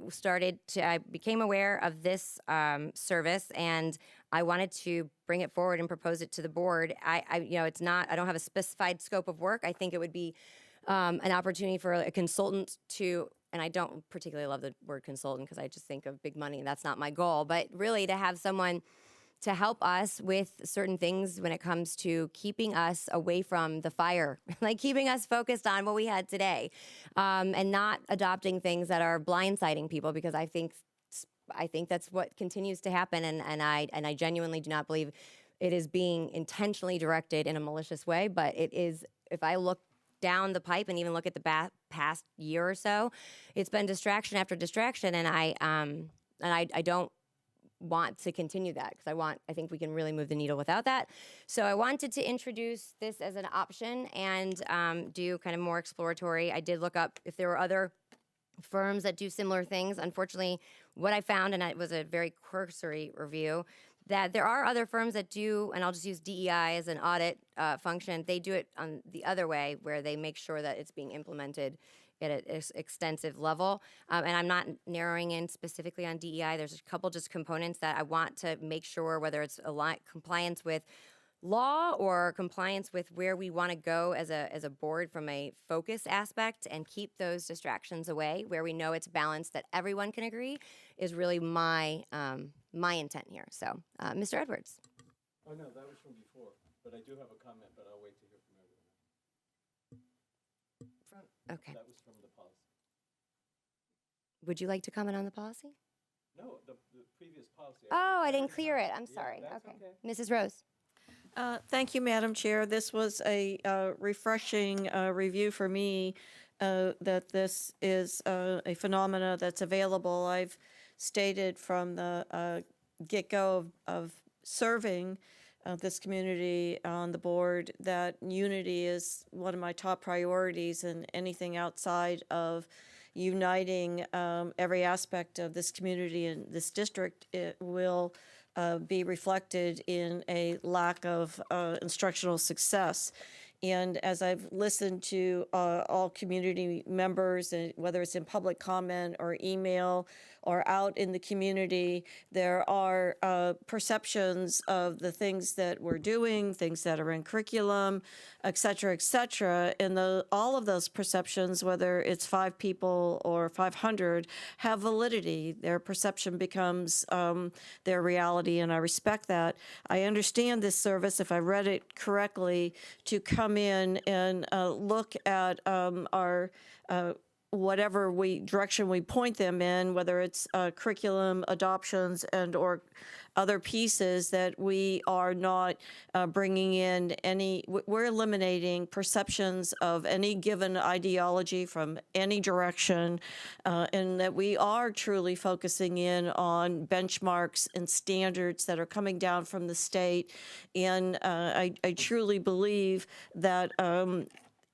became aware of this service, and I wanted to bring it forward and propose it to the board. I don't have a specified scope of work. I think it would be an opportunity for a consultant to, and I don't particularly love the word consultant because I just think of big money and that's not my goal, but really to have someone to help us with certain things when it comes to keeping us away from the fire, keeping us focused on what we had today, and not adopting things that are blindsiding people, because I think that's what continues to happen, and I genuinely do not believe it is being intentionally directed in a malicious way, but it is. If I look down the pipe and even look at the past year or so, it's been distraction after distraction, and I don't want to continue that, because I think we can really move the needle without that. So I wanted to introduce this as an option and do kind of more exploratory. I did look up if there were other firms that do similar things. Unfortunately, what I found, and it was a very cursory review, that there are other firms that do, and I'll just use DEI as an audit function. They do it on the other way, where they make sure that it's being implemented at an extensive level. And I'm not narrowing in specifically on DEI. There's a couple just components that I want to make sure, whether it's compliance with law or compliance with where we want to go as a board from a focus aspect, and keep those distractions away, where we know it's balanced, that everyone can agree, is really my intent here. So, Mr. Edwards. Oh, no, that was from before, but I do have a comment, but I'll wait to hear from everyone. Okay. That was from the policy. Would you like to comment on the policy? No, the previous policy. Oh, I didn't clear it. I'm sorry. Okay. Mrs. Rose. Thank you, Madam Chair. This was a refreshing review for me, that this is a phenomena that's available. I've stated from the get-go of serving this community on the board that unity is one of my top priorities, and anything outside of uniting every aspect of this community and this district, it will be reflected in a lack of instructional success. And as I've listened to all community members, and whether it's in public comment or email or out in the community, there are perceptions of the things that we're doing, things that are in curriculum, et cetera, and all of those perceptions, whether it's 5 people or 500, have validity. Their perception becomes their reality, and I respect that. I understand this service, if I read it correctly, to come in and look at our whatever direction we point them in, whether it's curriculum adoptions and or other pieces, that we are not bringing in we're eliminating perceptions of any given ideology from any direction, and that we are truly focusing in on benchmarks and standards that are coming down from the state. And I truly believe that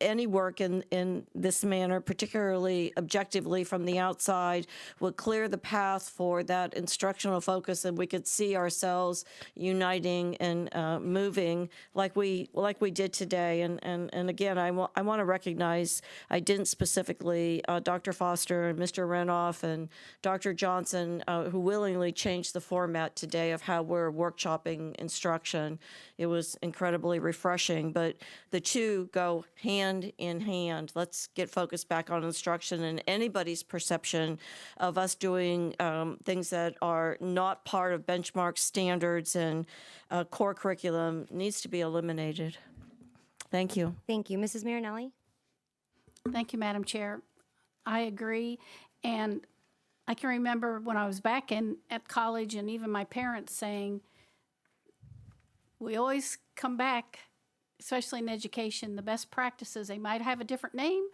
any work in this manner, particularly objectively from the outside, would clear the path for that instructional focus, and we could see ourselves uniting and moving like we did today. And again, I want to recognize, I didn't specifically, Dr. Foster and Mr. Renoff and Dr. Johnson, who willingly changed the format today of how we're workshopping instruction. It was incredibly refreshing, but the two go hand in hand. Let's get focused back on instruction, and anybody's perception of us doing things that are not part of benchmark standards and core curriculum needs to be eliminated. Thank you. Thank you. Mrs. Marinelli? Thank you, Madam Chair. I agree. And I can remember when I was back at college and even my parents saying, we always come back, especially in education, the best practices, they might have a different name,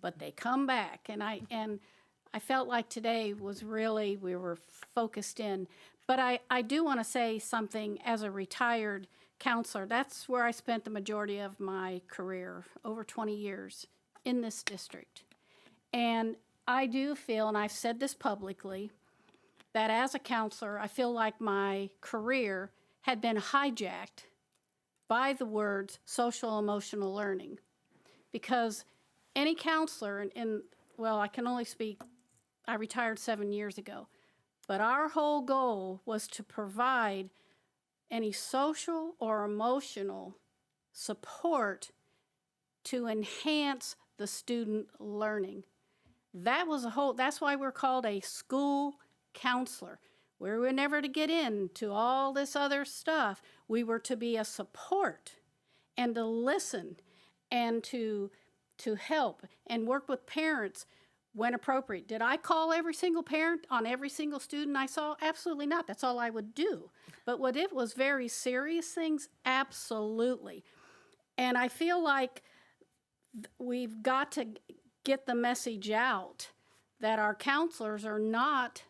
but they come back. And I felt like today was really, we were focused in. But I do want to say something as a retired counselor. That's where I spent the majority of my career, over 20 years in this district. And I do feel, and I've said this publicly, that as a counselor, I feel like my career had been hijacked by the words social emotional learning. Because any counselor, well, I can only speak, I retired 7 years ago, but our whole goal was to provide any social or emotional support to enhance the student learning. That's why we're called a school counselor. We were never to get into all this other stuff. We were to be a support and to listen and to help and work with parents when appropriate. Did I call every single parent on every single student I saw? Absolutely not. That's all I would do. But when it was very serious things, absolutely. And I feel like we've got to get the message out that our counselors are not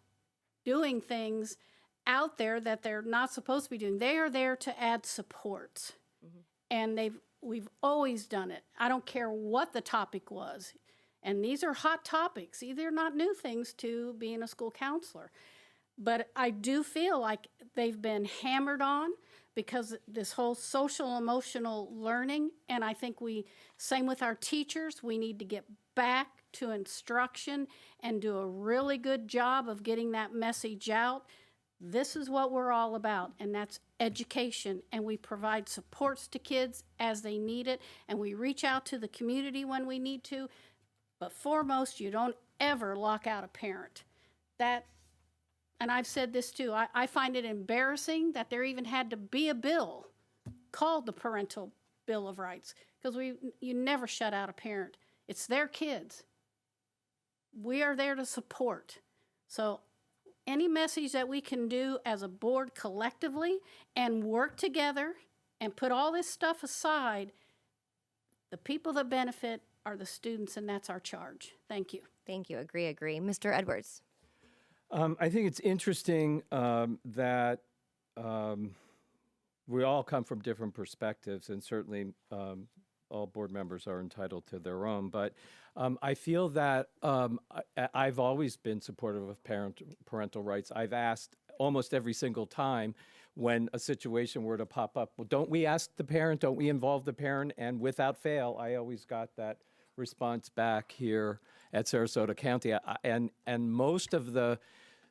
doing things out there that they're not supposed to be doing. They are there to add supports. And we've always done it. I don't care what the topic was. And these are hot topics. They're not new things to being a school counselor. But I do feel like they've been hammered on because this whole social emotional learning, and I think same with our teachers, we need to get back to instruction and do a really good job of getting that message out. This is what we're all about, and that's education, and we provide supports to kids as they need it, and we reach out to the community when we need to, but foremost, you don't ever lock out a parent. And I've said this too, I find it embarrassing that there even had to be a bill called the Parental Bill of Rights, because you never shut out a parent. It's their kids. We are there to support. So any message that we can do as a board collectively and work together and put all this stuff aside, the people that benefit are the students, and that's our charge. Thank you. Thank you. Agree. Mr. Edwards. I think it's interesting that we all come from different perspectives, and certainly all board members are entitled to their own. But I feel that I've always been supportive of parental rights. I've asked almost every single time when a situation were to pop up, well, don't we ask the parent, don't we involve the parent? And without fail, I always got that response back here at Sarasota County. And most of the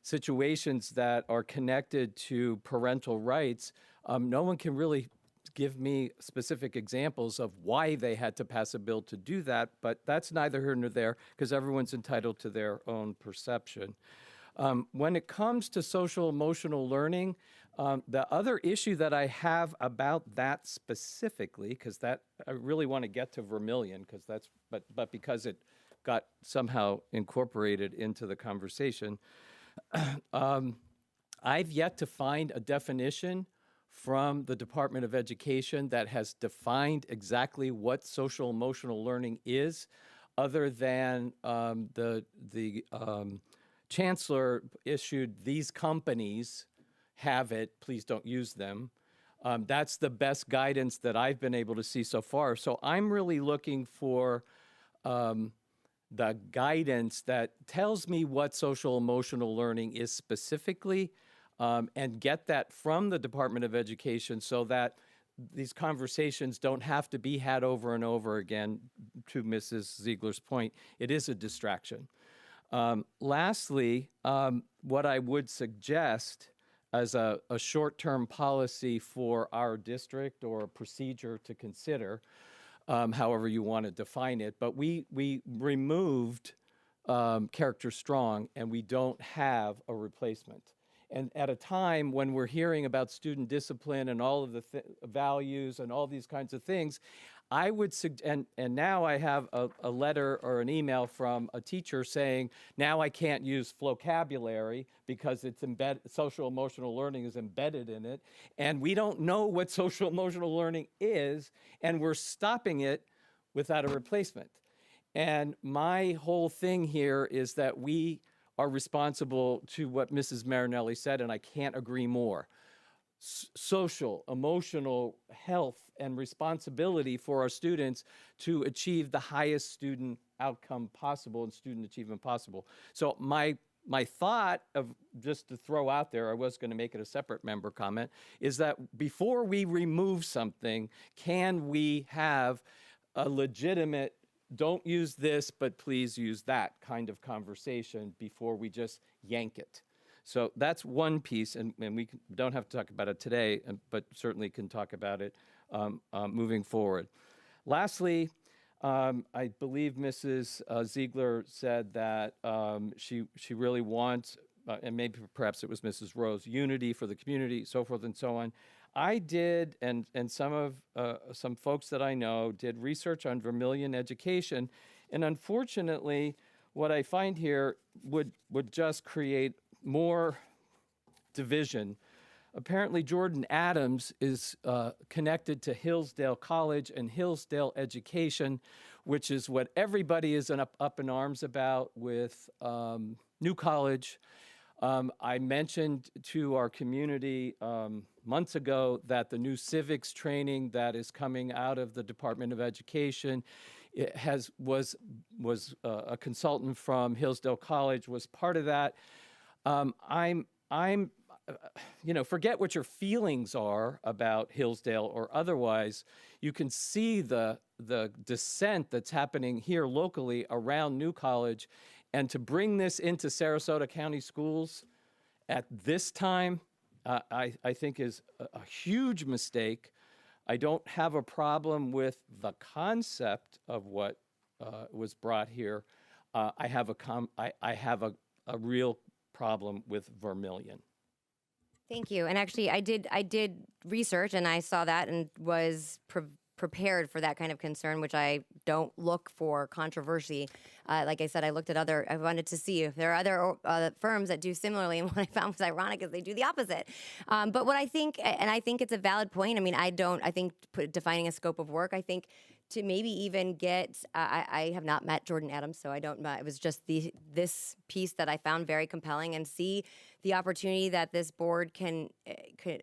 situations that are connected to parental rights, no one can really give me specific examples of why they had to pass a bill to do that, but that's neither here nor there because everyone's entitled to their own perception. When it comes to social emotional learning, the other issue that I have about that specifically, because that I really want to get to Vermilion, because but because it got somehow incorporated into the conversation, I've yet to find a definition from the Department of Education that has defined exactly what social emotional learning is, other than the chancellor issued, these companies have it, please don't use them. That's the best guidance that I've been able to see so far. So I'm really looking for the guidance that tells me what social emotional learning is specifically, and get that from the Department of Education so that these conversations don't have to be had over and over again. To Mrs. Ziegler's point, it is a distraction. Lastly, what I would suggest as a short-term policy for our district or a procedure to consider, however you want to define it, but we removed Character Strong, and we don't have a replacement. And at a time when we're hearing about student discipline and all of the values and all these kinds of things, I would and now I have a letter or an email from a teacher saying, now I can't use vocabulary because it's social emotional learning is embedded in it. And we don't know what social emotional learning is, and we're stopping it without a replacement. And my whole thing here is that we are responsible to what Mrs. Marinelli said, and I can't agree more. Social, emotional health and responsibility for our students to achieve the highest student outcome possible and student achievement possible. So my thought of, just to throw out there, I was going to make it a separate member comment, is that before we remove something, can we have a legitimate don't use this, but please use that kind of conversation before we just yank it? So that's one piece, and we don't have to talk about it today, but certainly can talk about it moving forward. Lastly, I believe Mrs. Ziegler said that she really wants, and maybe perhaps it was Mrs. Rose, unity for the community, so forth and so on. I did, and some folks that I know did research on Vermilion education, and unfortunately, what I find here would just create more division. Apparently, Jordan Adams is connected to Hillsdale College and Hillsdale Education, which is what everybody is up in arms about with New College. I mentioned to our community months ago that the new civics training that is coming out of the Department of Education was a consultant from Hillsdale College was part of that. Forget what your feelings are about Hillsdale or otherwise. You can see the dissent that's happening here locally around New College, and to bring this into Sarasota County schools at this time, I think is a huge mistake. I don't have a problem with the concept of what was brought here. I have a real problem with Vermilion. Thank you. And actually, I did research, and I saw that and was prepared for that kind of concern, which I don't look for controversy. Like I said, I wanted to see if there are other firms that do similarly, and what I found was ironic is they do the opposite. But what I think, and I think it's a valid point, I mean, I think defining a scope of work, I think to maybe even get, I have not met Jordan Adams, so I don't know. It was just this piece that I found very compelling, and see the opportunity that this board could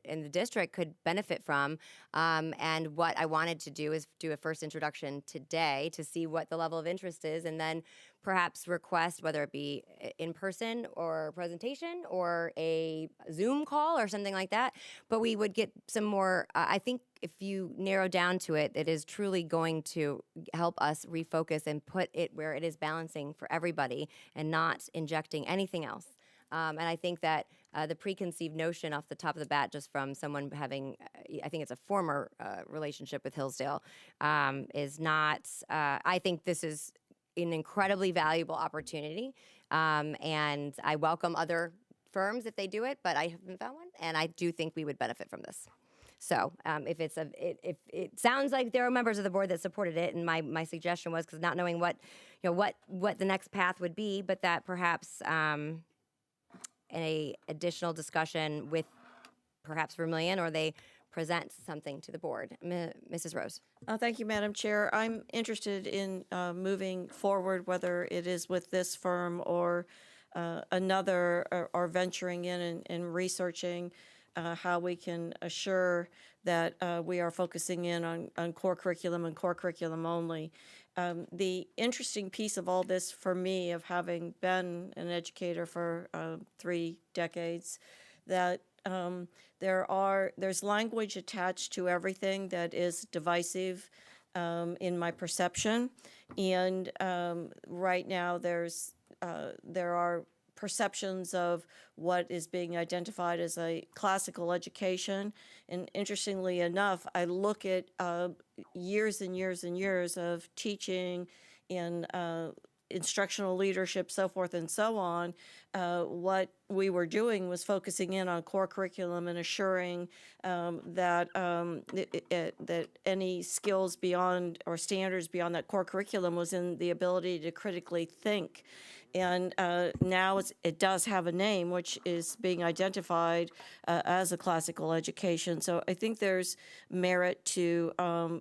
and the district could benefit from. And what I wanted to do is do a first introduction today to see what the level of interest is, and then perhaps request, whether it be in person or presentation or a Zoom call or something like that. But we would get some more, I think if you narrow down to it, it is truly going to help us refocus and put it where it is balancing for everybody and not injecting anything else. And I think that the preconceived notion off the top of the bat, just from someone having, I think it's a former relationship with Hillsdale, is not, I think this is an incredibly valuable opportunity. And I welcome other firms if they do it, but I haven't found one. And I do think we would benefit from this. So if it sounds like there are members of the board that supported it, and my suggestion was, because not knowing what the next path would be, but that perhaps a additional discussion with perhaps Vermilion, or they present something to the board. Mrs. Rose. Thank you, Madam Chair. I'm interested in moving forward, whether it is with this firm or another, or venturing in and researching, how we can assure that we are focusing in on core curriculum and core curriculum only. The interesting piece of all this for me, of having been an educator for 3 decades, that there's language attached to everything that is divisive in my perception, and right now there are perceptions of what is being identified as a classical education. And interestingly enough, I look at years and years and years of teaching in instructional leadership, so forth and so on. What we were doing was focusing in on core curriculum and assuring that that any skills beyond or standards beyond that core curriculum was in the ability to critically think. And now it does have a name, which is being identified as a classical education. So I think there's merit to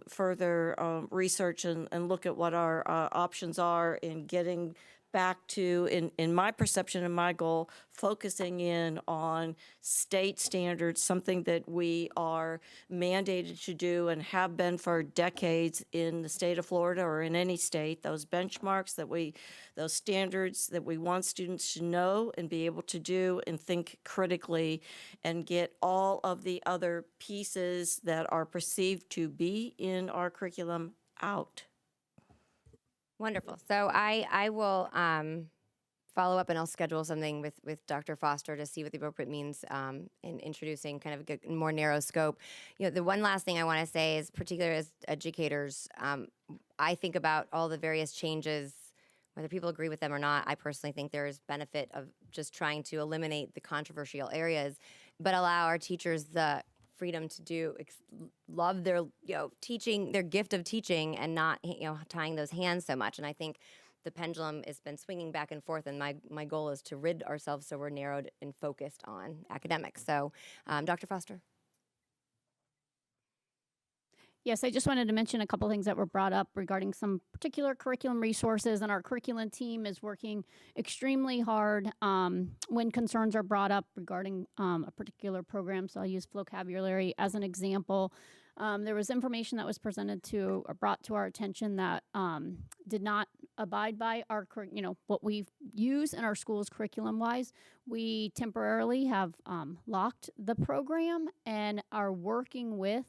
further research and look at what our options are in getting back to, in my perception and my goal, focusing in on state standards, something that we are mandated to do and have been for decades in the state of Florida or in any state, those benchmarks those standards that we want students to know and be able to do and think critically, and get all of the other pieces that are perceived to be in our curriculum out. Wonderful. So I will follow up, and I'll schedule something with Dr. Foster to see what the appropriate means in introducing kind of a more narrow scope. You know, the one last thing I want to say is, particularly as educators, I think about all the various changes, whether people agree with them or not. I personally think there is benefit of just trying to eliminate the controversial areas, but allow our teachers the freedom to love their teaching, their gift of teaching, and not tying those hands so much. And I think the pendulum has been swinging back and forth, and my goal is to rid ourselves so we're narrowed and focused on academics. So, Dr. Foster. Yes, I just wanted to mention a couple things that were brought up regarding some particular curriculum resources, and our curriculum team is working extremely hard when concerns are brought up regarding a particular program. So I'll use vocabulary as an example. There was information that was brought to our attention that did not abide by our, what we use in our schools curriculum-wise. We temporarily have locked the program and are working with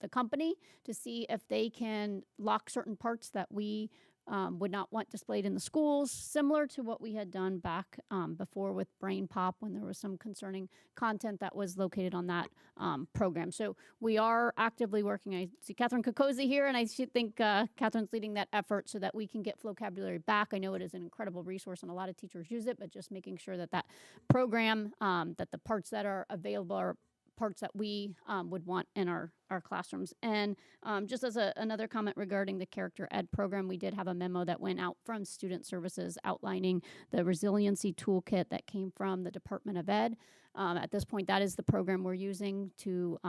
the company to see if they can lock certain parts that we would not want displayed in the schools, similar to what we had done back before with Brain Pop, when there was some concerning content that was located on that program. So we are actively working. I see Catherine Kokosi here, and I think Catherine's leading that effort so that we can get vocabulary back. I know it is an incredible resource, and a lot of teachers use it, but just making sure that that program, that the parts that are available are parts that we would want in our classrooms. And just as another comment regarding the Character Ed program, we did have a memo that went out from Student Services outlining the resiliency toolkit that came from the Department of Ed. At this point, that is the program we're using to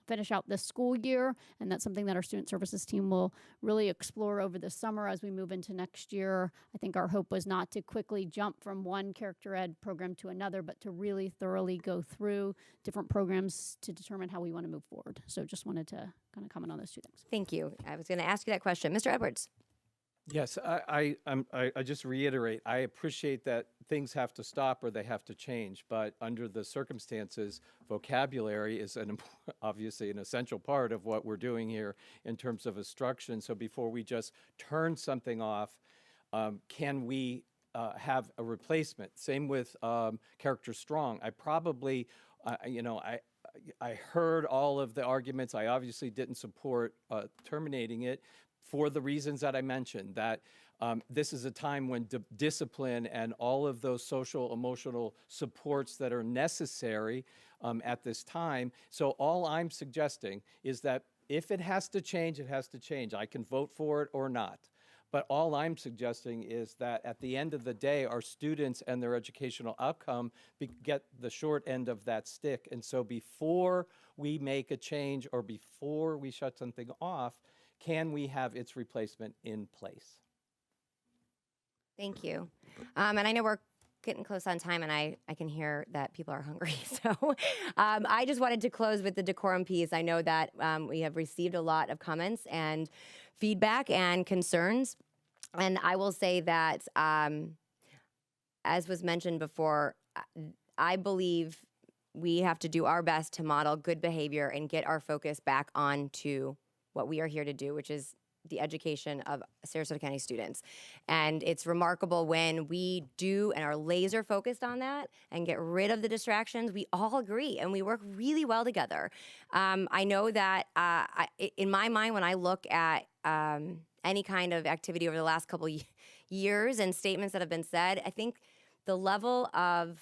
finish out this school year, and that's something that our Student Services team will really explore over the summer as we move into next year. I think our hope was not to quickly jump from one Character Ed program to another, but to really thoroughly go through different programs to determine how we want to move forward. So just wanted to kind of comment on those two things. Thank you. I was going to ask you that question. Mr. Edwards. Yes, I just reiterate, I appreciate that things have to stop or they have to change, but under the circumstances, vocabulary is obviously an essential part of what we're doing here in terms of instruction. So before we just turn something off, can we have a replacement? Same with Character Strong. I probably, I heard all of the arguments. I obviously didn't support terminating it, for the reasons that I mentioned, that this is a time when discipline and all of those social, emotional supports that are necessary at this time. So all I'm suggesting is that if it has to change, it has to change. I can vote for it or not. But all I'm suggesting is that at the end of the day, our students and their educational outcome get the short end of that stick. And so before we make a change or before we shut something off, can we have its replacement in place? Thank you. And I know we're getting close on time, and I can hear that people are hungry. So I just wanted to close with the decorum piece. I know that we have received a lot of comments and feedback and concerns. And I will say that, as was mentioned before, I believe we have to do our best to model good behavior and get our focus back on to what we are here to do, which is the education of Sarasota County students. And it's remarkable when we do and are laser focused on that and get rid of the distractions. We all agree and we work really well together. I know that in my mind, when I look at any kind of activity over the last couple years and statements that have been said, I think the level of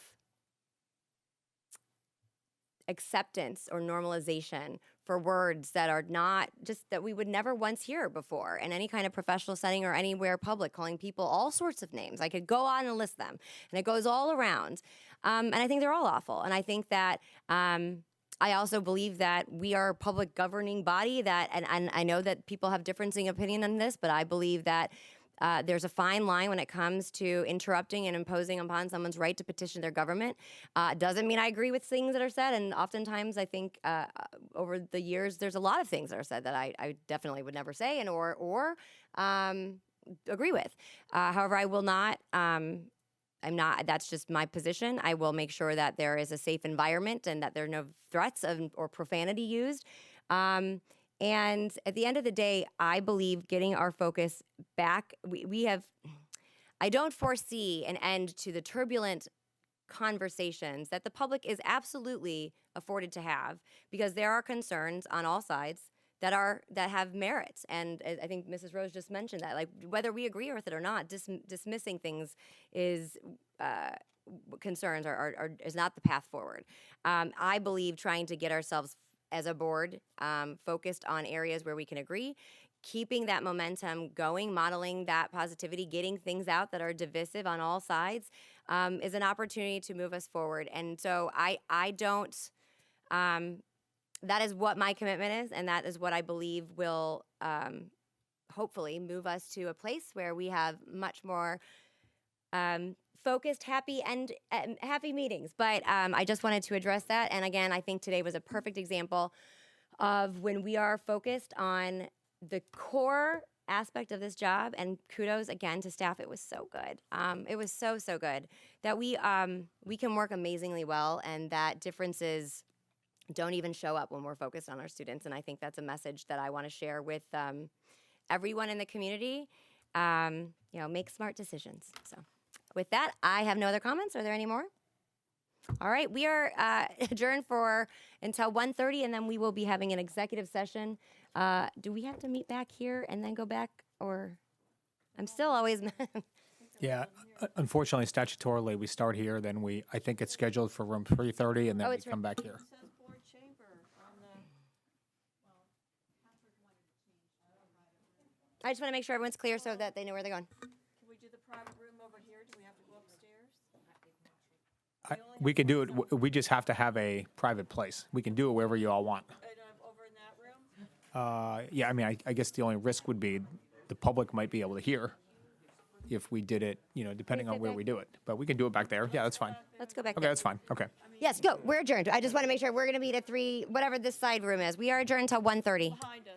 acceptance or normalization for words that are not just that we would never once hear before in any kind of professional setting or anywhere public, calling people all sorts of names. I could go on and list them, and it goes all around. And I think they're all awful. And I think that I also believe that we are a public governing body that, and I know that people have differing opinion on this, but I believe that there's a fine line when it comes to interrupting and imposing upon someone's right to petition their government. Doesn't mean I agree with things that are said, and oftentimes I think over the years there's a lot of things that are said that I definitely would never say and or agree with. However, I will not. I'm not. That's just my position. I will make sure that there is a safe environment and that there are no threats or profanity used. And at the end of the day, I believe getting our focus back, I don't foresee an end to the turbulent conversations that the public is absolutely afforded to have, because there are concerns on all sides that have merit. And I think Mrs. Rose just mentioned that, like, whether we agree with it or not, dismissing things is concerns is not the path forward. I believe trying to get ourselves as a board, focused on areas where we can agree, keeping that momentum going, modeling that positivity, getting things out that are divisive on all sides, is an opportunity to move us forward. And so I don't, that is what my commitment is, and that is what I believe will hopefully move us to a place where we have much more focused, happy meetings. But I just wanted to address that. And again, I think today was a perfect example of when we are focused on the core aspect of this job. And kudos again to staff. It was so good. It was so good that we can work amazingly well, and that differences don't even show up when we're focused on our students. And I think that's a message that I want to share with everyone in the community. Make smart decisions. So with that, I have no other comments. Are there any more? All right, we are adjourned until 1:30, and then we will be having an executive session. Do we have to meet back here and then go back, or I'm still always... Yeah, unfortunately, statutorily, we start here, then I think it's scheduled for room 330, and then we come back here. I just want to make sure everyone's clear so that they know where they're going. Can we do the private room over here? Do we have to go upstairs? We can do it, we just have to have a private place. We can do it wherever you all want. Over in that room? Yeah, I mean, I guess the only risk would be the public might be able to hear if we did it, depending on where we do it. But we can do it back there. Yeah, that's fine. Let's go back Okay, there. that's fine. Okay. Yes, go. We're adjourned. I just want to make sure we're going to meet at 3, whatever this side room is. We are adjourned until 1:30. Behind us.